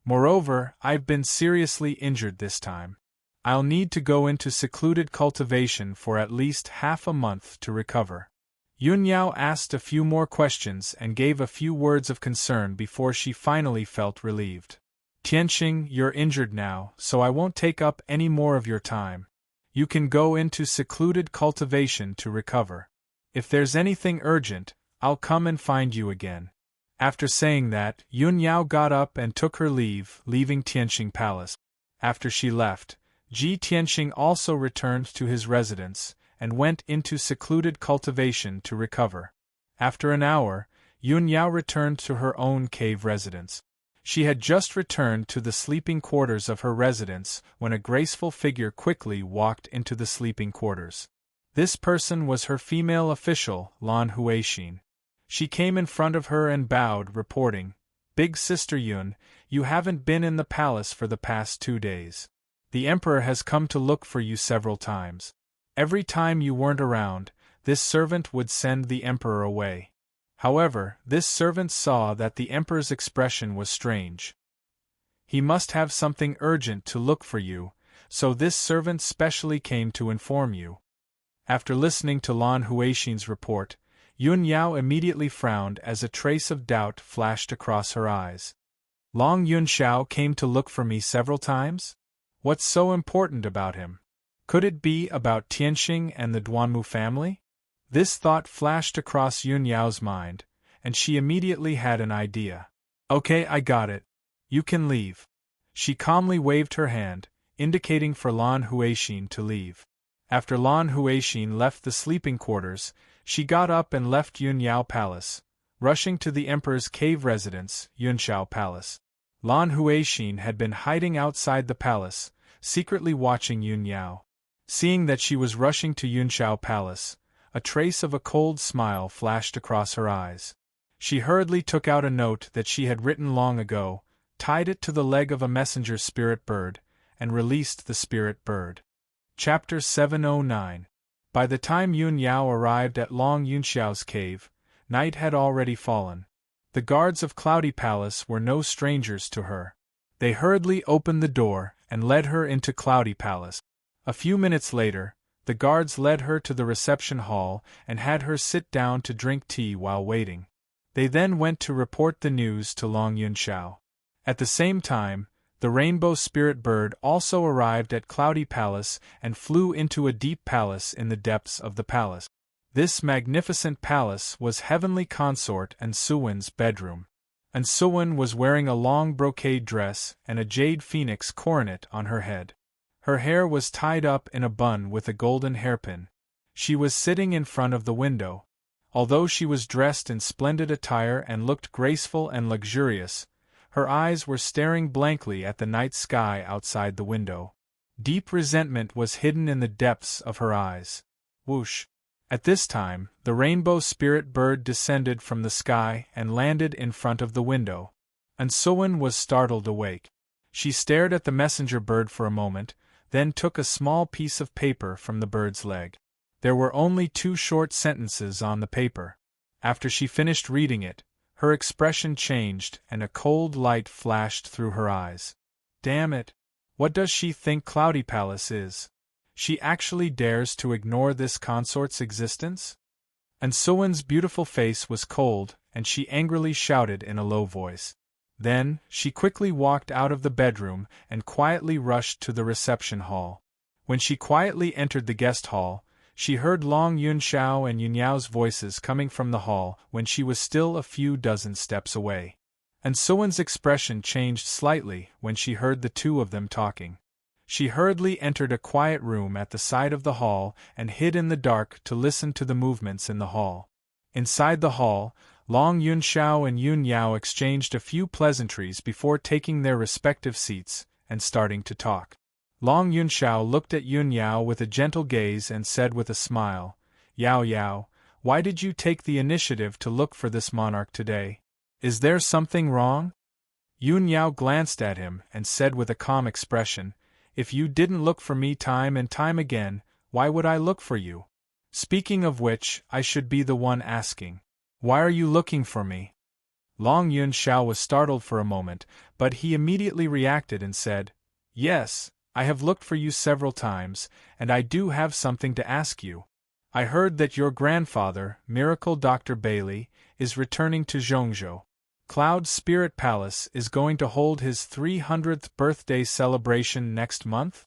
Moreover, I've been seriously injured this time. I'll need to go into secluded cultivation for at least half a month to recover." Yun Yao asked a few more questions and gave a few words of concern before she finally felt relieved. Tianxing, you're injured now, so I won't take up any more of your time. You can go into secluded cultivation to recover. If there's anything urgent, I'll come and find you again. After saying that, Yun Yao got up and took her leave, leaving Tianxing Palace. After she left, Tianxing also returned to his residence, and went into secluded cultivation to recover. After an hour, Yun Yao returned to her own cave residence. She had just returned to the sleeping quarters of her residence when a graceful figure quickly walked into the sleeping quarters. This person was her female official, Lan Huixin. She came in front of her and bowed, reporting, "Big Sister Yun, you haven't been in the palace for the past 2 days. The Emperor has come to look for you several times. Every time you weren't around, this servant would send the Emperor away. However, this servant saw that the Emperor's expression was strange. He must have something urgent to look for you, so this servant specially came to inform you." After listening to Lan Huixin's report, Yun Yao immediately frowned as a trace of doubt flashed across her eyes. Long Yunxiao came to look for me several times? What's so important about him? Could it be about Tianxing and the Duanmu family? This thought flashed across Yun Yao's mind, and she immediately had an idea. "Okay, I got it. You can leave." She calmly waved her hand, indicating for Lan Huixin to leave. After Lan Huixin left the sleeping quarters, she got up and left Yun Yao Palace, rushing to the Emperor's cave residence, Yunxiao Palace. Lan Huixin had been hiding outside the palace, secretly watching Yun Yao. Seeing that she was rushing to Yunxiao Palace, a trace of a cold smile flashed across her eyes. She hurriedly took out a note that she had written long ago, tied it to the leg of a messenger spirit bird, and released the spirit bird. Chapter 709. By the time Yun Yao arrived at Long Yunxiao's cave, night had already fallen. The guards of Cloudy Palace were no strangers to her. They hurriedly opened the door and led her into Cloudy Palace. A few minutes later, the guards led her to the reception hall and had her sit down to drink tea while waiting. They then went to report the news to Long Yunxiao. At the same time, the rainbow spirit bird also arrived at Cloudy Palace and flew into a deep palace in the depths of the palace. This magnificent palace was Heavenly Consort and Suwen's bedroom. And Suwen was wearing a long brocade dress and a jade phoenix coronet on her head. Her hair was tied up in a bun with a golden hairpin. She was sitting in front of the window. Although she was dressed in splendid attire and looked graceful and luxurious, her eyes were staring blankly at the night sky outside the window. Deep resentment was hidden in the depths of her eyes. Whoosh! At this time, the rainbow spirit bird descended from the sky and landed in front of the window. And Suwen was startled awake. She stared at the messenger bird for a moment, then took a small piece of paper from the bird's leg. There were only 2 short sentences on the paper. After she finished reading it, her expression changed and a cold light flashed through her eyes. Damn it! What does she think Cloudy Palace is? She actually dares to ignore this consort's existence? And Suwen's beautiful face was cold, and she angrily shouted in a low voice. Then, she quickly walked out of the bedroom and quietly rushed to the reception hall. When she quietly entered the guest hall, she heard Long Yunxiao and Yun Yao's voices coming from the hall when she was still a few dozen steps away. And Suwen's expression changed slightly when she heard the 2 of them talking. She hurriedly entered a quiet room at the side of the hall and hid in the dark to listen to the movements in the hall. Inside the hall, Long Yunxiao and Yun Yao exchanged a few pleasantries before taking their respective seats and starting to talk. Long Yunxiao looked at Yun Yao with a gentle gaze and said with a smile, "Yao Yao, why did you take the initiative to look for this monarch today? Is there something wrong?" Yun Yao glanced at him and said with a calm expression, "If you didn't look for me time and time again, why would I look for you? Speaking of which, I should be the one asking. Why are you looking for me?" Long Yunxiao was startled for a moment, but he immediately reacted and said, "Yes, I have looked for you several times, and I do have something to ask you." I heard that your grandfather, Miracle Dr. Bailey, is returning to Zhongzhou. Cloud's Spirit Palace is going to hold his 300th birthday celebration next month?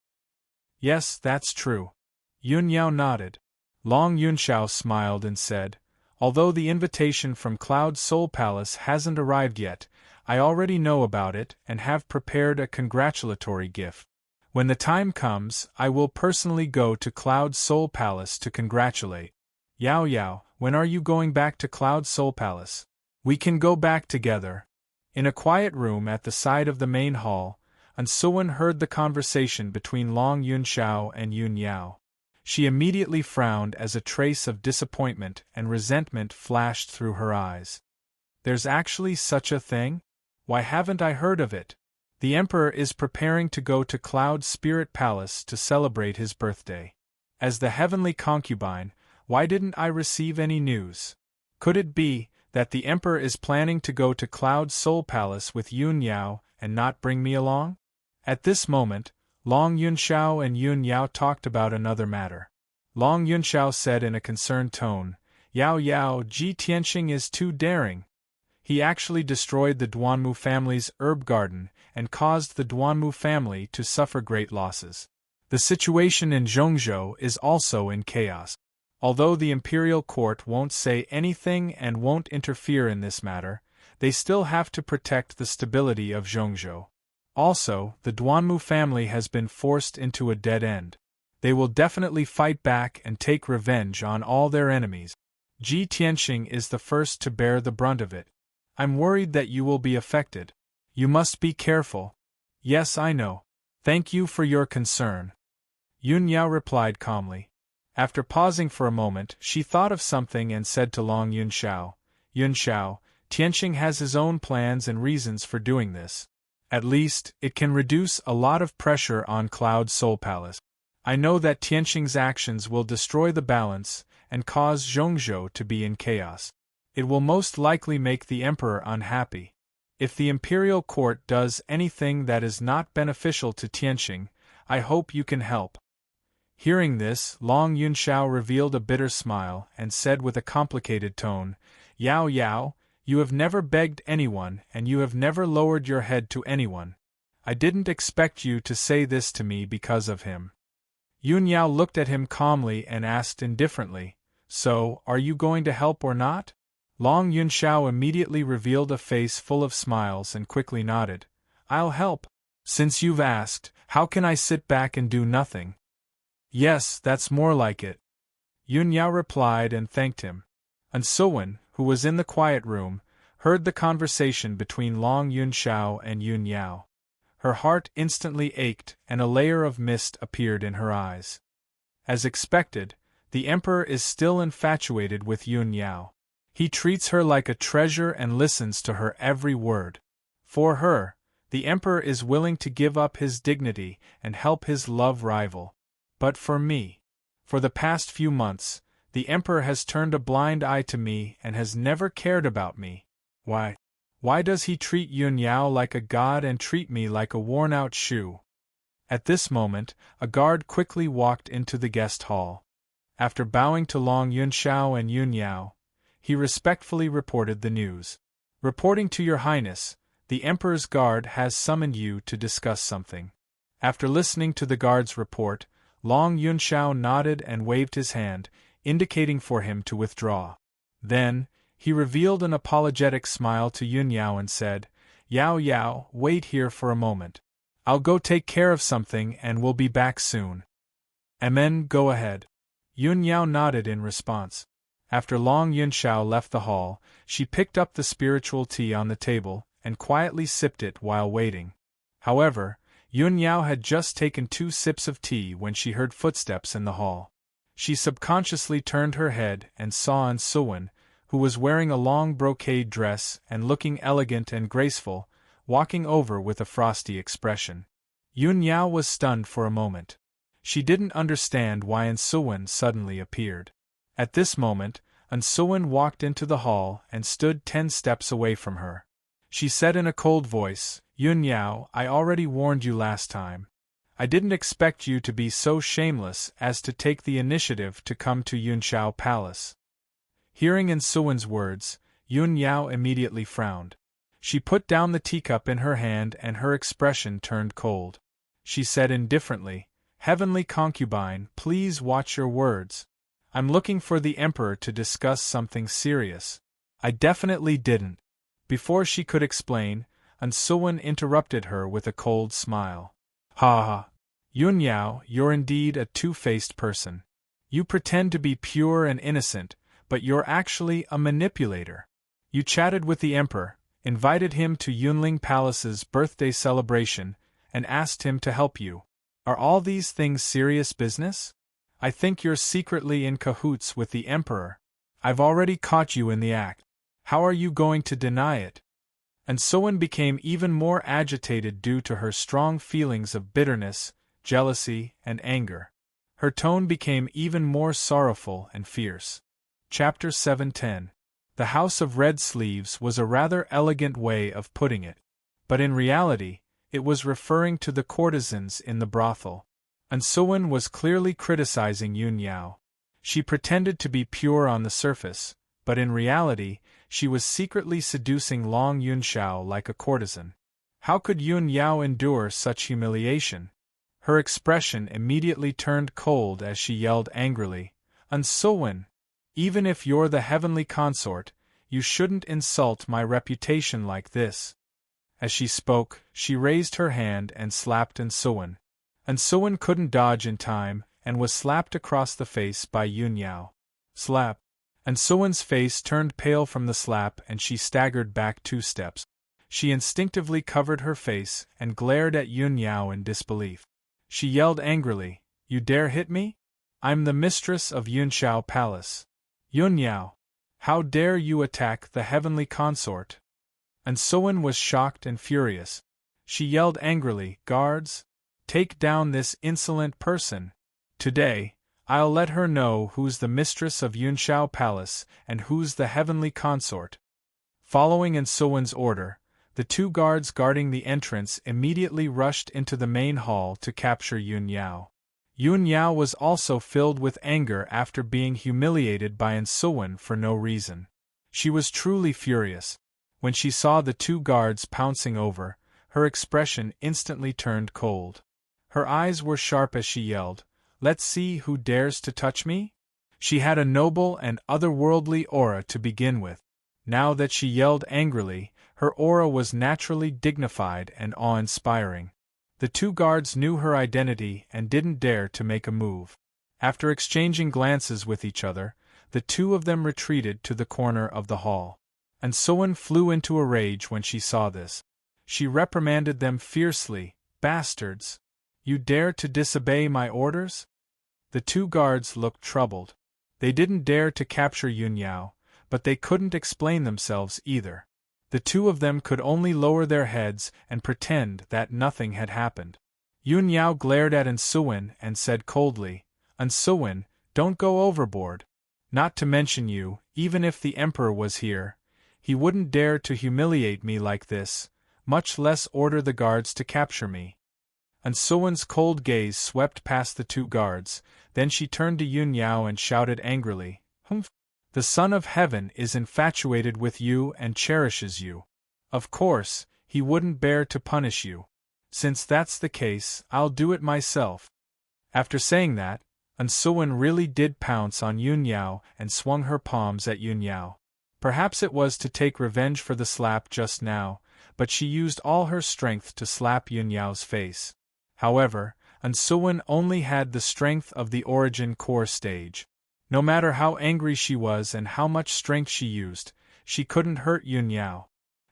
Yes, that's true. Yun Yao nodded. Long Yunxiao smiled and said, although the invitation from Cloud's Soul Palace hasn't arrived yet, I already know about it and have prepared a congratulatory gift. When the time comes, I will personally go to Cloud's Soul Palace to congratulate. Yao Yao, when are you going back to Cloud's Soul Palace? We can go back together. In a quiet room at the side of the main hall, Ansuwen heard the conversation between Long Yunxiao and Yun Yao. She immediately frowned as a trace of disappointment and resentment flashed through her eyes. There's actually such a thing? Why haven't I heard of it? The Emperor is preparing to go to Cloud's Spirit Palace to celebrate his birthday. As the heavenly concubine, why didn't I receive any news? Could it be that the Emperor is planning to go to Cloud's Soul Palace with Yun Yao and not bring me along? At this moment, Long Yunxiao and Yun Yao talked about another matter. Long Yunxiao said in a concerned tone, Yao Yao, Ji Tianxing is too daring. He actually destroyed the Duanmu family's herb garden and caused the Duanmu family to suffer great losses. The situation in Zhongzhou is also in chaos. Although the imperial court won't say anything and won't interfere in this matter, they still have to protect the stability of Zhongzhou. Also, the Duanmu family has been forced into a dead end. They will definitely fight back and take revenge on all their enemies. Ji Tianxing is the first to bear the brunt of it. I'm worried that you will be affected. You must be careful. Yes, I know. Thank you for your concern. Yun Yao replied calmly. After pausing for a moment, she thought of something and said to Long Yunxiao, Yunxiao, Tianxing has his own plans and reasons for doing this. At least, it can reduce a lot of pressure on Cloud's Soul Palace. I know that Tianxing's actions will destroy the balance and cause Zhongzhou to be in chaos. It will most likely make the Emperor unhappy. If the imperial court does anything that is not beneficial to Tianxing, I hope you can help. Hearing this, Long Yunxiao revealed a bitter smile and said with a complicated tone, Yao Yao, you have never begged anyone and you have never lowered your head to anyone. I didn't expect you to say this to me because of him. Yun Yao looked at him calmly and asked indifferently, So, are you going to help or not? Long Yunxiao immediately revealed a face full of smiles and quickly nodded. I'll help. Since you've asked, how can I sit back and do nothing? Yes, that's more like it. Yun Yao replied and thanked him. Ansuwen, who was in the quiet room, heard the conversation between Long Yunxiao and Yun Yao. Her heart instantly ached and a layer of mist appeared in her eyes. As expected, the Emperor is still infatuated with Yun Yao. He treats her like a treasure and listens to her every word. For her, the Emperor is willing to give up his dignity and help his love rival. But for me, for the past few months, the Emperor has turned a blind eye to me and has never cared about me. Why? Why does he treat Yun Yao like a god and treat me like a worn-out shoe? At this moment, a guard quickly walked into the guest hall. After bowing to Long Yunxiao and Yun Yao, he respectfully reported the news. Reporting to Your Highness, the Emperor's guard has summoned you to discuss something. After listening to the guard's report, Long Yunxiao nodded and waved his hand, indicating for him to withdraw. Then, he revealed an apologetic smile to Yun Yao and said, Yao Yao, wait here for a moment. I'll go take care of something and will be back soon. Amen, go ahead. Yun Yao nodded in response. After Long Yunxiao left the hall, she picked up the spiritual tea on the table and quietly sipped it while waiting. However, Yun Yao had just taken 2 sips of tea when she heard footsteps in the hall. She subconsciously turned her head and saw Ansuwen, who was wearing a long brocade dress and looking elegant and graceful, walking over with a frosty expression. Yun Yao was stunned for a moment. She didn't understand why Ansuwen suddenly appeared. At this moment, Ansuwen walked into the hall and stood 10 steps away from her. She said in a cold voice, Yun Yao, I already warned you last time. I didn't expect you to be so shameless as to take the initiative to come to Yunshao Palace. Hearing Ensuwen's words, Yun Yao immediately frowned. She put down the teacup in her hand and her expression turned cold. She said indifferently, "Heavenly concubine, please watch your words. I'm looking for the Emperor to discuss something serious." "I definitely didn't." Before she could explain, Ensuwen interrupted her with a cold smile. "Ha ha! Yun Yao, you're indeed a two-faced person. You pretend to be pure and innocent, but you're actually a manipulator. You chatted with the Emperor, invited him to Yunling Palace's birthday celebration, and asked him to help you. Are all these things serious business? I think you're secretly in cahoots with the Emperor. I've already caught you in the act. How are you going to deny it?" And Ensuwen became even more agitated due to her strong feelings of bitterness, jealousy, and anger. Her tone became even more sorrowful and fierce. Chapter 710. The House of Red Sleeves was a rather elegant way of putting it, but in reality, it was referring to the courtesans in the brothel. Ensuwen was clearly criticizing Yun Yao. She pretended to be pure on the surface, but in reality, she was secretly seducing Long Yunshao like a courtesan. How could Yun Yao endure such humiliation? Her expression immediately turned cold as she yelled angrily, "Ensuwen! Even if you're the heavenly consort, you shouldn't insult my reputation like this." As she spoke, she raised her hand and slapped Ensuwen. Ensuwen couldn't dodge in time, and was slapped across the face by Yun Yao. Slap! Ensuwen's face turned pale from the slap and she staggered back 2 steps. She instinctively covered her face and glared at Yun Yao in disbelief. She yelled angrily, "You dare hit me? I'm the mistress of Yunshao Palace. Yun Yao, how dare you attack the heavenly consort?" Ensuwen was shocked and furious. She yelled angrily, "Guards! Take down this insolent person. Today, I'll let her know who's the mistress of Yunshao Palace and who's the heavenly consort." Following Ensuwen's order, the 2 guards guarding the entrance immediately rushed into the main hall to capture Yun Yao. Yun Yao was also filled with anger after being humiliated by Ensuwen for no reason. She was truly furious. When she saw the 2 guards pouncing over, her expression instantly turned cold. Her eyes were sharp as she yelled, "Let's see who dares to touch me?" She had a noble and otherworldly aura to begin with. Now that she yelled angrily, her aura was naturally dignified and awe-inspiring. The 2 guards knew her identity and didn't dare to make a move. After exchanging glances with each other, the 2 of them retreated to the corner of the hall. Ensuwen flew into a rage when she saw this. She reprimanded them fiercely, "Bastards! You dare to disobey my orders?" The 2 guards looked troubled. They didn't dare to capture Yun Yao, but they couldn't explain themselves either. The 2 of them could only lower their heads and pretend that nothing had happened. Yun Yao glared at Ensuwen and said coldly, "Ensuwen, don't go overboard. Not to mention you, even if the Emperor was here, he wouldn't dare to humiliate me like this, much less order the guards to capture me." Ensuwen's cold gaze swept past the 2 guards, then she turned to Yun Yao and shouted angrily, "Humph! The Son of Heaven is infatuated with you and cherishes you. Of course, he wouldn't bear to punish you. Since that's the case, I'll do it myself." After saying that, Ensuwen really did pounce on Yun Yao and swung her palms at Yun Yao. Perhaps it was to take revenge for the slap just now, but she used all her strength to slap Yun Yao's face. However, Ensuwen only had the strength of the Origin Core stage. No matter how angry she was and how much strength she used, she couldn't hurt Yun Yao.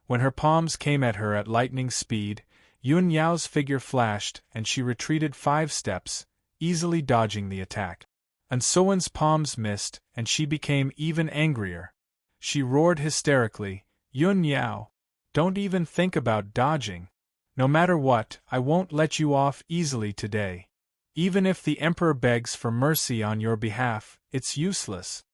When her palms came at her at lightning speed, Yun Yao's figure flashed and she retreated 5 steps, easily dodging the attack. Ensuwen's palms missed and she became even angrier. She roared hysterically, "Yun Yao! Don't even think about dodging. No matter what, I won't let you off easily today. Even if the Emperor begs for mercy on your behalf, it's useless."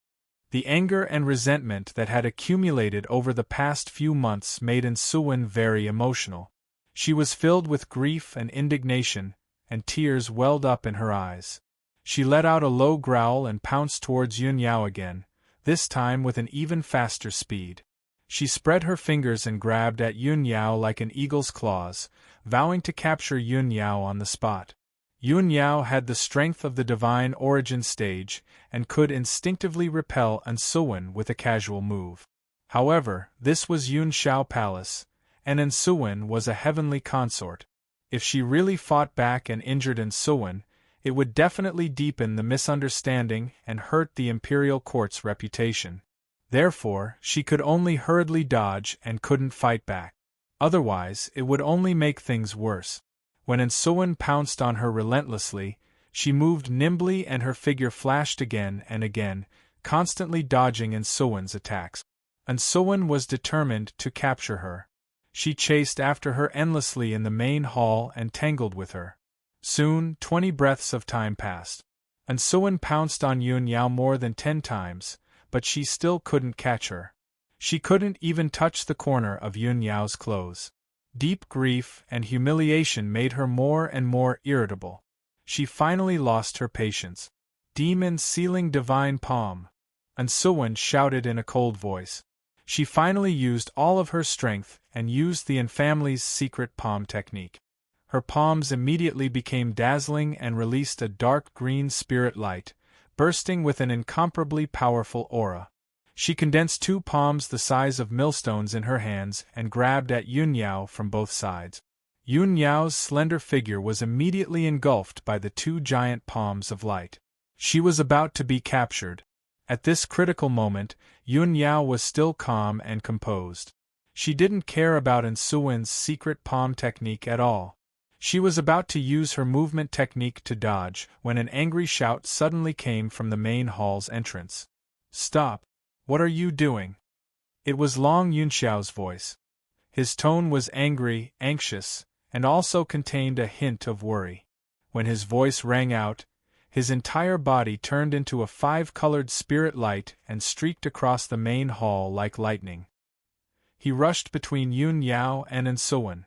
The anger and resentment that had accumulated over the past few months made Ensuwen very emotional. She was filled with grief and indignation, and tears welled up in her eyes. She let out a low growl and pounced towards Yun Yao again, this time with an even faster speed. She spread her fingers and grabbed at Yun Yao like an eagle's claws, vowing to capture Yun Yao on the spot. Yun Yao had the strength of the divine origin stage, and could instinctively repel Ansuwen with a casual move. However, this was Yun Shao Palace, and Ansuwen was a heavenly consort. If she really fought back and injured Ansuwen, it would definitely deepen the misunderstanding and hurt the imperial court's reputation. Therefore, she could only hurriedly dodge and couldn't fight back. Otherwise, it would only make things worse. When Ansuwen pounced on her relentlessly, she moved nimbly and her figure flashed again and again, constantly dodging Ansuwen's attacks. Ansuwen was determined to capture her. She chased after her endlessly in the main hall and tangled with her. Soon, 20 breaths of time passed. Ansuwen pounced on Yun Yao more than 10 times, but she still couldn't catch her. She couldn't even touch the corner of Yun Yao's clothes. Deep grief and humiliation made her more and more irritable. She finally lost her patience. Demon sealing divine palm! Ansuwen shouted in a cold voice. She finally used all of her strength and used the family's secret palm technique. Her palms immediately became dazzling and released a dark green spirit light, bursting with an incomparably powerful aura. She condensed 2 palms the size of millstones in her hands and grabbed at Yun Yao from both sides. Yun Yao's slender figure was immediately engulfed by the 2 giant palms of light. She was about to be captured. At this critical moment, Yun Yao was still calm and composed. She didn't care about Ansuwen's secret palm technique at all. She was about to use her movement technique to dodge when an angry shout suddenly came from the main hall's entrance. "Stop! What are you doing?" It was Long Yunxiao's voice. His tone was angry, anxious, and also contained a hint of worry. When his voice rang out, his entire body turned into a 5-colored spirit light and streaked across the main hall like lightning. He rushed between Yun Yao and Ansuwen.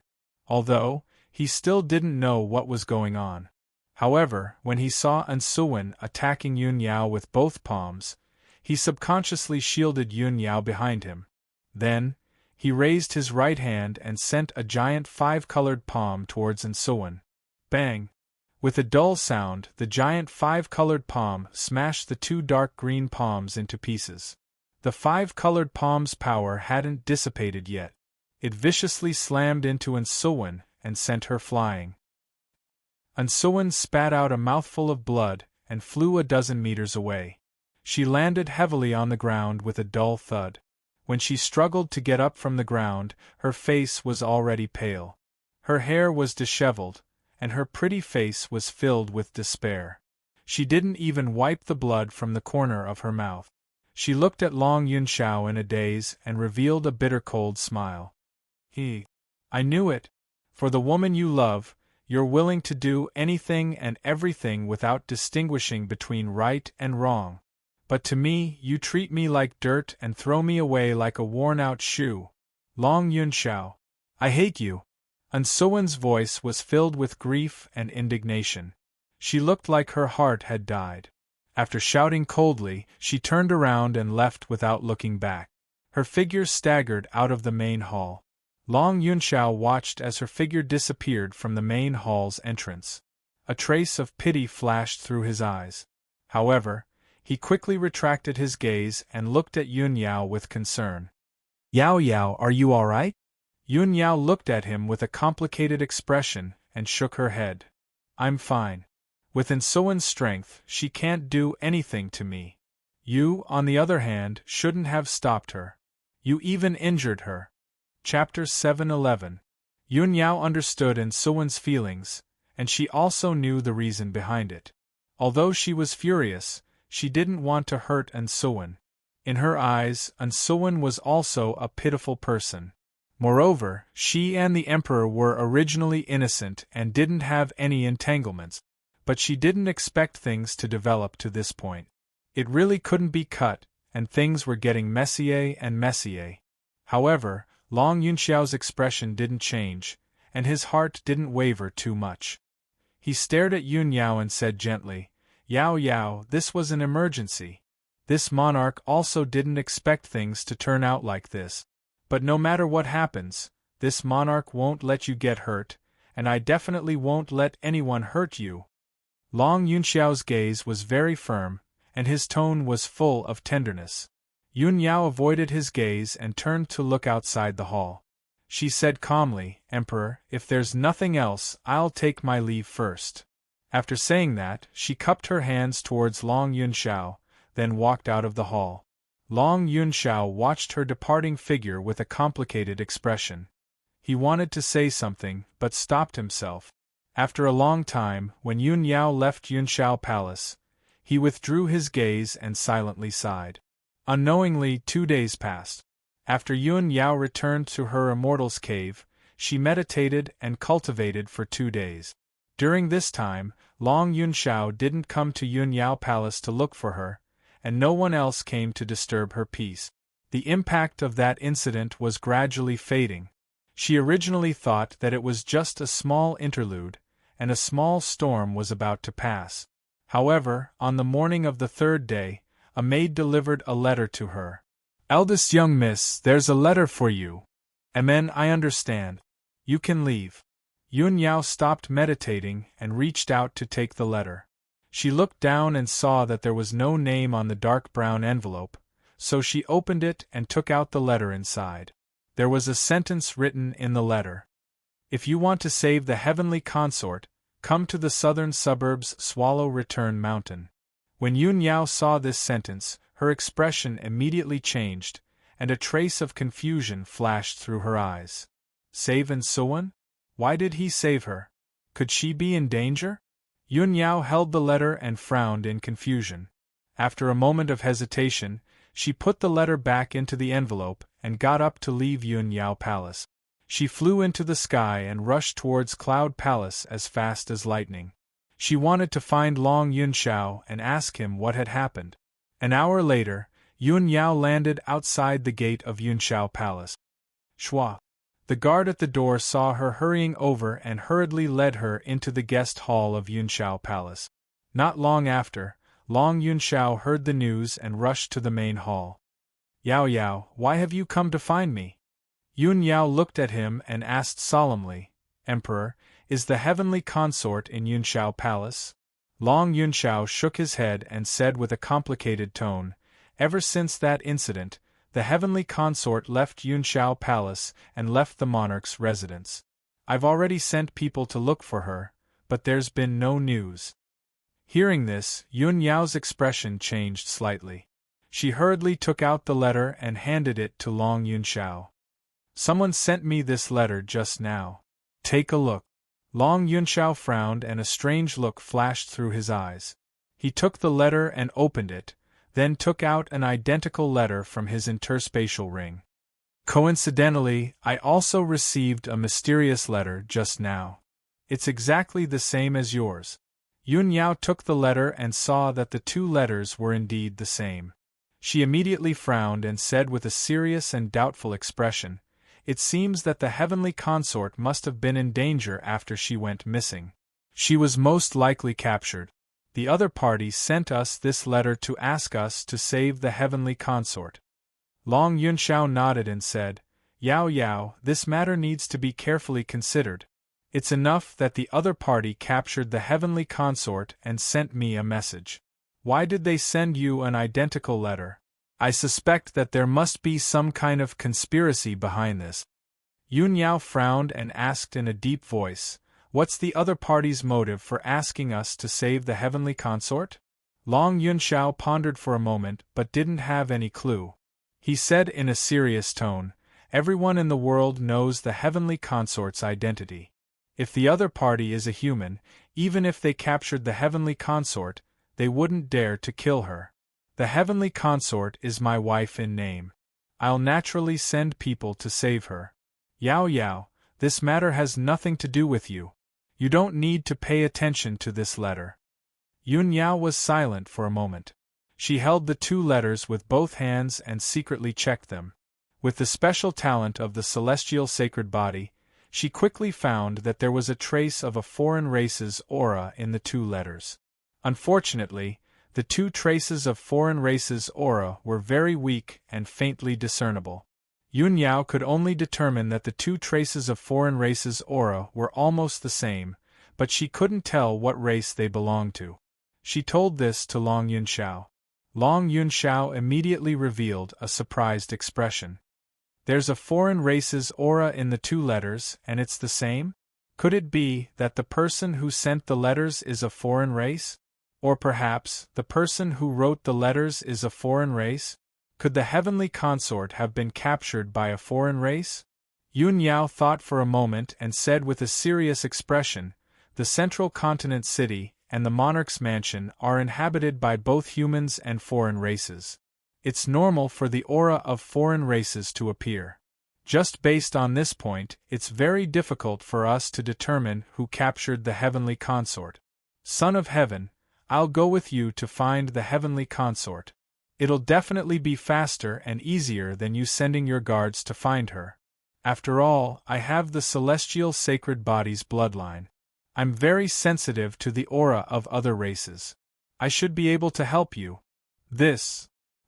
Although, he still didn't know what was going on. However, when he saw Ansuwen attacking Yun Yao with both palms, he subconsciously shielded Yun Yao behind him. Then, he raised his right hand and sent a giant 5-colored palm towards Ansuwen. Bang! With a dull sound, the giant 5-colored palm smashed the 2 dark green palms into pieces. The 5-colored palm's power hadn't dissipated yet. It viciously slammed into Ansuwen and sent her flying. Ansuwen spat out a mouthful of blood and flew a dozen meters away. She landed heavily on the ground with a dull thud. When she struggled to get up from the ground, her face was already pale. Her hair was disheveled, and her pretty face was filled with despair. She didn't even wipe the blood from the corner of her mouth. She looked at Long Yunxiao in a daze and revealed a bitter cold smile. I knew it. For the woman you love, you're willing to do anything and everything without distinguishing between right and wrong. But to me, you treat me like dirt and throw me away like a worn-out shoe. Long Yunxiao, I hate you. Ansuwen's voice was filled with grief and indignation. She looked like her heart had died. After shouting coldly, she turned around and left without looking back. Her figure staggered out of the main hall. Long Yunxiao watched as her figure disappeared from the main hall's entrance. A trace of pity flashed through his eyes. However, he quickly retracted his gaze and looked at Yun Yao with concern. Yao Yao, are you all right? Yun Yao looked at him with a complicated expression and shook her head. I'm fine. With Ansuwen's strength, she can't do anything to me. You, on the other hand, shouldn't have stopped her. You even injured her. Chapter 711. Yun Yao understood Ansuwen's feelings, and she also knew the reason behind it. Although she was furious, she didn't want to hurt Ansuwen. In her eyes, Ansuwen was also a pitiful person. Moreover, she and the Emperor were originally innocent and didn't have any entanglements. But she didn't expect things to develop to this point. It really couldn't be cut, and things were getting messier and messier. However, Long Yunxiao's expression didn't change, and his heart didn't waver too much. He stared at Yun Yao and said gently, "Yao Yao, this was an emergency. This monarch also didn't expect things to turn out like this. But no matter what happens, this monarch won't let you get hurt, and I definitely won't let anyone hurt you." Long Yunxiao's gaze was very firm, and his tone was full of tenderness. Yun Yao avoided his gaze and turned to look outside the hall. She said calmly, "Emperor, if there's nothing else, I'll take my leave first." After saying that, she cupped her hands towards Long Yunxiao, then walked out of the hall. Long Yunxiao watched her departing figure with a complicated expression. He wanted to say something, but stopped himself. After a long time, when Yun Yao left Yunxiao Palace, he withdrew his gaze and silently sighed. Unknowingly, 2 days passed. After Yun Yao returned to her immortal's cave, she meditated and cultivated for 2 days. During this time, Long Yunxiao didn't come to Yun Yao Palace to look for her, and no one else came to disturb her peace. The impact of that incident was gradually fading. She originally thought that it was just a small interlude, and a small storm was about to pass. However, on the morning of the 3rd day, a maid delivered a letter to her. "Eldest young miss, there's a letter for you." "Amen, I understand. You can leave." Yun Yao stopped meditating and reached out to take the letter. She looked down and saw that there was no name on the dark brown envelope, so she opened it and took out the letter inside. There was a sentence written in the letter. "If you want to save the heavenly consort, come to the southern suburbs Swallow Return Mountain." When Yun Yao saw this sentence, her expression immediately changed, and a trace of confusion flashed through her eyes. Save and Suwon? Why did he save her? Could she be in danger? Yun Yao held the letter and frowned in confusion. After a moment of hesitation, she put the letter back into the envelope and got up to leave Yun Yao Palace. She flew into the sky and rushed towards Cloud Palace as fast as lightning. She wanted to find Long Yunxiao and ask him what had happened. An hour later, Yun Yao landed outside the gate of Yunxiao Palace. Shua. The guard at the door saw her hurrying over and hurriedly led her into the guest hall of Yunxiao Palace. Not long after, Long Yunxiao heard the news and rushed to the main hall. "Yao Yao, why have you come to find me?" Yun Yao looked at him and asked solemnly, "Emperor, is the heavenly consort in Yunxiao Palace?" Long Yunxiao shook his head and said with a complicated tone, "Ever since that incident, the heavenly consort left Yunxiao Palace and left the monarch's residence. I've already sent people to look for her, but there's been no news." Hearing this, Yun Yao's expression changed slightly. She hurriedly took out the letter and handed it to Long Yunxiao. "Someone sent me this letter just now. Take a look." Long Yunxiao frowned and a strange look flashed through his eyes. He took the letter and opened it, then took out an identical letter from his interspatial ring. "Coincidentally, I also received a mysterious letter just now. It's exactly the same as yours." Yun Yao took the letter and saw that the 2 letters were indeed the same. She immediately frowned and said with a serious and doubtful expression, "It seems that the heavenly consort must have been in danger after she went missing. She was most likely captured. The other party sent us this letter to ask us to save the heavenly consort." Long Yunxiao nodded and said, "Yao Yao, this matter needs to be carefully considered. It's enough that the other party captured the heavenly consort and sent me a message. Why did they send you an identical letter? I suspect that there must be some kind of conspiracy behind this." Yun Yao frowned and asked in a deep voice, "What's the other party's motive for asking us to save the heavenly consort?" Long Yunxiao pondered for a moment but didn't have any clue. He said in a serious tone, "Everyone in the world knows the heavenly consort's identity. If the other party is a human, even if they captured the heavenly consort, they wouldn't dare to kill her. The heavenly consort is my wife in name. I'll naturally send people to save her. Yao Yao, this matter has nothing to do with you. You don't need to pay attention to this letter." Yun Yao was silent for a moment. She held the 2 letters with both hands and secretly checked them. With the special talent of the celestial sacred body, she quickly found that there was a trace of a foreign race's aura in the two letters. Unfortunately, the two traces of foreign race's aura were very weak and faintly discernible. Yun Yao could only determine that the two traces of foreign race's aura were almost the same, but she couldn't tell what race they belonged to. She told this to Long Yunxiao. Long Yunxiao immediately revealed a surprised expression. There's a foreign race's aura in the two letters, and it's the same? Could it be that the person who sent the letters is a foreign race? Or perhaps, the person who wrote the letters is a foreign race? Could the heavenly consort have been captured by a foreign race? Yun Yao thought for a moment and said with a serious expression, "The central continent city and the monarch's mansion are inhabited by both humans and foreign races. It's normal for the aura of foreign races to appear. Just based on this point, it's very difficult for us to determine who captured the heavenly consort. Son of Heaven, I'll go with you to find the heavenly consort. It'll definitely be faster and easier than you sending your guards to find her. After all, I have the celestial sacred body's bloodline. I'm very sensitive to the aura of other races. I should be able to help you."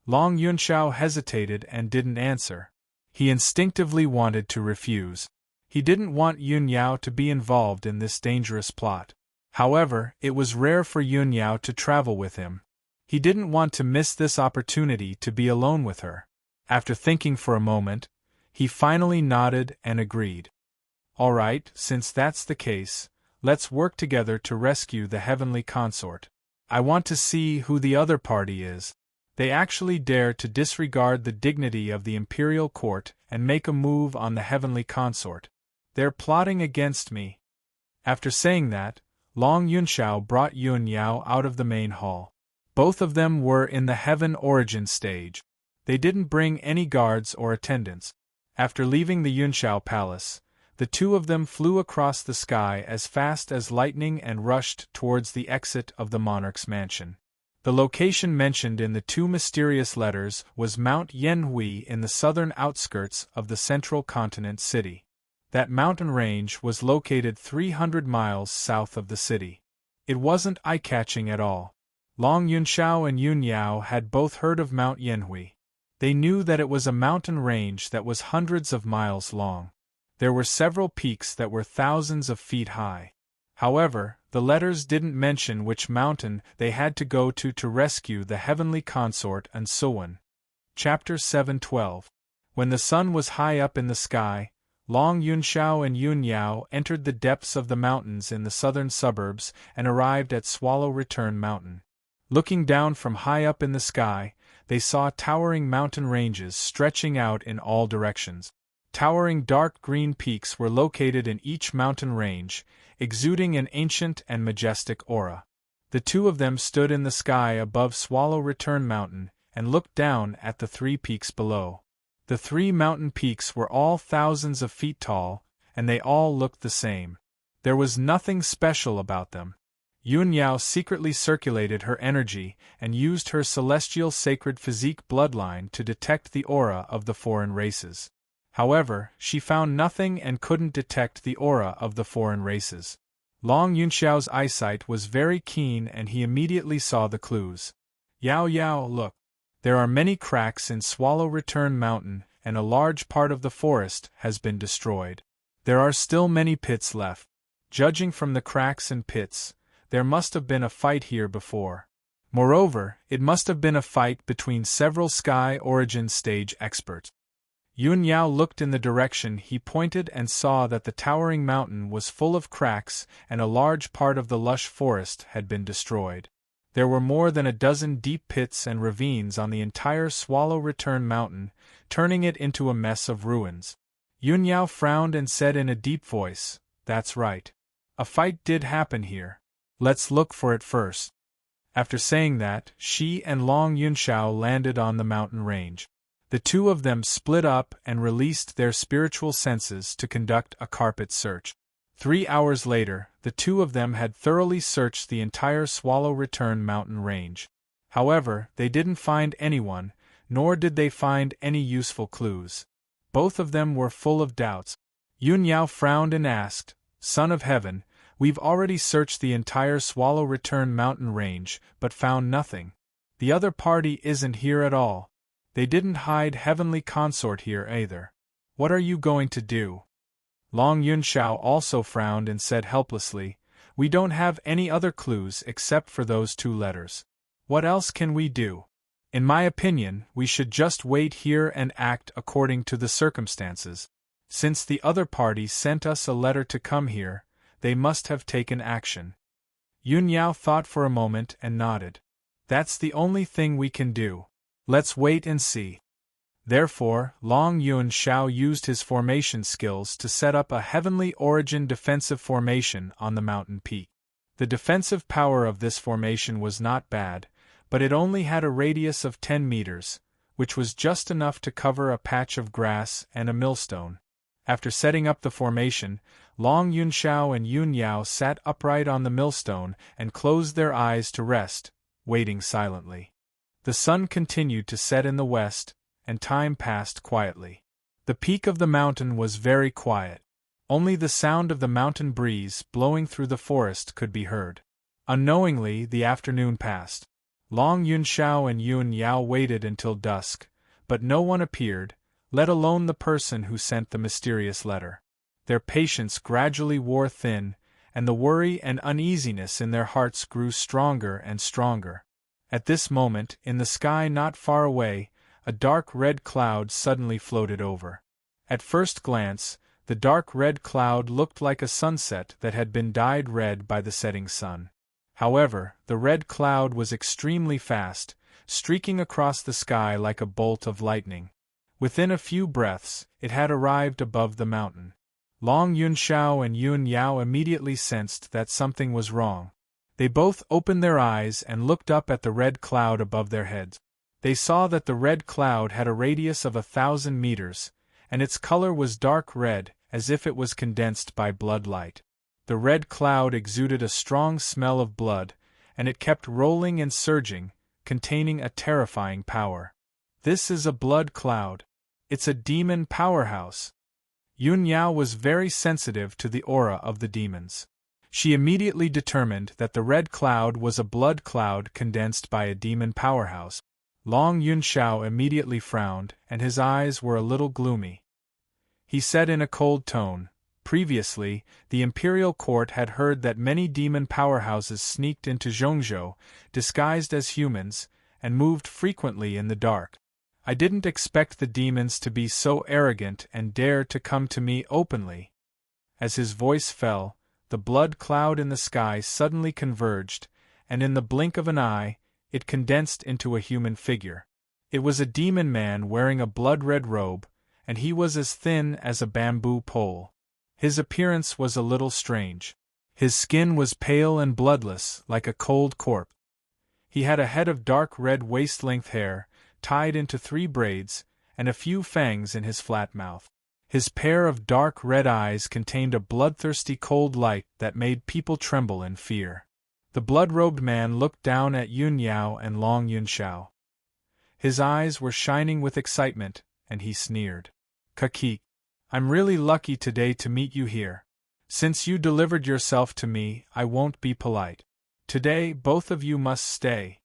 Long Yunxiao hesitated and didn't answer. He instinctively wanted to refuse. He didn't want Yun Yao to be involved in this dangerous plot. However, it was rare for Yun Yao to travel with him. He didn't want to miss this opportunity to be alone with her. After thinking for a moment, he finally nodded and agreed. "All right, since that's the case, let's work together to rescue the heavenly consort. I want to see who the other party is. They actually dare to disregard the dignity of the imperial court and make a move on the heavenly consort. They're plotting against me." After saying that, Long Yunxiao brought Yun Yao out of the main hall. Both of them were in the heaven origin stage. They didn't bring any guards or attendants. After leaving the Yunxiao palace, the two of them flew across the sky as fast as lightning and rushed towards the exit of the monarch's mansion. The location mentioned in the two mysterious letters was Mount Yanhui in the southern outskirts of the central continent city. That mountain range was located 300 miles south of the city. It wasn't eye-catching at all. Long Yunxiao and Yun Yao had both heard of Mount Yanhui. They knew that it was a mountain range that was hundreds of miles long. There were several peaks that were thousands of feet high. However, the letters didn't mention which mountain they had to go to rescue the heavenly consort and so on. Chapter 7:12. When the sun was high up in the sky, Long Yunxiao and Yun Yao entered the depths of the mountains in the southern suburbs and arrived at Swallow Return Mountain. Looking down from high up in the sky, they saw towering mountain ranges stretching out in all directions. Towering dark green peaks were located in each mountain range, exuding an ancient and majestic aura. The two of them stood in the sky above Swallow Return Mountain and looked down at the three peaks below. The three mountain peaks were all thousands of feet tall, and they all looked the same. There was nothing special about them. Yun Yao secretly circulated her energy and used her celestial sacred physique bloodline to detect the aura of the foreign races. However, she found nothing and couldn't detect the aura of the foreign races. Long Yunxiao's eyesight was very keen and he immediately saw the clues. "Yao Yao, look. There are many cracks in Swallow Return Mountain and a large part of the forest has been destroyed. There are still many pits left. Judging from the cracks and pits, there must have been a fight here before. Moreover, it must have been a fight between several Sky Origin stage experts." Yun Yao looked in the direction he pointed and saw that the towering mountain was full of cracks and a large part of the lush forest had been destroyed. There were more than a dozen deep pits and ravines on the entire Swallow Return Mountain, turning it into a mess of ruins. Yun Yao frowned and said in a deep voice, "That's right. A fight did happen here. Let's look for it first." After saying that, she and Long Yunxiao landed on the mountain range. The two of them split up and released their spiritual senses to conduct a carpet search. 3 hours later, the two of them had thoroughly searched the entire Swallow Return Mountain range. However, they didn't find anyone, nor did they find any useful clues. Both of them were full of doubts. Yun Yao frowned and asked, Son of Heaven, we've already searched the entire Swallow Return mountain range, but found nothing. The other party isn't here at all. They didn't hide Heavenly Consort here either. What are you going to do? Long Yunshao also frowned and said helplessly, We don't have any other clues except for those 2 letters. What else can we do? In my opinion, we should just wait here and act according to the circumstances. Since the other party sent us a letter to come here, they must have taken action. Yun Yao thought for a moment and nodded. That's the only thing we can do. Let's wait and see. Therefore, Long Yunshao used his formation skills to set up a Heavenly Origin defensive formation on the mountain peak. The defensive power of this formation was not bad, but it only had a radius of 10 meters, which was just enough to cover a patch of grass and a millstone. After setting up the formation, Long Yunshao and Yun Yao sat upright on the millstone and closed their eyes to rest, waiting silently. The sun continued to set in the west, and time passed quietly. The peak of the mountain was very quiet. Only the sound of the mountain breeze blowing through the forest could be heard. Unknowingly, the afternoon passed. Long Yunshao and Yun Yao waited until dusk, but no one appeared, let alone the person who sent the mysterious letter. Their patience gradually wore thin, and the worry and uneasiness in their hearts grew stronger and stronger. At this moment, in the sky not far away, a dark red cloud suddenly floated over. At first glance, the dark red cloud looked like a sunset that had been dyed red by the setting sun. However, the red cloud was extremely fast, streaking across the sky like a bolt of lightning. Within a few breaths, it had arrived above the mountain. Long Yunshao and Yun Yao immediately sensed that something was wrong. They both opened their eyes and looked up at the red cloud above their heads. They saw that the red cloud had a radius of 1,000 meters, and its color was dark red, as if it was condensed by blood light. The red cloud exuded a strong smell of blood, and it kept rolling and surging, containing a terrifying power. This is a blood cloud. It's a demon powerhouse. Yun Yao was very sensitive to the aura of the demons. She immediately determined that the red cloud was a blood cloud condensed by a demon powerhouse. Long Yunshao immediately frowned, and his eyes were a little gloomy. He said in a cold tone, Previously, the imperial court had heard that many demon powerhouses sneaked into Zhongzhou, disguised as humans, and moved frequently in the dark. I didn't expect the demons to be so arrogant and dare to come to me openly. As his voice fell, the blood cloud in the sky suddenly converged, and in the blink of an eye, it condensed into a human figure. It was a demon man wearing a blood-red robe, and he was as thin as a bamboo pole. His appearance was a little strange. His skin was pale and bloodless, like a cold corpse. He had a head of dark red waist-length hair, tied into 3 braids, and a few fangs in his flat mouth. His pair of dark red eyes contained a bloodthirsty cold light that made people tremble in fear. The blood-robed man looked down at Yun Yao and Long Yunshao. His eyes were shining with excitement, and he sneered. Kakik, I'm really lucky today to meet you here. Since you delivered yourself to me, I won't be polite. Today, both of you must stay.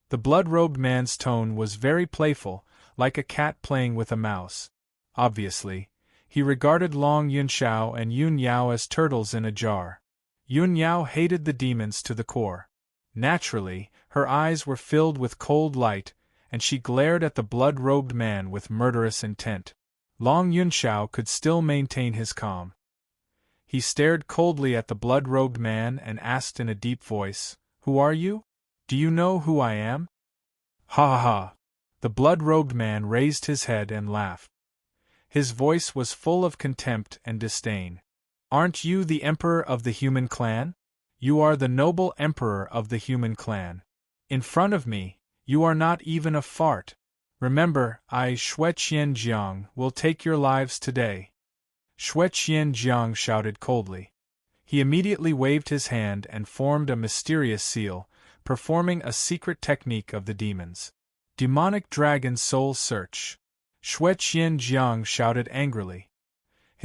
The blood-robed man's tone was very playful, like a cat playing with a mouse. Obviously, he regarded Long Yunshao and Yun Yao as turtles in a jar. Yun Yao hated the demons to the core. Naturally, her eyes were filled with cold light, and she glared at the blood-robed man with murderous intent. Long Yunshao could still maintain his calm. He stared coldly at the blood-robed man and asked in a deep voice, "Who are you? Do you know who I am?" Ha ha ha! The blood-robed man raised his head and laughed. His voice was full of contempt and disdain. Aren't you the emperor of the human clan? You are the noble emperor of the human clan. In front of me, you are not even a fart. Remember, I, Xue Qianjiang, will take your lives today. Xue Qianjiang shouted coldly. He immediately waved his hand and formed a mysterious seal, performing a secret technique of the demons. Demonic Dragon Soul Search. Xue Qianjiang shouted angrily.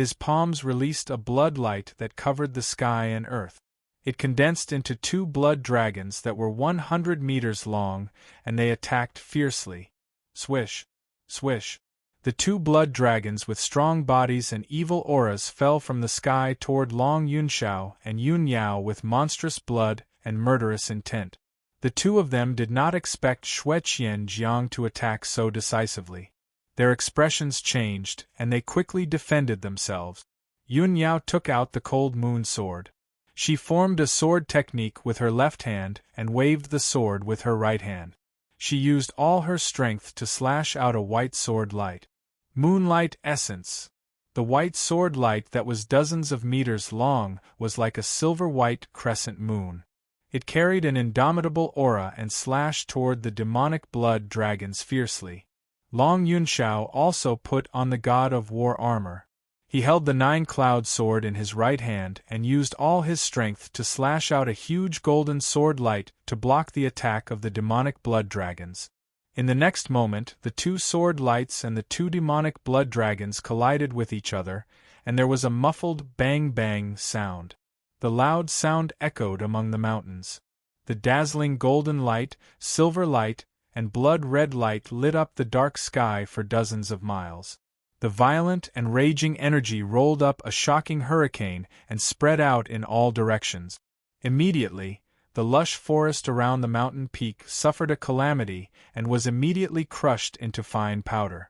His palms released a blood light that covered the sky and earth. It condensed into two blood dragons that were 100 meters long, and they attacked fiercely. Swish! Swish! The two blood dragons with strong bodies and evil auras fell from the sky toward Long Yunxiao and Yun Yao with monstrous blood and murderous intent. The two of them did not expect Xue Qianjiang to attack so decisively. Their expressions changed, and they quickly defended themselves. Yun Yao took out the cold moon sword. She formed a sword technique with her left hand and waved the sword with her right hand. She used all her strength to slash out a white sword light. Moonlight essence. The white sword light that was dozens of meters long was like a silver-white crescent moon. It carried an indomitable aura and slashed toward the demonic blood dragons fiercely. Long Yunxiao also put on the God of War armor. He held the nine-cloud sword in his right hand and used all his strength to slash out a huge golden sword light to block the attack of the demonic blood dragons. In the next moment, the two sword lights and the two demonic blood dragons collided with each other, and there was a muffled bang-bang sound. The loud sound echoed among the mountains. The dazzling golden light, silver light, and blood-red light lit up the dark sky for dozens of miles. The violent and raging energy rolled up a shocking hurricane and spread out in all directions. Immediately, the lush forest around the mountain peak suffered a calamity and was immediately crushed into fine powder.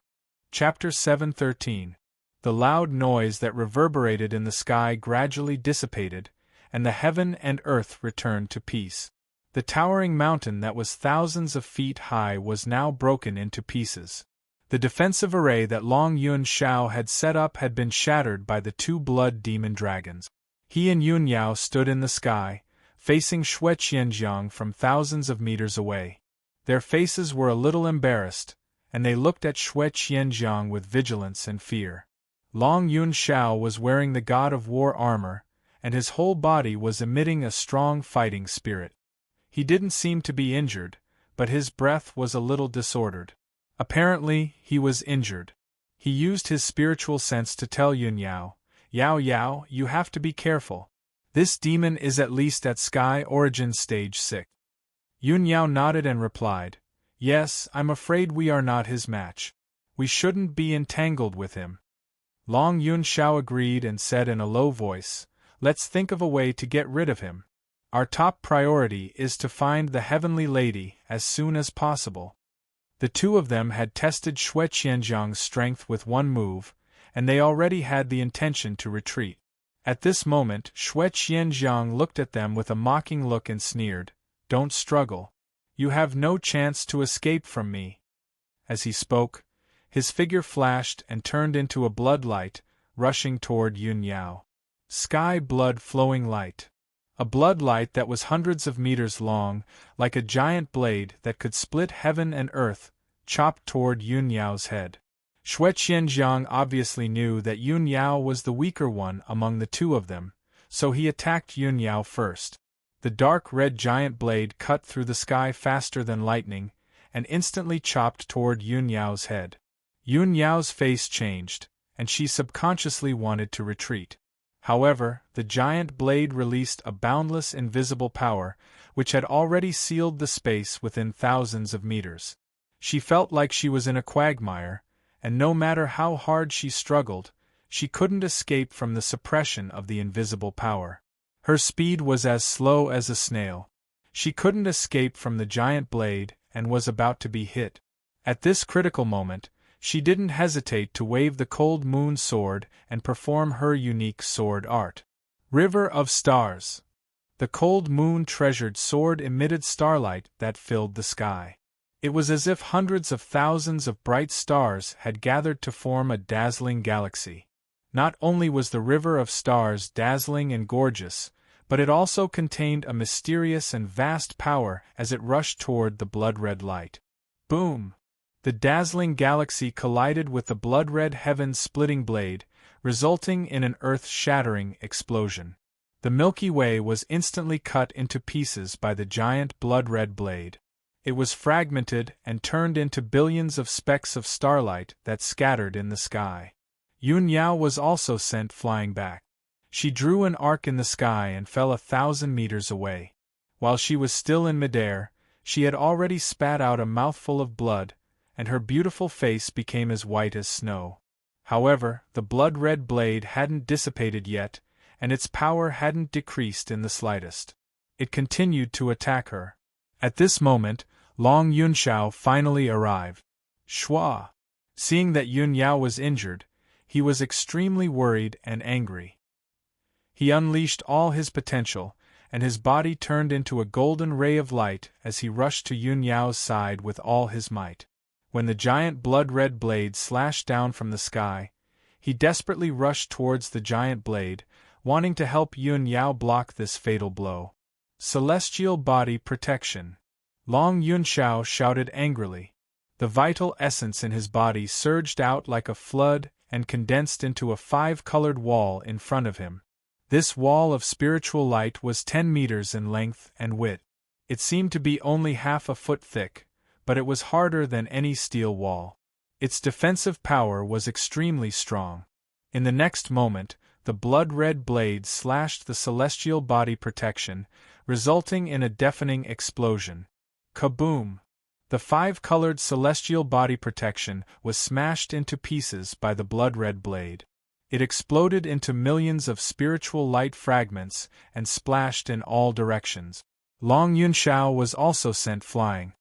Chapter 7:13. The loud noise that reverberated in the sky gradually dissipated, and the heaven and earth returned to peace. The towering mountain that was thousands of feet high was now broken into pieces. The defensive array that Long Yunxiao had set up had been shattered by the two blood demon dragons. He and Yun Yao stood in the sky, facing Xue Qianjiang from thousands of meters away. Their faces were a little embarrassed, and they looked at Xue Qianjiang with vigilance and fear. Long Yunxiao was wearing the God of War armor, and his whole body was emitting a strong fighting spirit. He didn't seem to be injured, but his breath was a little disordered. Apparently, he was injured. He used his spiritual sense to tell Yun Yao, "Yao Yao, you have to be careful. This demon is at least at Sky Origin Stage 6. Yun Yao nodded and replied, "Yes, I'm afraid we are not his match. We shouldn't be entangled with him." Long Yunxiao agreed and said in a low voice, "Let's think of a way to get rid of him. Our top priority is to find the Heavenly Lady as soon as possible." The two of them had tested Xue Qianjiang's strength with one move, and they already had the intention to retreat. At this moment, Xue Qianjiang looked at them with a mocking look and sneered, "Don't struggle. You have no chance to escape from me." As he spoke, his figure flashed and turned into a blood light, rushing toward Yun Yao. Sky blood flowing light. A blood light that was hundreds of meters long, like a giant blade that could split heaven and earth, chopped toward Yun Yao's head. Xue Qianjiang obviously knew that Yun Yao was the weaker one among the two of them, so he attacked Yun Yao first. The dark red giant blade cut through the sky faster than lightning, and instantly chopped toward Yun Yao's head. Yun Yao's face changed, and she subconsciously wanted to retreat. However, the giant blade released a boundless invisible power, which had already sealed the space within thousands of meters. She felt like she was in a quagmire, and no matter how hard she struggled, she couldn't escape from the suppression of the invisible power. Her speed was as slow as a snail. She couldn't escape from the giant blade, and was about to be hit. At this critical moment, she didn't hesitate to wave the cold moon sword and perform her unique sword art. River of Stars. The cold moon treasured sword emitted starlight that filled the sky. It was as if hundreds of thousands of bright stars had gathered to form a dazzling galaxy. Not only was the River of Stars dazzling and gorgeous, but it also contained a mysterious and vast power as it rushed toward the blood-red light. Boom! The dazzling galaxy collided with the blood-red heaven-splitting blade, resulting in an earth-shattering explosion. The Milky Way was instantly cut into pieces by the giant blood-red blade. It was fragmented and turned into billions of specks of starlight that scattered in the sky. Yun Yao was also sent flying back. She drew an arc in the sky and fell 1,000 meters away. While she was still in midair, she had already spat out a mouthful of blood, and her beautiful face became as white as snow. However, the blood-red blade hadn't dissipated yet, and its power hadn't decreased in the slightest. It continued to attack her. At this moment, Long Yunxiao finally arrived. Shua! Seeing that Yun Yao was injured, he was extremely worried and angry. He unleashed all his potential, and his body turned into a golden ray of light as he rushed to Yun Yao's side with all his might. When the giant blood-red blade slashed down from the sky, he desperately rushed towards the giant blade, wanting to help Yun Yao block this fatal blow. Celestial Body Protection. Long Yunxiao shouted angrily. The vital essence in his body surged out like a flood and condensed into a 5-colored wall in front of him. This wall of spiritual light was 10 meters in length and width. It seemed to be only half a foot thick, but it was harder than any steel wall. Its defensive power was extremely strong. In the next moment, the blood-red blade slashed the celestial body protection, resulting in a deafening explosion. Kaboom! The 5-colored celestial body protection was smashed into pieces by the blood-red blade. It exploded into millions of spiritual light fragments and splashed in all directions. Long Yunxiao was also sent flying.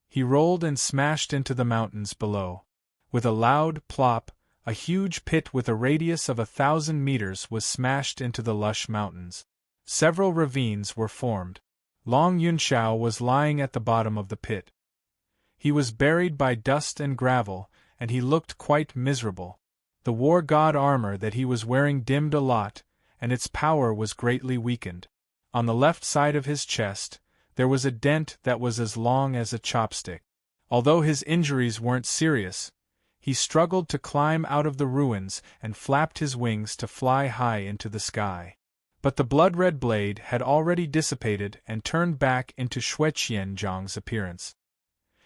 He rolled and smashed into the mountains below. With a loud plop, a huge pit with a radius of 1,000 meters was smashed into the lush mountains. Several ravines were formed. Long Yunxiao was lying at the bottom of the pit. He was buried by dust and gravel, and he looked quite miserable. The war god armor that he was wearing dimmed a lot, and its power was greatly weakened. On the left side of his chest, there was a dent that was as long as a chopstick. Although his injuries weren't serious, he struggled to climb out of the ruins and flapped his wings to fly high into the sky. But the blood-red blade had already dissipated and turned back into Shueqianjiang's appearance.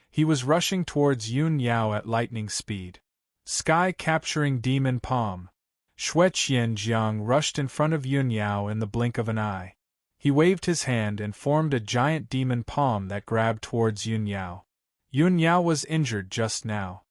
He was rushing towards Yun Yao at lightning speed. Sky-capturing demon palm. Shueqianjiang rushed in front of Yun Yao in the blink of an eye. He waved his hand and formed a giant demon palm that grabbed towards Yun Yao. Yun Yao was injured just now.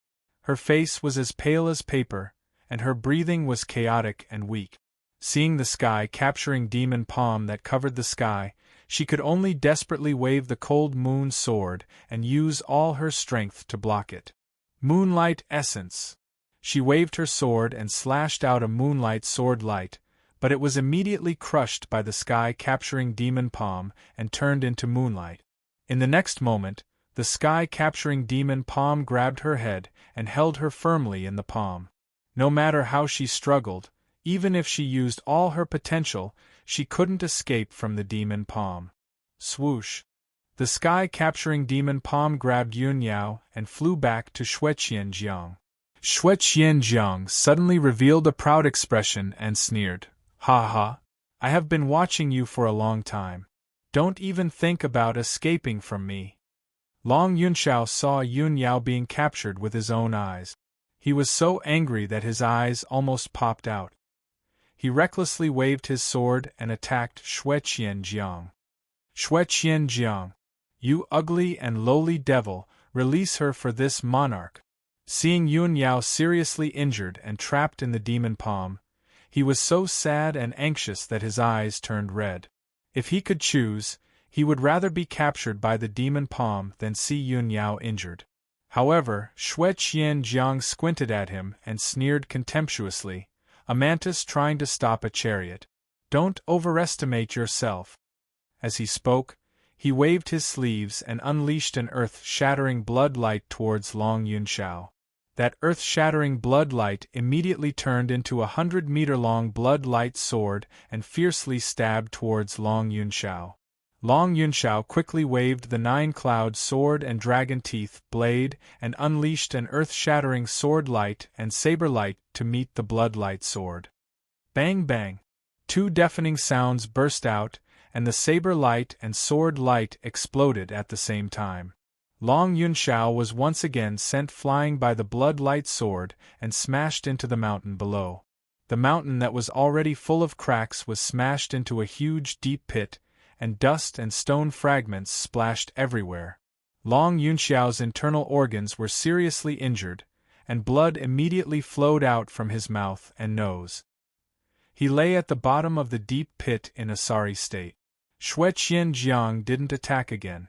Her face was as pale as paper, and her breathing was chaotic and weak. Seeing the sky-capturing demon palm that covered the sky, she could only desperately wave the cold moon sword and use all her strength to block it. Moonlight Essence. She waved her sword and slashed out a moonlight sword light, but it was immediately crushed by the sky-capturing demon palm and turned into moonlight. In the next moment, the sky-capturing demon palm grabbed her head and held her firmly in the palm. No matter how she struggled, even if she used all her potential, she couldn't escape from the demon palm. Swoosh! The sky-capturing demon palm grabbed Yun Yao and flew back to Shueqianjiang. Shueqianjiang suddenly revealed a proud expression and sneered. Ha ha! I have been watching you for a long time. Don't even think about escaping from me. Long Yunxiao saw Yun Yao being captured with his own eyes. He was so angry that his eyes almost popped out. He recklessly waved his sword and attacked Shueqianjiang. Shueqianjiang, you ugly and lowly devil, release her for this monarch. Seeing Yun Yao seriously injured and trapped in the demon palm, he was so sad and anxious that his eyes turned red. If he could choose, he would rather be captured by the demon palm than see Yun Yao injured. However, Shueqianjiang squinted at him and sneered contemptuously, a mantis trying to stop a chariot. Don't overestimate yourself. As he spoke, he waved his sleeves and unleashed an earth-shattering blood light towards Long Yunxiao. That earth-shattering blood light immediately turned into a 100-meter-long blood light sword and fiercely stabbed towards Long Yunxiao. Long Yunxiao quickly waved the 9-cloud sword and dragon teeth blade and unleashed an earth-shattering sword light and saber light to meet the blood light sword. Bang bang! 2 deafening sounds burst out, and the saber light and sword light exploded at the same time. Long Yunxiao was once again sent flying by the blood-light sword and smashed into the mountain below. The mountain that was already full of cracks was smashed into a huge deep pit, and dust and stone fragments splashed everywhere. Long Yunxiao's internal organs were seriously injured, and blood immediately flowed out from his mouth and nose. He lay at the bottom of the deep pit in a sorry state. Xue Qianjiang didn't attack again.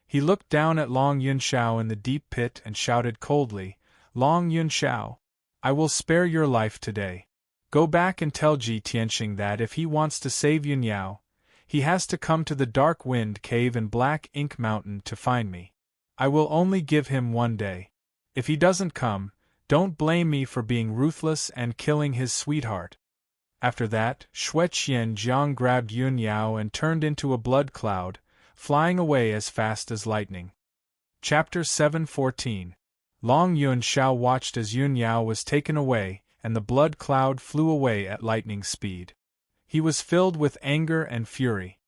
He looked down at Long Yunxiao in the deep pit and shouted coldly, "Long Yunxiao, I will spare your life today. Go back and tell Ji Tianxing that if he wants to save Yunyao, he has to come to the Dark Wind Cave in Black Ink Mountain to find me. I will only give him 1 day. If he doesn't come, don't blame me for being ruthless and killing his sweetheart." After that, Xue Qianjiang grabbed Yunyao and turned into a blood cloud, flying away as fast as lightning. Chapter 7:14. Long Yunxiao watched as Yunyao was taken away, and the blood cloud flew away at lightning speed. He was filled with anger and fury.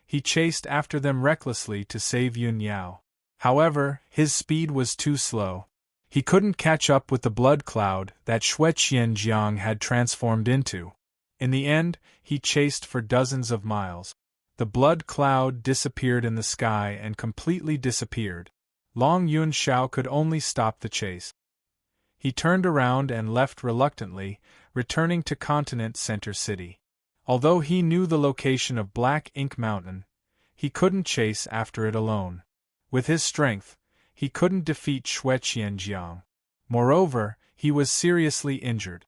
He chased after them recklessly to save Yunyao. However, his speed was too slow. He couldn't catch up with the blood cloud that Xue Qianjiang had transformed into. In the end, he chased for dozens of miles. The blood cloud disappeared in the sky and completely disappeared. Long Yunxiao could only stop the chase. He turned around and left reluctantly, returning to Continent Center City. Although he knew the location of Black Ink Mountain, he couldn't chase after it alone. With his strength, he couldn't defeat Xue Qianjiang. Moreover, he was seriously injured.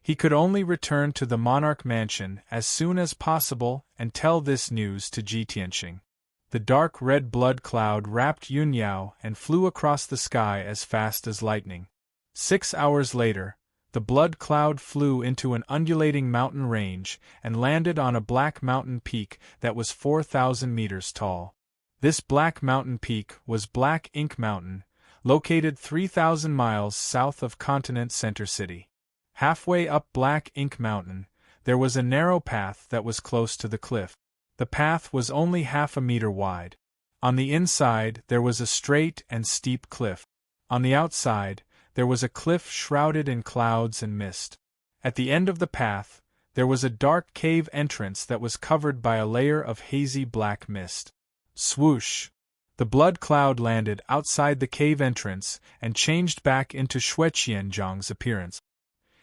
He could only return to the monarch mansion as soon as possible and tell this news to Ji Tianxing. The dark red blood cloud wrapped Yunyao and flew across the sky as fast as lightning. 6 hours later, the blood cloud flew into an undulating mountain range and landed on a black mountain peak that was 4,000 meters tall. This black mountain peak was Black Ink Mountain, located 3,000 miles south of Continent Center City. Halfway up Black Ink Mountain, there was a narrow path that was close to the cliff. The path was only half a meter wide. On the inside, there was a straight and steep cliff. On the outside, there was a cliff shrouded in clouds and mist. At the end of the path, there was a dark cave entrance that was covered by a layer of hazy black mist. Swoosh! The blood cloud landed outside the cave entrance and changed back into Xue Qianjiang's appearance.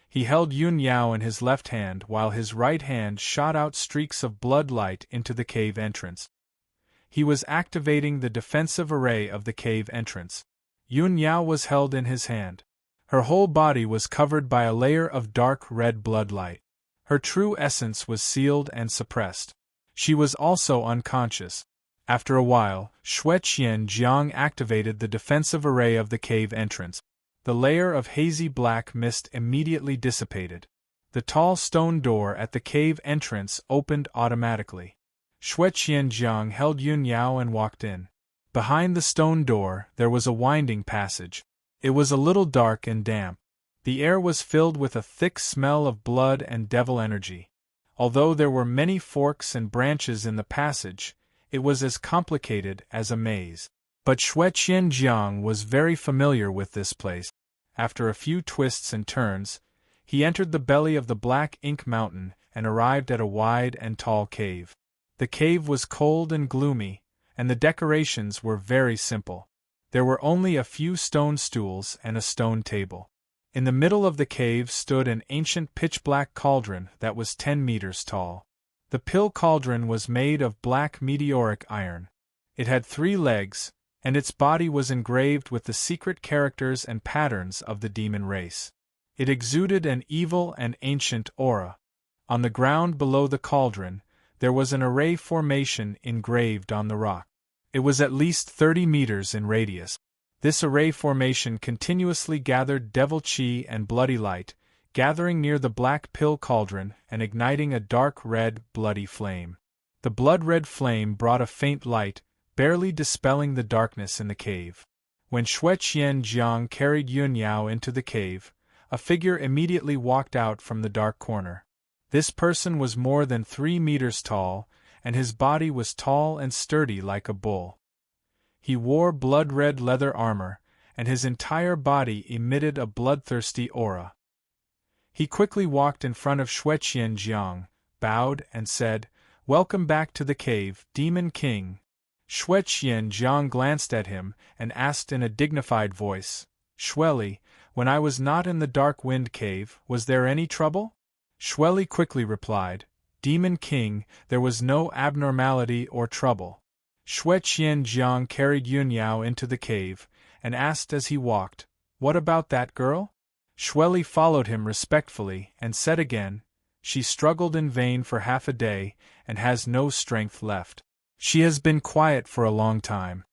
He held Yunyao in his left hand while his right hand shot out streaks of blood light into the cave entrance. He was activating the defensive array of the cave entrance. Yunyao was held in his hand. Her whole body was covered by a layer of dark red blood light. Her true essence was sealed and suppressed. She was also unconscious. After a while, Xue Qianjiang activated the defensive array of the cave entrance. The layer of hazy black mist immediately dissipated. The tall stone door at the cave entrance opened automatically. Xue Qianjiang held Yunyao and walked in. Behind the stone door, there was a winding passage. It was a little dark and damp. The air was filled with a thick smell of blood and devil energy. Although there were many forks and branches in the passage, it was as complicated as a maze. But Xue Qianjiang was very familiar with this place. After a few twists and turns, he entered the belly of the Black Ink Mountain and arrived at a wide and tall cave. The cave was cold and gloomy, and the decorations were very simple. There were only a few stone stools and a stone table. In the middle of the cave stood an ancient pitch-black cauldron that was 10 meters tall. The pill cauldron was made of black meteoric iron. It had 3 legs, and its body was engraved with the secret characters and patterns of the demon race. It exuded an evil and ancient aura. On the ground below the cauldron, there was an array formation engraved on the rock. It was at least 30 meters in radius. This array formation continuously gathered devil chi and bloody light, gathering near the black pill cauldron and igniting a dark red, bloody flame. The blood-red flame brought a faint light, barely dispelling the darkness in the cave. When Xue Qianjiang carried Yunyao into the cave, a figure immediately walked out from the dark corner. This person was more than 3 meters tall, and his body was tall and sturdy like a bull. He wore blood-red leather armor, and his entire body emitted a bloodthirsty aura. He quickly walked in front of Xue Qianjiang, bowed, and said, "Welcome back to the cave, Demon King." Xue Qianjiang glanced at him and asked in a dignified voice, "Xueli, when I was not in the Dark Wind Cave, was there any trouble?" Xueli quickly replied, "Demon King, there was no abnormality or trouble." Xue Qianjiang carried Yunyao into the cave, and asked as he walked, "What about that girl?" Xueli followed him respectfully, and said again, "She struggled in vain for half a day, and has no strength left. She has been quiet for a long time."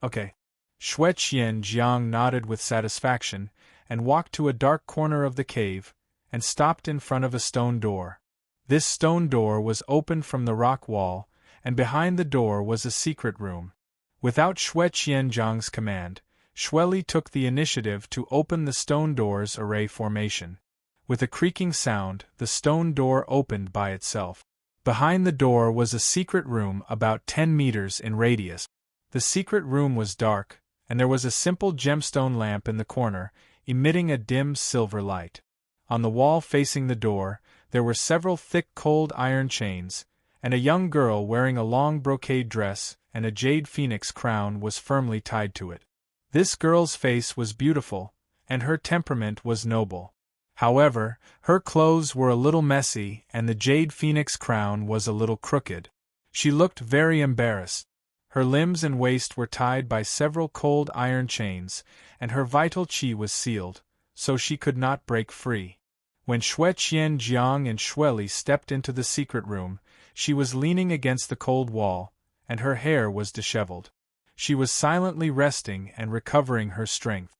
Okay. Xue Qianjiang nodded with satisfaction, and walked to a dark corner of the cave, and stopped in front of a stone door. This stone door was opened from the rock wall, and behind the door was a secret room. Without Xue Qianjiang's command, Xueli took the initiative to open the stone door's array formation. With a creaking sound, the stone door opened by itself. Behind the door was a secret room about 10 meters in radius. The secret room was dark, and there was a simple gemstone lamp in the corner, emitting a dim silver light. On the wall facing the door, there were several thick cold iron chains, and a young girl wearing a long brocade dress and a jade phoenix crown was firmly tied to it. This girl's face was beautiful, and her temperament was noble. However, her clothes were a little messy and the jade phoenix crown was a little crooked. She looked very embarrassed. Her limbs and waist were tied by several cold iron chains, and her vital qi was sealed, so she could not break free. When Xue Qianjiang and Xueli stepped into the secret room, she was leaning against the cold wall, and her hair was disheveled. She was silently resting and recovering her strength.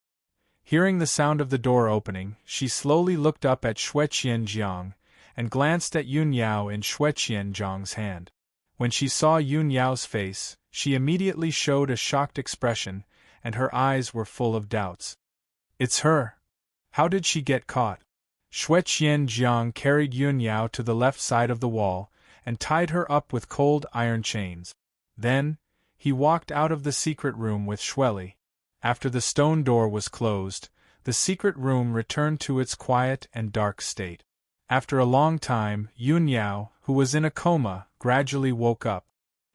Hearing the sound of the door opening, she slowly looked up at Xue Qianjiang, and glanced at Yunyao in Xue Qianjiang's hand. When she saw Yunyao's face, she immediately showed a shocked expression, and her eyes were full of doubts. "It's her. How did she get caught?" Xue Qianjiang carried Yunyao to the left side of the wall, and tied her up with cold iron chains. Then, he walked out of the secret room with Xueli. After the stone door was closed, the secret room returned to its quiet and dark state. After a long time, Yunyao, who was in a coma, gradually woke up.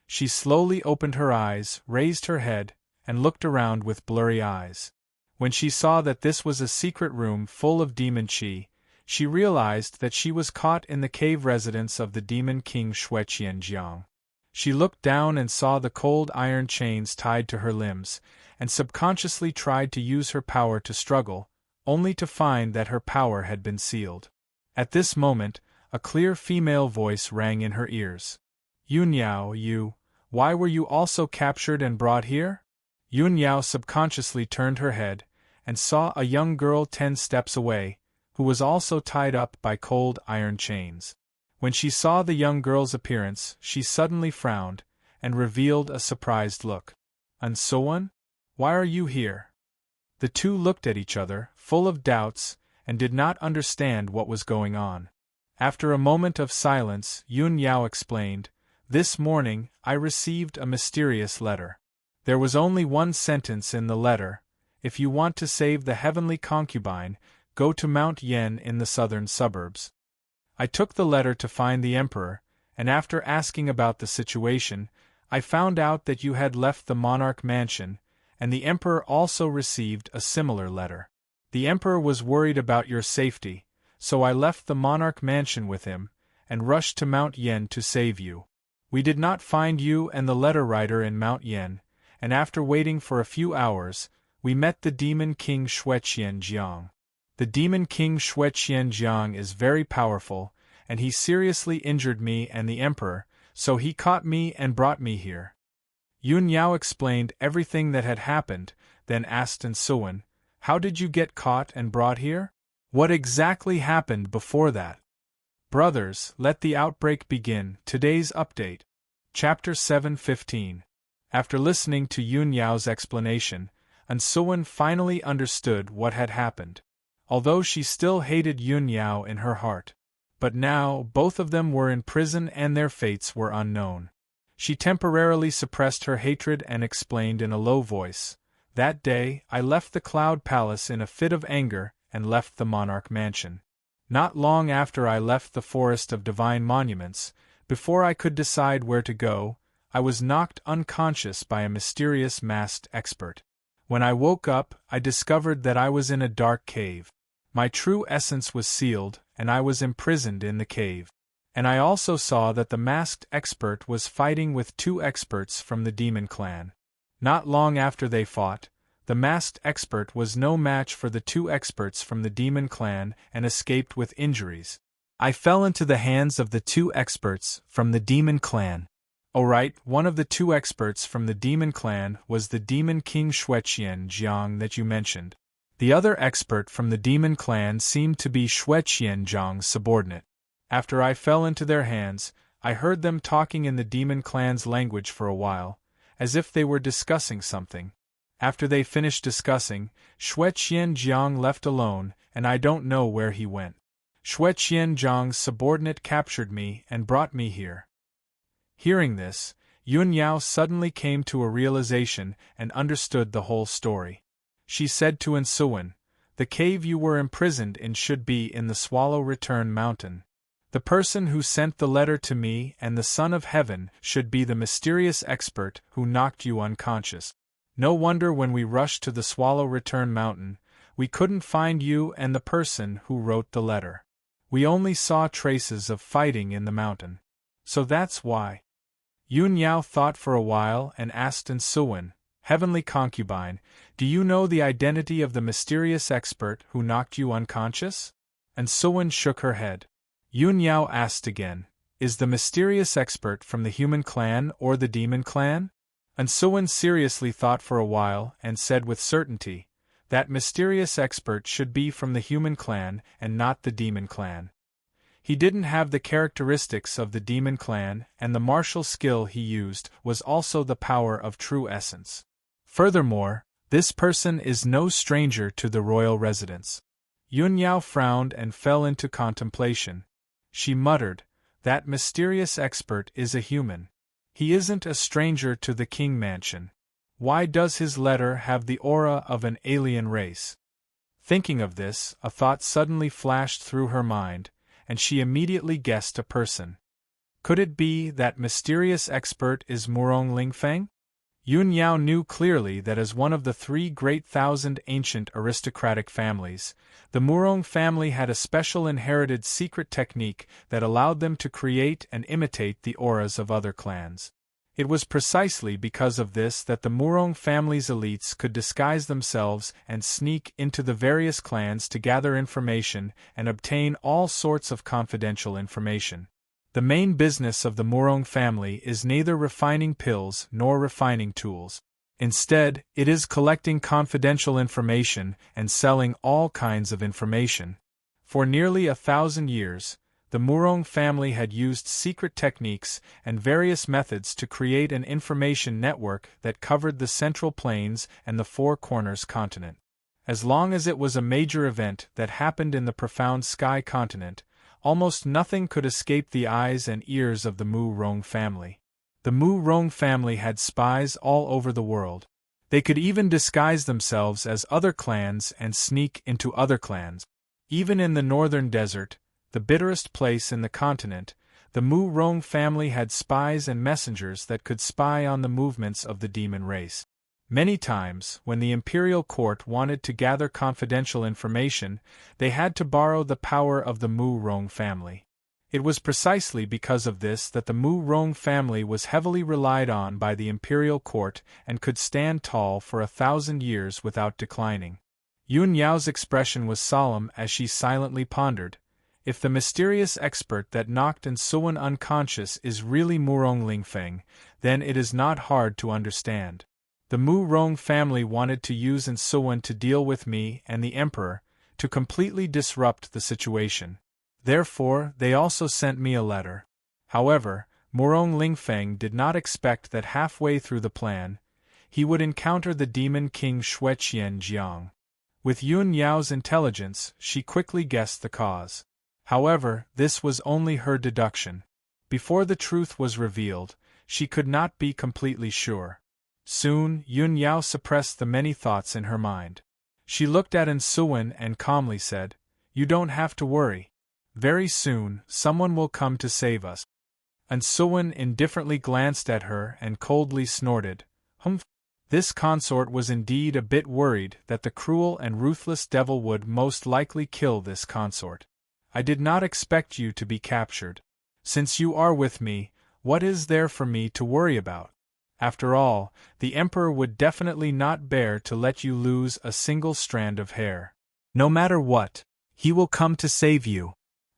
She slowly opened her eyes, raised her head, and looked around with blurry eyes. When she saw that this was a secret room full of demon qi, she realized that she was caught in the cave residence of the demon king Xue Qianjiang. She looked down and saw the cold iron chains tied to her limbs, and subconsciously tried to use her power to struggle, only to find that her power had been sealed. At this moment, a clear female voice rang in her ears. "Yunyao, why were you also captured and brought here?" Yunyao subconsciously turned her head, and saw a young girl 10 steps away, who was also tied up by cold iron chains. When she saw the young girl's appearance, she suddenly frowned, and revealed a surprised look. "Unsoan? Why are you here?" The two looked at each other, full of doubts, and did not understand what was going on. After a moment of silence, Yunyao explained, "This morning, I received a mysterious letter. There was only one sentence in the letter: if you want to save the heavenly concubine, go to Mount Yen in the southern suburbs. I took the letter to find the emperor, and after asking about the situation, I found out that you had left the monarch mansion, and the emperor also received a similar letter. The emperor was worried about your safety, so I left the monarch mansion with him, and rushed to Mount Yen to save you. We did not find you and the letter writer in Mount Yen, and after waiting for a few hours, we met the demon king Xue Qianjiang. The demon king Xue Qianjiang is very powerful, and he seriously injured me and the emperor, so he caught me and brought me here." Yunyao explained everything that had happened, then asked Unsoan, "How did you get caught and brought here? What exactly happened before that?" Brothers, let the outbreak begin. Today's update. Chapter 7:15. After listening to Yunyao's explanation, Unsoan finally understood what had happened. Although she still hated Yunyao in her heart. But now, both of them were in prison and their fates were unknown. She temporarily suppressed her hatred and explained in a low voice, "That day, I left the Cloud Palace in a fit of anger and left the monarch mansion. Not long after I left the Forest of Divine Monuments, before I could decide where to go, I was knocked unconscious by a mysterious masked expert. When I woke up, I discovered that I was in a dark cave. My true essence was sealed, and I was imprisoned in the cave. And I also saw that the masked expert was fighting with 2 experts from the demon clan. Not long after they fought, the masked expert was no match for the 2 experts from the demon clan and escaped with injuries. I fell into the hands of the 2 experts from the demon clan. Oh right, one of the 2 experts from the demon clan was the demon king Xueqian Jiang that you mentioned. The other expert from the demon clan seemed to be Xueqian Jiang's subordinate. After I fell into their hands, I heard them talking in the demon clan's language for a while, as if they were discussing something. After they finished discussing, Xueqian Jiang left alone, and I don't know where he went. Xueqian Jiang's subordinate captured me and brought me here." Hearing this, Yun Yao suddenly came to a realization and understood the whole story. She said to Ensuan, "The cave you were imprisoned in should be in the Swallow Return Mountain. The person who sent the letter to me and the Son of Heaven should be the mysterious expert who knocked you unconscious. No wonder when we rushed to the Swallow Return Mountain, we couldn't find you and the person who wrote the letter. We only saw traces of fighting in the mountain. So that's why." Yun Yao thought for a while and asked Ensuan, "Heavenly concubine, do you know the identity of the mysterious expert who knocked you unconscious?" Ensuan shook her head. Yun Yao asked again, "Is the mysterious expert from the human clan or the demon clan?" Ensuan seriously thought for a while and said with certainty, "That mysterious expert should be from the human clan and not the demon clan. He didn't have the characteristics of the demon clan, and the martial skill he used was also the power of true essence. Furthermore, this person is no stranger to the royal residence." Yun Yao frowned and fell into contemplation. She muttered, "That mysterious expert is a human. He isn't a stranger to the king mansion. Why does his letter have the aura of an alien race?" Thinking of this, a thought suddenly flashed through her mind, and she immediately guessed a person. Could it be that mysterious expert is Murong Lingfeng? Yun Yao knew clearly that as one of the 3 great thousand ancient aristocratic families, the Murong family had a special inherited secret technique that allowed them to create and imitate the auras of other clans. It was precisely because of this that the Murong family's elites could disguise themselves and sneak into the various clans to gather information and obtain all sorts of confidential information. The main business of the Murong family is neither refining pills nor refining tools. Instead, it is collecting confidential information and selling all kinds of information. For nearly 1,000 years, the Murong family had used secret techniques and various methods to create an information network that covered the Central Plains and the Four Corners continent. As long as it was a major event that happened in the profound Sky continent, almost nothing could escape the eyes and ears of the Murong family. The Murong family had spies all over the world. They could even disguise themselves as other clans and sneak into other clans. Even in the northern desert, the bitterest place in the continent, the Murong family had spies and messengers that could spy on the movements of the demon race. Many times, when the imperial court wanted to gather confidential information, they had to borrow the power of the Murong family. It was precisely because of this that the Murong family was heavily relied on by the imperial court and could stand tall for 1,000 years without declining. Yun Yao's expression was solemn as she silently pondered. If the mysterious expert that knocked Ensuan unconscious is really Murong Lingfeng, then it is not hard to understand. The Murong family wanted to use Ensuan to deal with me and the emperor, to completely disrupt the situation. Therefore, they also sent me a letter. However, Murong Lingfeng did not expect that halfway through the plan, he would encounter the demon king Xueqian Jiang. With Yun Yao's intelligence, she quickly guessed the cause. However, this was only her deduction. Before the truth was revealed, she could not be completely sure. Soon, Yun Yao suppressed the many thoughts in her mind. She looked at Suwen and calmly said, "You don't have to worry. Very soon, someone will come to save us." Suwen indifferently glanced at her and coldly snorted, "Humph." This consort was indeed a bit worried that the cruel and ruthless devil would most likely kill this consort. "I did not expect you to be captured. Since you are with me, what is there for me to worry about? After all, the Emperor would definitely not bear to let you lose a single strand of hair. No matter what, he will come to save you."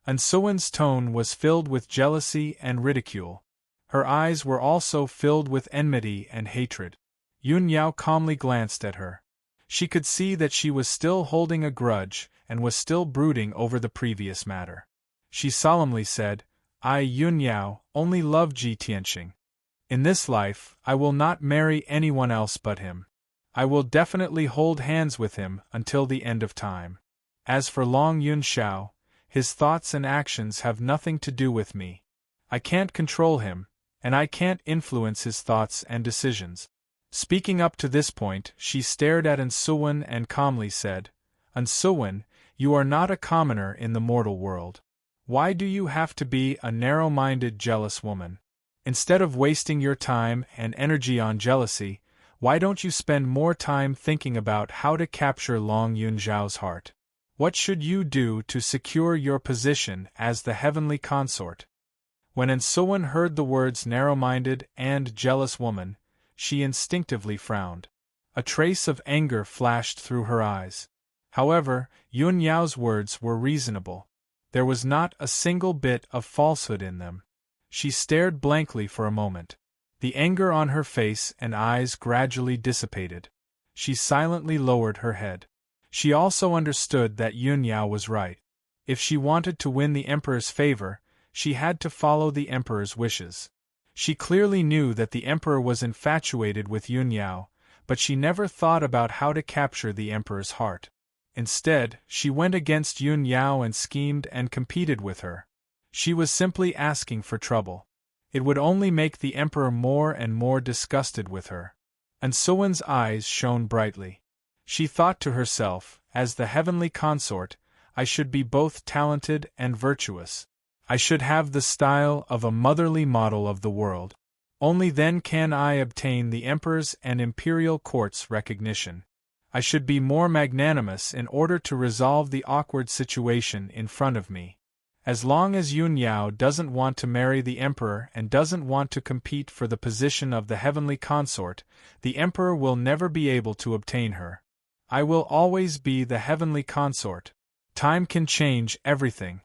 Suwen's tone was filled with jealousy and ridicule. Her eyes were also filled with enmity and hatred. Yun Yao calmly glanced at her. She could see that she was still holding a grudge and was still brooding over the previous matter. She solemnly said, "I, Yun Yao, only love Ji Tianxing. In this life, I will not marry anyone else but him. I will definitely hold hands with him until the end of time. As for Long Yun Xiao, his thoughts and actions have nothing to do with me. I can't control him, and I can't influence his thoughts and decisions." Speaking up to this point, she stared at Suwen and calmly said, "Suwen, you are not a commoner in the mortal world. Why do you have to be a narrow-minded, jealous woman? Instead of wasting your time and energy on jealousy, why don't you spend more time thinking about how to capture Long Yun Xiao's heart? What should you do to secure your position as the heavenly consort?" When Suwen heard the words narrow-minded and jealous woman, she instinctively frowned. A trace of anger flashed through her eyes. However, Yun Yao's words were reasonable. There was not a single bit of falsehood in them. She stared blankly for a moment. The anger on her face and eyes gradually dissipated. She silently lowered her head. She also understood that Yun Yao was right. If she wanted to win the Emperor's favor, she had to follow the Emperor's wishes. She clearly knew that the Emperor was infatuated with Yun Yao, but she never thought about how to capture the Emperor's heart. Instead, she went against Yun Yao and schemed and competed with her. She was simply asking for trouble. It would only make the Emperor more and more disgusted with her. Suwen's eyes shone brightly. She thought to herself, as the heavenly consort, I should be both talented and virtuous. I should have the style of a motherly model of the world. Only then can I obtain the Emperor's and Imperial Court's recognition. I should be more magnanimous in order to resolve the awkward situation in front of me. As long as Yun Yao doesn't want to marry the Emperor and doesn't want to compete for the position of the heavenly consort, the Emperor will never be able to obtain her. I will always be the heavenly consort. Time can change everything.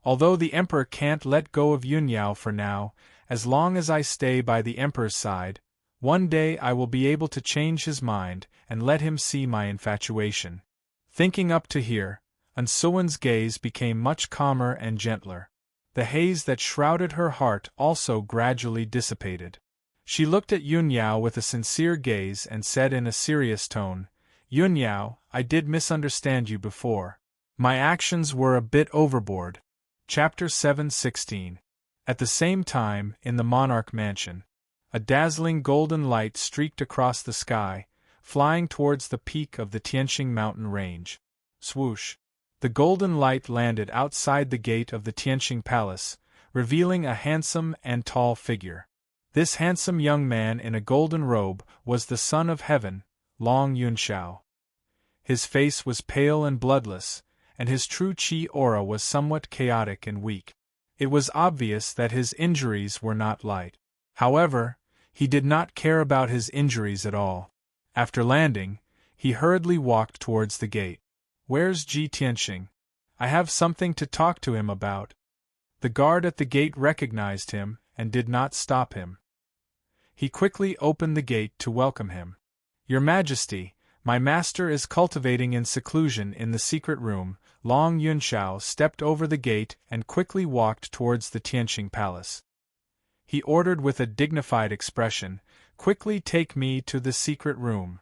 Although the Emperor can't let go of Yun Yao for now, as long as I stay by the Emperor's side, one day I will be able to change his mind and let him see my infatuation. Thinking up to here, Suwen's gaze became much calmer and gentler. The haze that shrouded her heart also gradually dissipated. She looked at Yun Yao with a sincere gaze and said in a serious tone, "Yun Yao, I did misunderstand you before. My actions were a bit overboard." Chapter 7:16. At the same time, in the monarch mansion, a dazzling golden light streaked across the sky, flying towards the peak of the Tianxing mountain range. Swoosh! The golden light landed outside the gate of the Tianxing palace, revealing a handsome and tall figure. This handsome young man in a golden robe was the son of heaven, Long Yun Xiao. His face was pale and bloodless, and his true qi aura was somewhat chaotic and weak. It was obvious that his injuries were not light. However, he did not care about his injuries at all. After landing, he hurriedly walked towards the gate. "Where's Ji Tianxing? I have something to talk to him about." The guard at the gate recognized him and did not stop him. He quickly opened the gate to welcome him. "Your Majesty, my master is cultivating in seclusion in the secret room." Long Yun Xiao stepped over the gate and quickly walked towards the Tianxing palace. He ordered with a dignified expression, "Quickly take me to the secret room."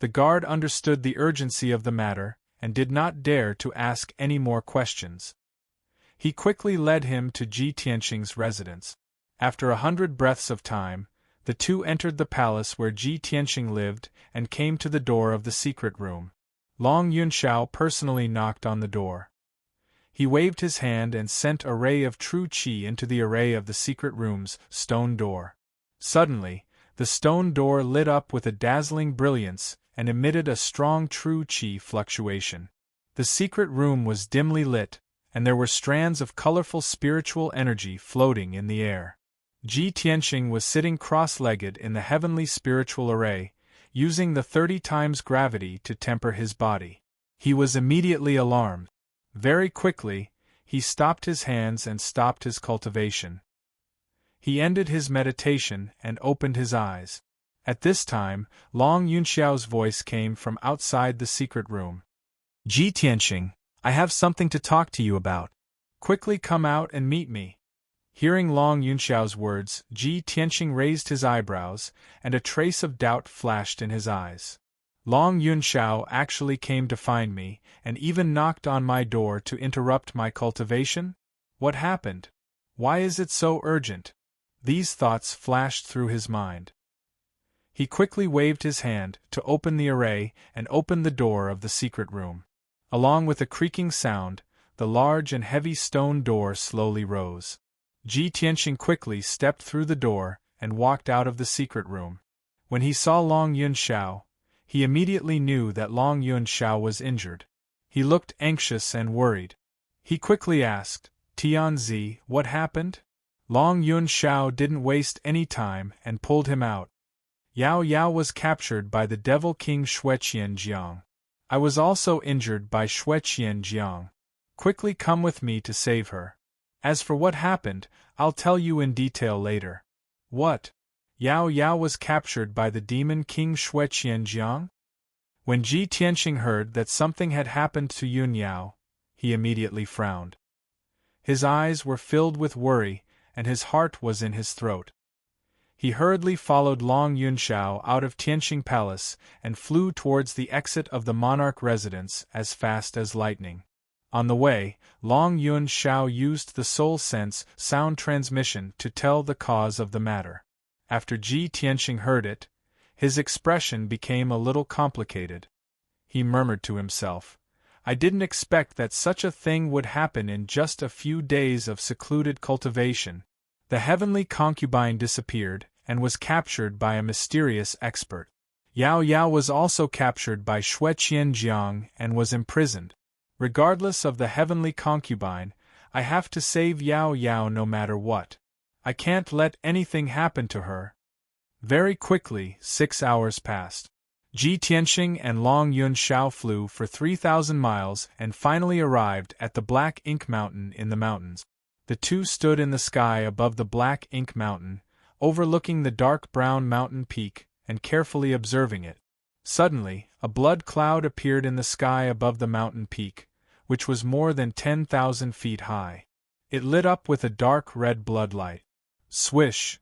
The guard understood the urgency of the matter and did not dare to ask any more questions. He quickly led him to Ji Tianxing's residence. After 100 breaths of time, The two entered the palace where Ji Tianxing lived and came to the door of the secret room. Long Yunxiao personally knocked on the door. He waved his hand and sent a ray of true qi into the array of the secret room's stone door. Suddenly, the stone door lit up with a dazzling brilliance and emitted a strong true qi fluctuation. The secret room was dimly lit, and there were strands of colorful spiritual energy floating in the air. Ji Tianxing was sitting cross-legged in the heavenly spiritual array, using the 30 times gravity to temper his body. He was immediately alarmed. Very quickly, he stopped his hands and stopped his cultivation. He ended his meditation and opened his eyes. At this time, Long Yunxiao's voice came from outside the secret room. Ji Tianxing, I have something to talk to you about. Quickly come out and meet me. Hearing Long Yunxiao's words, Ji Tianxing raised his eyebrows, and a trace of doubt flashed in his eyes. Long Yunxiao actually came to find me, and even knocked on my door to interrupt my cultivation? What happened? Why is it so urgent? These thoughts flashed through his mind. He quickly waved his hand to open the array and opened the door of the secret room. Along with a creaking sound, the large and heavy stone door slowly rose. Ji Tianxing quickly stepped through the door and walked out of the secret room. When he saw Long Yunxiao, he immediately knew that Long Yunxiao was injured. He looked anxious and worried. He quickly asked, Tianzi, what happened? Long Yunxiao didn't waste any time and pulled him out. Yao Yao was captured by the Devil King Xueqian Jiang. I was also injured by Xueqian Jiang. Quickly come with me to save her. As for what happened, I'll tell you in detail later. What? Yao Yao was captured by the demon King Xueqian Jiang? When Ji Tianxing heard that something had happened to Yun Yao, he immediately frowned. His eyes were filled with worry, and his heart was in his throat. He hurriedly followed Long Yunxiao out of Tianxing Palace and flew towards the exit of the monarch residence as fast as lightning. On the way, Long Yunxiao used the soul sense sound transmission to tell the cause of the matter. After Ji Tianxing heard it, his expression became a little complicated. He murmured to himself, I didn't expect that such a thing would happen in just a few days of secluded cultivation. The heavenly concubine disappeared and was captured by a mysterious expert. Yao Yao was also captured by Xueqian Jiang and was imprisoned. Regardless of the heavenly concubine, I have to save Yao Yao no matter what. I can't let anything happen to her. Very quickly, 6 hours passed. Ji Tianxing and Long Yunxiao flew for 3,000 miles and finally arrived at the Black Ink Mountain in the mountains. The two stood in the sky above the Black Ink Mountain, overlooking the dark brown mountain peak and carefully observing it. Suddenly, a blood cloud appeared in the sky above the mountain peak, which was more than 10,000 feet high. It lit up with a dark red blood light. Swish!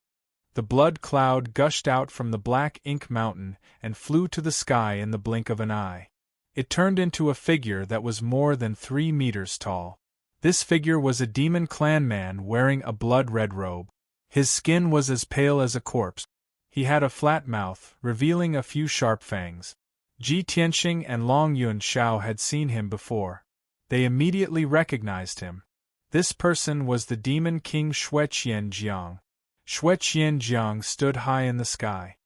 The blood cloud gushed out from the Black Ink Mountain and flew to the sky in the blink of an eye. It turned into a figure that was more than 3 meters tall. This figure was a demon clan man wearing a blood-red robe. His skin was as pale as a corpse. He had a flat mouth, revealing a few sharp fangs. Ji Tianxing and Long Yunxiao had seen him before. They immediately recognized him. This person was the demon king Xueqian Jiang. Xueqian Jiang stood high in the sky.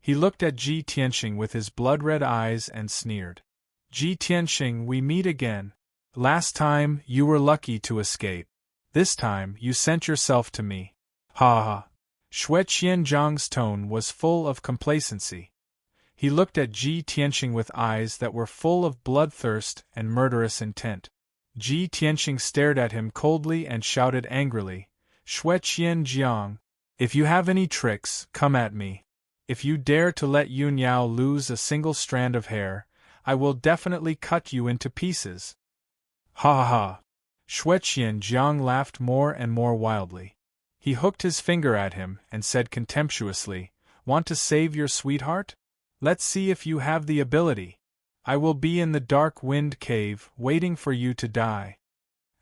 He looked at Ji Tianxing with his blood-red eyes and sneered. Ji Tianxing, we meet again. Last time, you were lucky to escape. This time, you sent yourself to me. Ha ha. Xueqian Jiang's tone was full of complacency. He looked at Ji Tianxing with eyes that were full of bloodthirst and murderous intent. Ji Tianxing stared at him coldly and shouted angrily, Xueqian Jiang, if you have any tricks, come at me. If you dare to let Yun Yao lose a single strand of hair, I will definitely cut you into pieces. Ha ha ha! Xueqian Jiang laughed more and more wildly. He hooked his finger at him and said contemptuously, Want to save your sweetheart? Let's see if you have the ability. I will be in the dark wind cave waiting for you to die.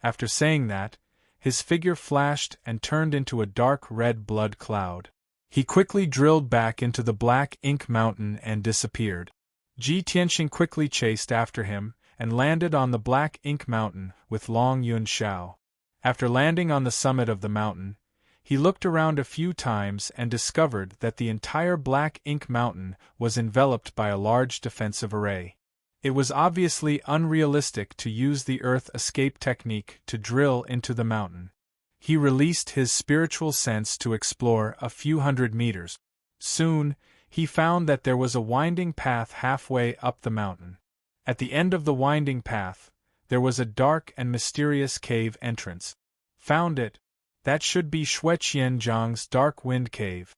After saying that, his figure flashed and turned into a dark red blood cloud. He quickly drilled back into the black ink mountain and disappeared. Ji Tianxing quickly chased after him, and landed on the black ink mountain with Long Yunxiao. After landing on the summit of the mountain, he looked around a few times and discovered that the entire black ink mountain was enveloped by a large defensive array. It was obviously unrealistic to use the earth escape technique to drill into the mountain. He released his spiritual sense to explore a few hundred meters. Soon, he found that there was a winding path halfway up the mountain. At the end of the winding path, there was a dark and mysterious cave entrance. Found it. That should be Shueqianzhang's Dark Wind Cave.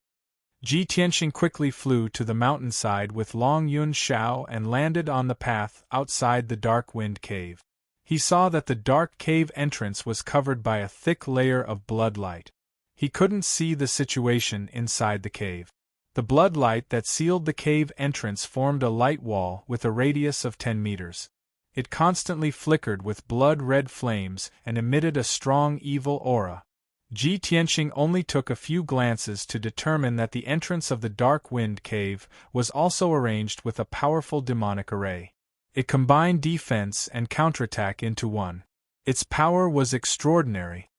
Ji Tianxing quickly flew to the mountainside with Long Yunxiao and landed on the path outside the Dark Wind Cave. He saw that the dark cave entrance was covered by a thick layer of blood light. He couldn't see the situation inside the cave. The blood light that sealed the cave entrance formed a light wall with a radius of 10 meters. It constantly flickered with blood-red flames and emitted a strong evil aura. Ji Tianxing only took a few glances to determine that the entrance of the Dark Wind Cave was also arranged with a powerful demonic array. It combined defense and counterattack into one. Its power was extraordinary.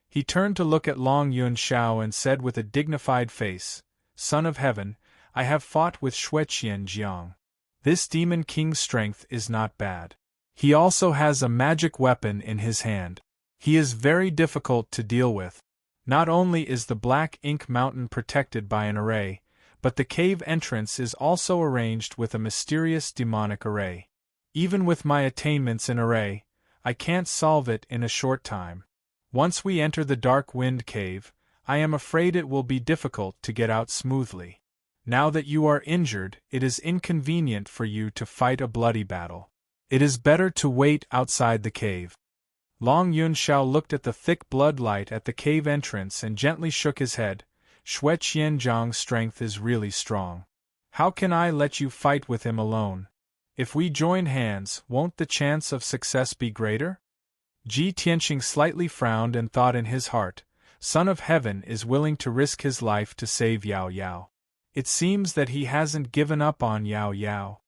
He turned to look at Long Yunxiao and said with a dignified face, "Son of Heaven, I have fought with Shueqianzhang. This demon king's strength is not bad. He also has a magic weapon in his hand. He is very difficult to deal with. Not only is the Black Ink Mountain protected by an array, but the cave entrance is also arranged with a mysterious demonic array. Even with my attainments in array, I can't solve it in a short time. Once we enter the Dark Wind Cave, I am afraid it will be difficult to get out smoothly. Now that you are injured, it is inconvenient for you to fight a bloody battle. It is better to wait outside the cave." Long Yunxiao looked at the thick blood light at the cave entrance and gently shook his head. "Shueqianzhang's strength is really strong. How can I let you fight with him alone? If we join hands, won't the chance of success be greater?" Ji Tianxing slightly frowned and thought in his heart, "Son of Heaven is willing to risk his life to save Yao Yao. It seems that he hasn't given up on Yao Yao."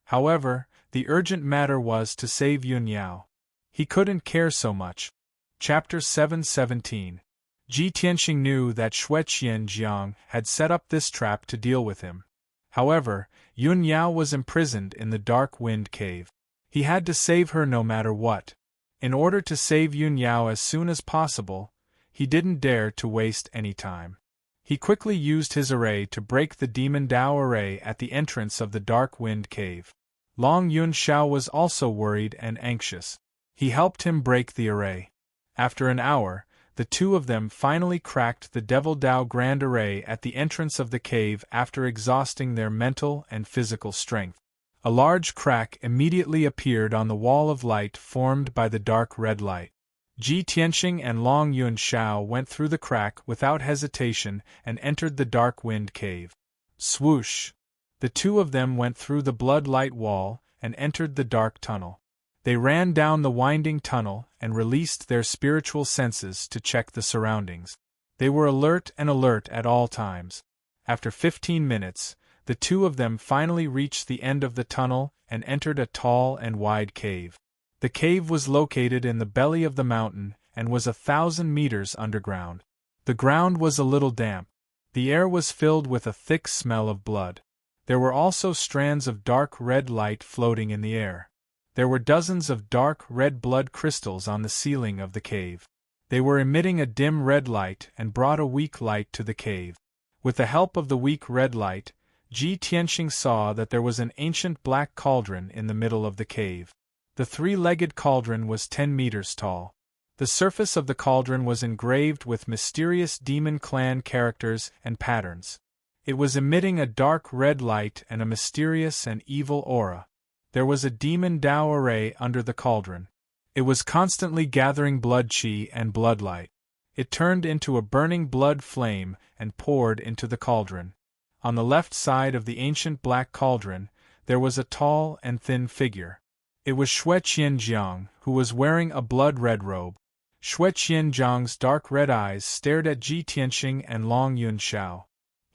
However, the urgent matter was to save Yun Yao. He couldn't care so much. Chapter 717. Ji Tianxing knew that Shueqianzhang had set up this trap to deal with him. However, Yun Yao was imprisoned in the Dark Wind Cave. He had to save her no matter what. In order to save Yun Yao as soon as possible, he didn't dare to waste any time. He quickly used his array to break the Demon Dao array at the entrance of the Dark Wind Cave. Long Yunxiao was also worried and anxious. He helped him break the array. After an hour, the two of them finally cracked the Devil Dao Grand Array at the entrance of the cave after exhausting their mental and physical strength. A large crack immediately appeared on the wall of light formed by the dark red light. Ji Tianxing and Long Yunxiao went through the crack without hesitation and entered the Dark Wind Cave. Swoosh! The two of them went through the blood light wall and entered the dark tunnel. They ran down the winding tunnel and released their spiritual senses to check the surroundings. They were alert at all times. After 15 minutes, the two of them finally reached the end of the tunnel and entered a tall and wide cave. The cave was located in the belly of the mountain and was 1,000 meters underground. The ground was a little damp. The air was filled with a thick smell of blood. There were also strands of dark red light floating in the air. There were dozens of dark red blood crystals on the ceiling of the cave. They were emitting a dim red light and brought a weak light to the cave. With the help of the weak red light, Ji Tianxing saw that there was an ancient black cauldron in the middle of the cave. The three-legged cauldron was 10 meters tall. The surface of the cauldron was engraved with mysterious demon clan characters and patterns. It was emitting a dark red light and a mysterious and evil aura. There was a Demon Dao array under the cauldron. It was constantly gathering blood qi and blood light. It turned into a burning blood flame and poured into the cauldron. On the left side of the ancient black cauldron, there was a tall and thin figure. It was Shueqianzhang, who was wearing a blood-red robe. Shueqianzhang's dark red eyes stared at Ji Tianxing and Long Yunxiao.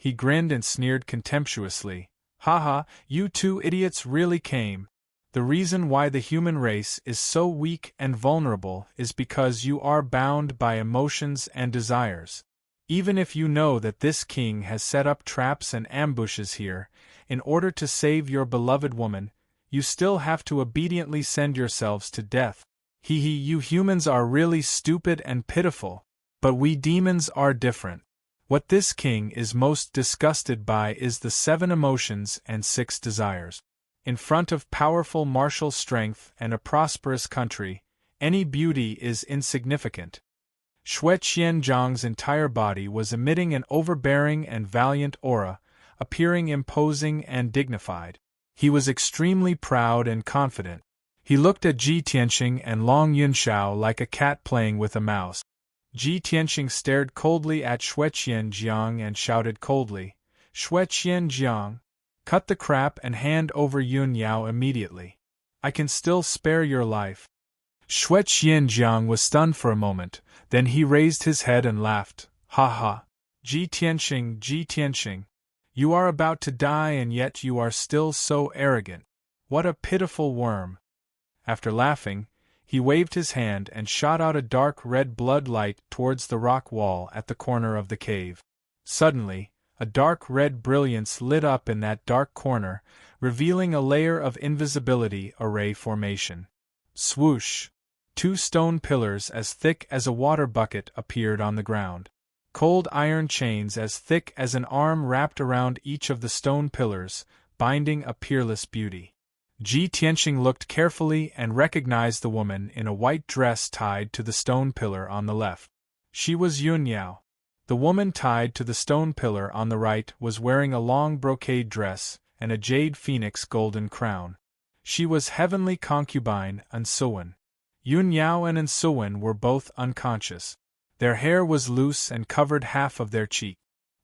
He grinned and sneered contemptuously. "Haha, you two idiots really came. The reason why the human race is so weak and vulnerable is because you are bound by emotions and desires. Even if you know that this king has set up traps and ambushes here, in order to save your beloved woman, you still have to obediently send yourselves to death. Hee hee, you humans are really stupid and pitiful, but we demons are different. What this king is most disgusted by is the 7 emotions and 6 desires. In front of powerful martial strength and a prosperous country, any beauty is insignificant." Xue Qianzhang's entire body was emitting an overbearing and valiant aura, appearing imposing and dignified. He was extremely proud and confident. He looked at Ji Tianxing and Long Yunxiao like a cat playing with a mouse. Ji Tianxing stared coldly at Xue Qianzhang and shouted coldly, "Xue Qianzhang, cut the crap and hand over Yun Yao immediately. I can still spare your life." Xue Qianzhang was stunned for a moment, then he raised his head and laughed. "Ha ha! Ji Tianxing, you are about to die and yet you are still so arrogant. What a pitiful worm." After laughing, he waved his hand and shot out a dark red blood light towards the rock wall at the corner of the cave. Suddenly, a dark red brilliance lit up in that dark corner, revealing a layer of invisibility array formation. Swoosh! 2 stone pillars as thick as a water bucket appeared on the ground. Cold iron chains as thick as an arm wrapped around each of the stone pillars, binding a peerless beauty. Ji Tianxing looked carefully and recognized the woman in a white dress tied to the stone pillar on the left. She was Yun Yao. The woman tied to the stone pillar on the right was wearing a long brocade dress and a jade phoenix golden crown. She was heavenly concubine Ansuwen. Yun Yao and Ansuwen were both unconscious. Their hair was loose and covered half of their cheek.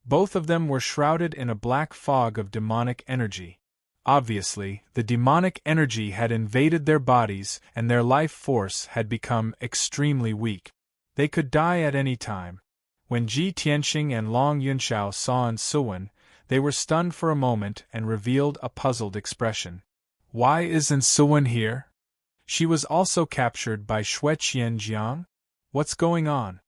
Both of them were shrouded in a black fog of demonic energy. Obviously, the demonic energy had invaded their bodies and their life force had become extremely weak. They could die at any time. When Ji Tianxing and Long Yunxiao saw Ansuwen, they were stunned for a moment and revealed a puzzled expression. "Why is Ansuwen here? She was also captured by Xue Qianzhang? What's going on?"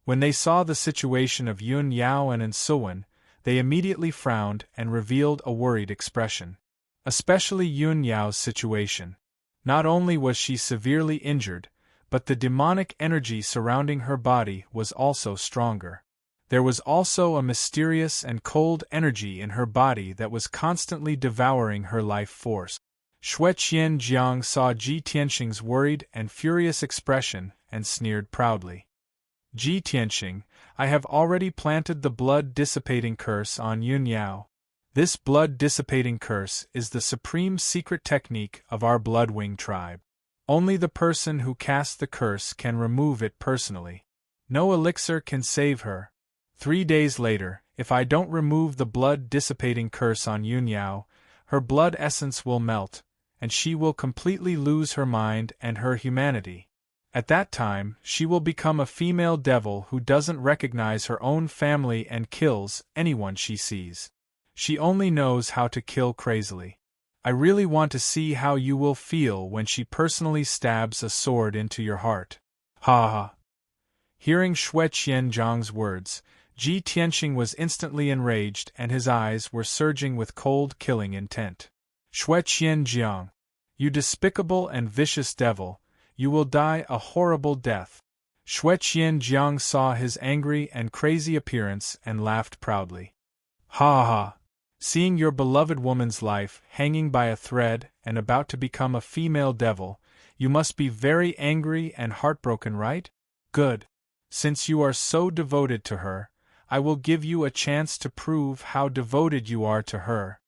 When they saw the situation of Yun Yao and Ansuwen, they immediately frowned and revealed a worried expression. Especially Yun Yao's situation. Not only was she severely injured, but the demonic energy surrounding her body was also stronger. There was also a mysterious and cold energy in her body that was constantly devouring her life force. Xue Qianzhang saw Ji Tianxing's worried and furious expression and sneered proudly. "Ji Tianxing, I have already planted the blood-dissipating curse on Yun Yao. This blood-dissipating curse is the supreme secret technique of our Bloodwing tribe. Only the person who casts the curse can remove it personally. No elixir can save her. 3 days later, if I don't remove the blood-dissipating curse on Yun Yao, her blood essence will melt, and she will completely lose her mind and her humanity. At that time, she will become a female devil who doesn't recognize her own family and kills anyone she sees. She only knows how to kill crazily. I really want to see how you will feel when she personally stabs a sword into your heart." Ha ha! Hearing Xue Qianzhang's words, Ji Tianxing was instantly enraged and his eyes were surging with cold killing intent. "Xue Qianzhang, you despicable and vicious devil, you will die a horrible death." Xue Qianzhang saw his angry and crazy appearance and laughed proudly. "Ha ha! Seeing your beloved woman's life hanging by a thread and about to become a female devil, you must be very angry and heartbroken, right? Good. Since you are so devoted to her, I will give you a chance to prove how devoted you are to her."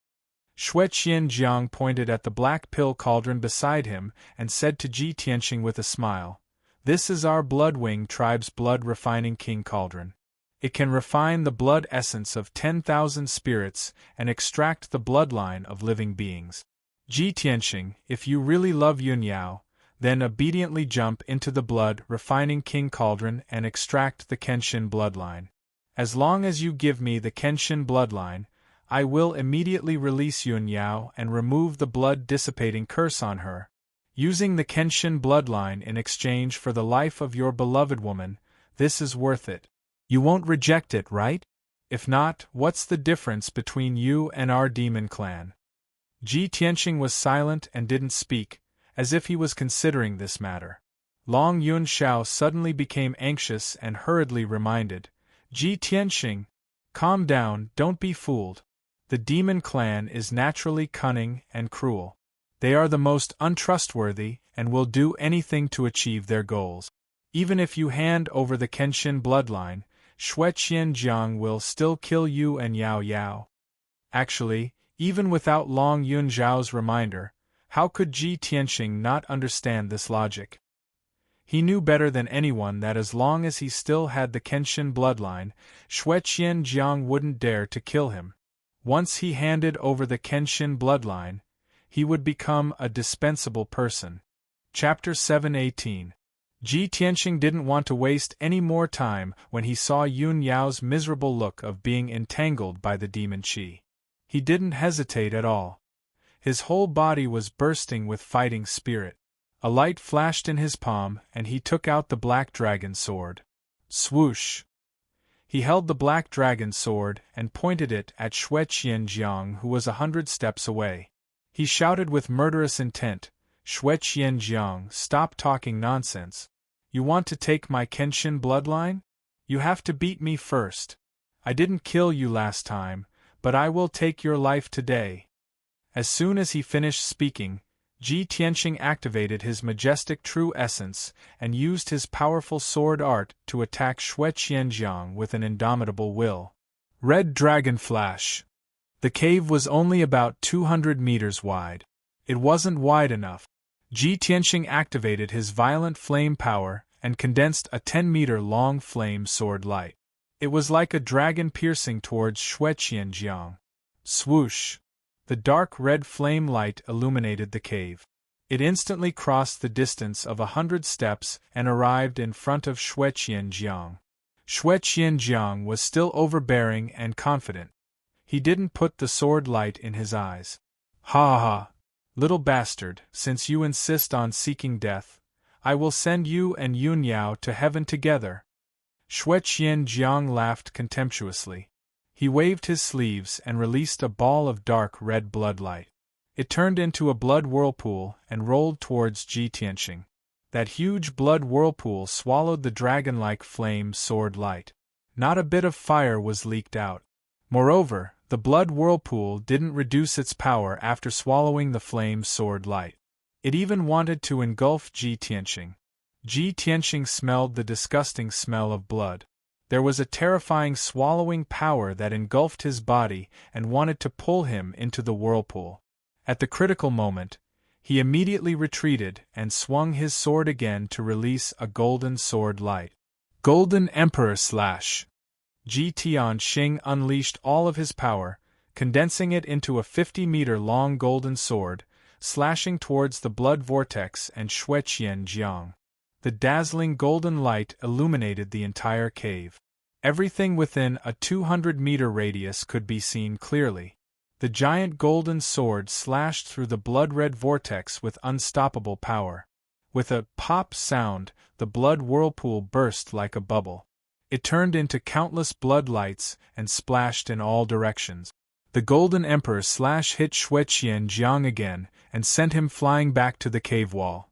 Xue Qianzhang pointed at the black pill cauldron beside him and said to Ji Tianxing with a smile, "This is our Bloodwing tribe's blood-refining king cauldron. It can refine the blood essence of 10,000 spirits and extract the bloodline of living beings. Ji Tianxing, if you really love Yun Yao, then obediently jump into the blood-refining king cauldron and extract the Kenshin bloodline. As long as you give me the Kenshin bloodline, I will immediately release Yun Yao and remove the blood-dissipating curse on her. Using the Kenshin bloodline in exchange for the life of your beloved woman, this is worth it. You won't reject it, right? If not, what's the difference between you and our demon clan? Ji Tianqing was silent and didn't speak, as if he was considering this matter. Long Yun Xiao suddenly became anxious and hurriedly reminded, Ji Tianqing, calm down, don't be fooled. The demon clan is naturally cunning and cruel. They are the most untrustworthy and will do anything to achieve their goals. Even if you hand over the Kenshin bloodline, Xue Qianjiang will still kill you and Yao Yao. Actually, even without Long Yun Zhao's reminder, how could Ji Tianqing not understand this logic? He knew better than anyone that as long as he still had the Kenshin bloodline, Xue Qianjiang wouldn't dare to kill him. Once he handed over the Kenshin bloodline, he would become a dispensable person. Chapter 7:18. Ji Tianqing didn't want to waste any more time when he saw Yun Yao's miserable look of being entangled by the demon qi. He didn't hesitate at all. His whole body was bursting with fighting spirit. A light flashed in his palm and he took out the black dragon sword. Swoosh! He held the black dragon sword and pointed it at Xue Qianjiang, who was 100 steps away. He shouted with murderous intent, Xue Qianjiang, stop talking nonsense. You want to take my Kenshin bloodline? You have to beat me first. I didn't kill you last time, but I will take your life today. As soon as he finished speaking, Ji Tianqing activated his majestic true essence and used his powerful sword art to attack Xue Qianjiang with an indomitable will. Red Dragon Flash. The cave was only about 200 meters wide. It wasn't wide enough. Ji Tianqing activated his violent flame power and condensed a 10-meter-long flame sword light. It was like a dragon piercing towards Xue Qianjiang. Swoosh! The dark red flame light illuminated the cave. It instantly crossed the distance of 100 steps and arrived in front of Xue Qianjiang. Xue Qianjiang was still overbearing and confident. He didn't put the sword light in his eyes. Ha ha! Little bastard, since you insist on seeking death, I will send you and Yun Yao to heaven together. Xue Qianjiang laughed contemptuously. He waved his sleeves and released a ball of dark red blood light. It turned into a blood whirlpool and rolled towards Ji Tianqing. That huge blood whirlpool swallowed the dragon-like flame sword light. Not a bit of fire was leaked out. Moreover, the blood whirlpool didn't reduce its power after swallowing the flame sword light. It even wanted to engulf Ji Tianqing. Ji Tianqing smelled the disgusting smell of blood. There was a terrifying swallowing power that engulfed his body and wanted to pull him into the whirlpool. At the critical moment, he immediately retreated and swung his sword again to release a golden sword light. Golden Emperor Slash! Ji Tianqing unleashed all of his power, condensing it into a 50-meter-long golden sword, slashing towards the blood vortex and Xue Qianjiang. The dazzling golden light illuminated the entire cave. Everything within a 200-meter radius could be seen clearly. The giant golden sword slashed through the blood-red vortex with unstoppable power. With a pop sound, the blood whirlpool burst like a bubble. It turned into countless blood lights and splashed in all directions. The Golden Emperor Slash hit Xue Qianjiang again and sent him flying back to the cave wall.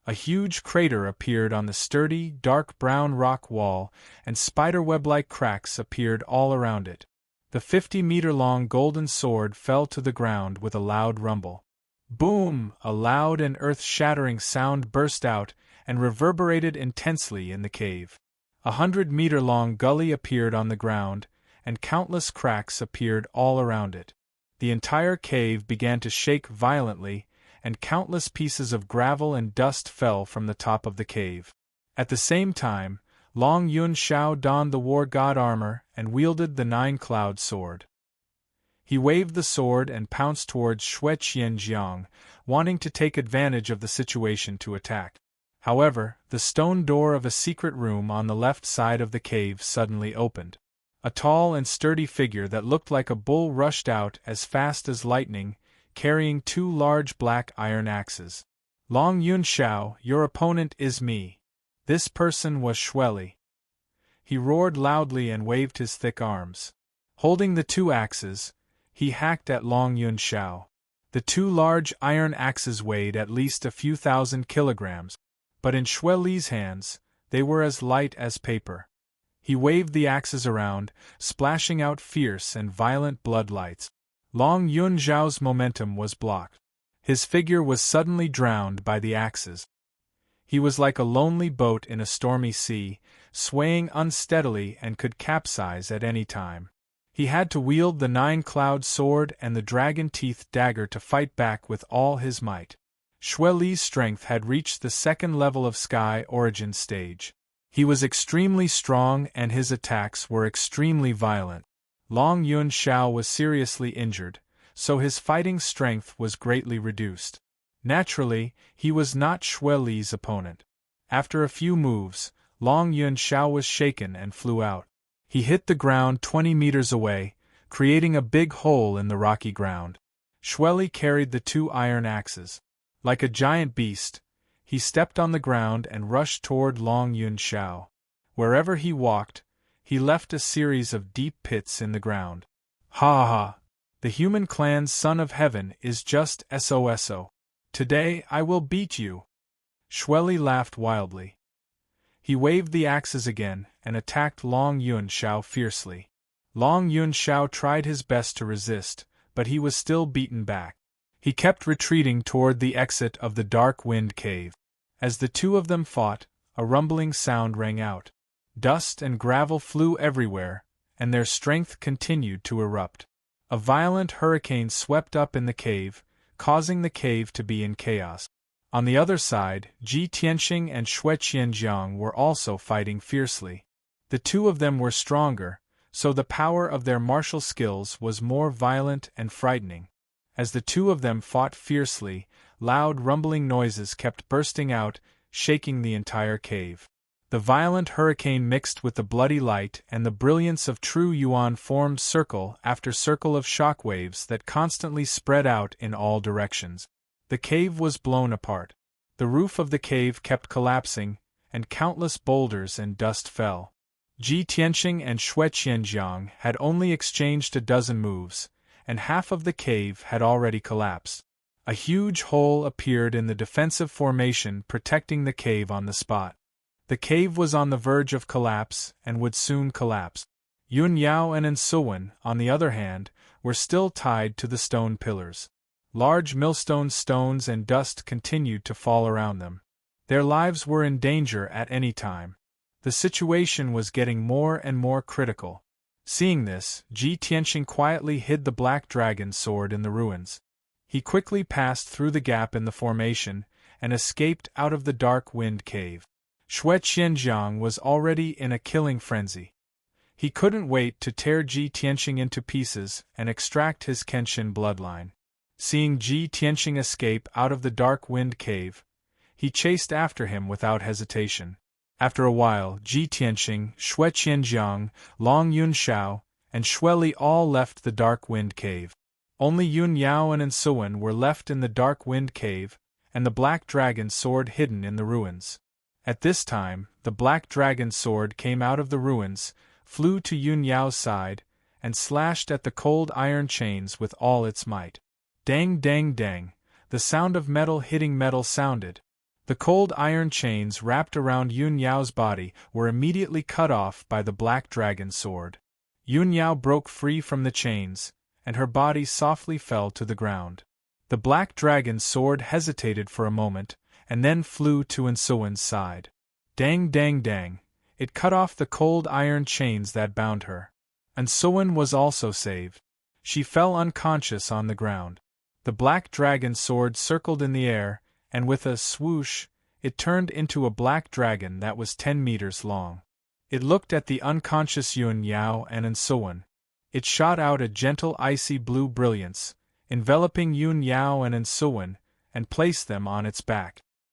A huge crater appeared on the sturdy, dark brown rock wall, and spiderweb-like cracks appeared all around it. The 50-meter-long golden sword fell to the ground with a loud rumble. Boom! A loud and earth-shattering sound burst out and reverberated intensely in the cave. 100-meter-long gully appeared on the ground, and countless cracks appeared all around it. The entire cave began to shake violently, and countless pieces of gravel and dust fell from the top of the cave. At the same time, Long Yun Xiao donned the war god armor and wielded the nine-cloud sword. He waved the sword and pounced towards Xue Qianjiang, wanting to take advantage of the situation to attack. However, the stone door of a secret room on the left side of the cave suddenly opened. A tall and sturdy figure that looked like a bull rushed out as fast as lightning, carrying 2 large black iron axes. Long Yun Xiao, your opponent is me. This person was Shueli. He roared loudly and waved his thick arms. Holding the 2 axes, he hacked at Long Yun Xiao. The 2 large iron axes weighed at least a few thousand kilograms, but in Shueli's hands, they were as light as paper. He waved the axes around, splashing out fierce and violent bloodlights. Long Yun Xiao's momentum was blocked. His figure was suddenly drowned by the axes. He was like a lonely boat in a stormy sea, swaying unsteadily and could capsize at any time. He had to wield the 9-cloud sword and the dragon-teeth dagger to fight back with all his might. Shueli's strength had reached the 2nd level of Sky Origin stage. He was extremely strong and his attacks were extremely violent. Long Yun Xiao was seriously injured, so his fighting strength was greatly reduced. Naturally, he was not Shueli's opponent. After a few moves, Long Yun Xiao was shaken and flew out. He hit the ground 20 meters away, creating a big hole in the rocky ground. Shueli carried the 2 iron axes. Like a giant beast, he stepped on the ground and rushed toward Long Yun Xiao. Wherever he walked, he left a series of deep pits in the ground. Ha ha! The human clan's son of heaven is just SOSO. Today I will beat you! Shueli laughed wildly. He waved the axes again and attacked Long Yun Xiao fiercely. Long Yun Xiao tried his best to resist, but he was still beaten back. He kept retreating toward the exit of the dark wind cave. As the 2 of them fought, a rumbling sound rang out. Dust and gravel flew everywhere, and their strength continued to erupt. A violent hurricane swept up in the cave, causing the cave to be in chaos. On the other side, Ji Tianxing and Xue Qianjiang were also fighting fiercely. The 2 of them were stronger, so the power of their martial skills was more violent and frightening. As the 2 of them fought fiercely, loud rumbling noises kept bursting out, shaking the entire cave. The violent hurricane mixed with the bloody light and the brilliance of true yuan formed circle after circle of shock waves that constantly spread out in all directions. The cave was blown apart. The roof of the cave kept collapsing, and countless boulders and dust fell. Ji Tianxing and Xue Qianjiang had only exchanged a dozen moves, and half of the cave had already collapsed. A huge hole appeared in the defensive formation protecting the cave on the spot. The cave was on the verge of collapse and would soon collapse. Yun Yao and Ensuwen, on the other hand, were still tied to the stone pillars. Large millstone stones and dust continued to fall around them. Their lives were in danger at any time. The situation was getting more and more critical. Seeing this, Ji Tianxing quietly hid the black dragon sword in the ruins. He quickly passed through the gap in the formation and escaped out of the dark wind cave. Xue Qianjiang was already in a killing frenzy. He couldn't wait to tear Ji Tianxing into pieces and extract his Kenshin bloodline. Seeing Ji Tianxing escape out of the dark wind cave, he chased after him without hesitation. After a while, Ji Tianxing, Xue Qianjiang, Long Yun Xiao, and Shueli all left the dark wind cave. Only Yun Yao and Ensuwen were left in the dark wind cave, and the black dragon sword hidden in the ruins. At this time, the black dragon sword came out of the ruins, flew to Yun Yao's side, and slashed at the cold iron chains with all its might. Dang dang dang, the sound of metal hitting metal sounded. The cold iron chains wrapped around Yun Yao's body were immediately cut off by the black dragon sword. Yun Yao broke free from the chains, and her body softly fell to the ground. The black dragon sword hesitated for a moment, and then flew to Ensuwen's side. Dang dang dang, it cut off the cold iron chains that bound her. Ensuwen was also saved. She fell unconscious on the ground. The black dragon sword circled in the air, and with a swoosh, it turned into a black dragon that was 10 meters long. It looked at the unconscious Yun Yao and Ensuwen. It shot out a gentle icy blue brilliance, enveloping Yun Yao and Ensuwen, and placed them on its back.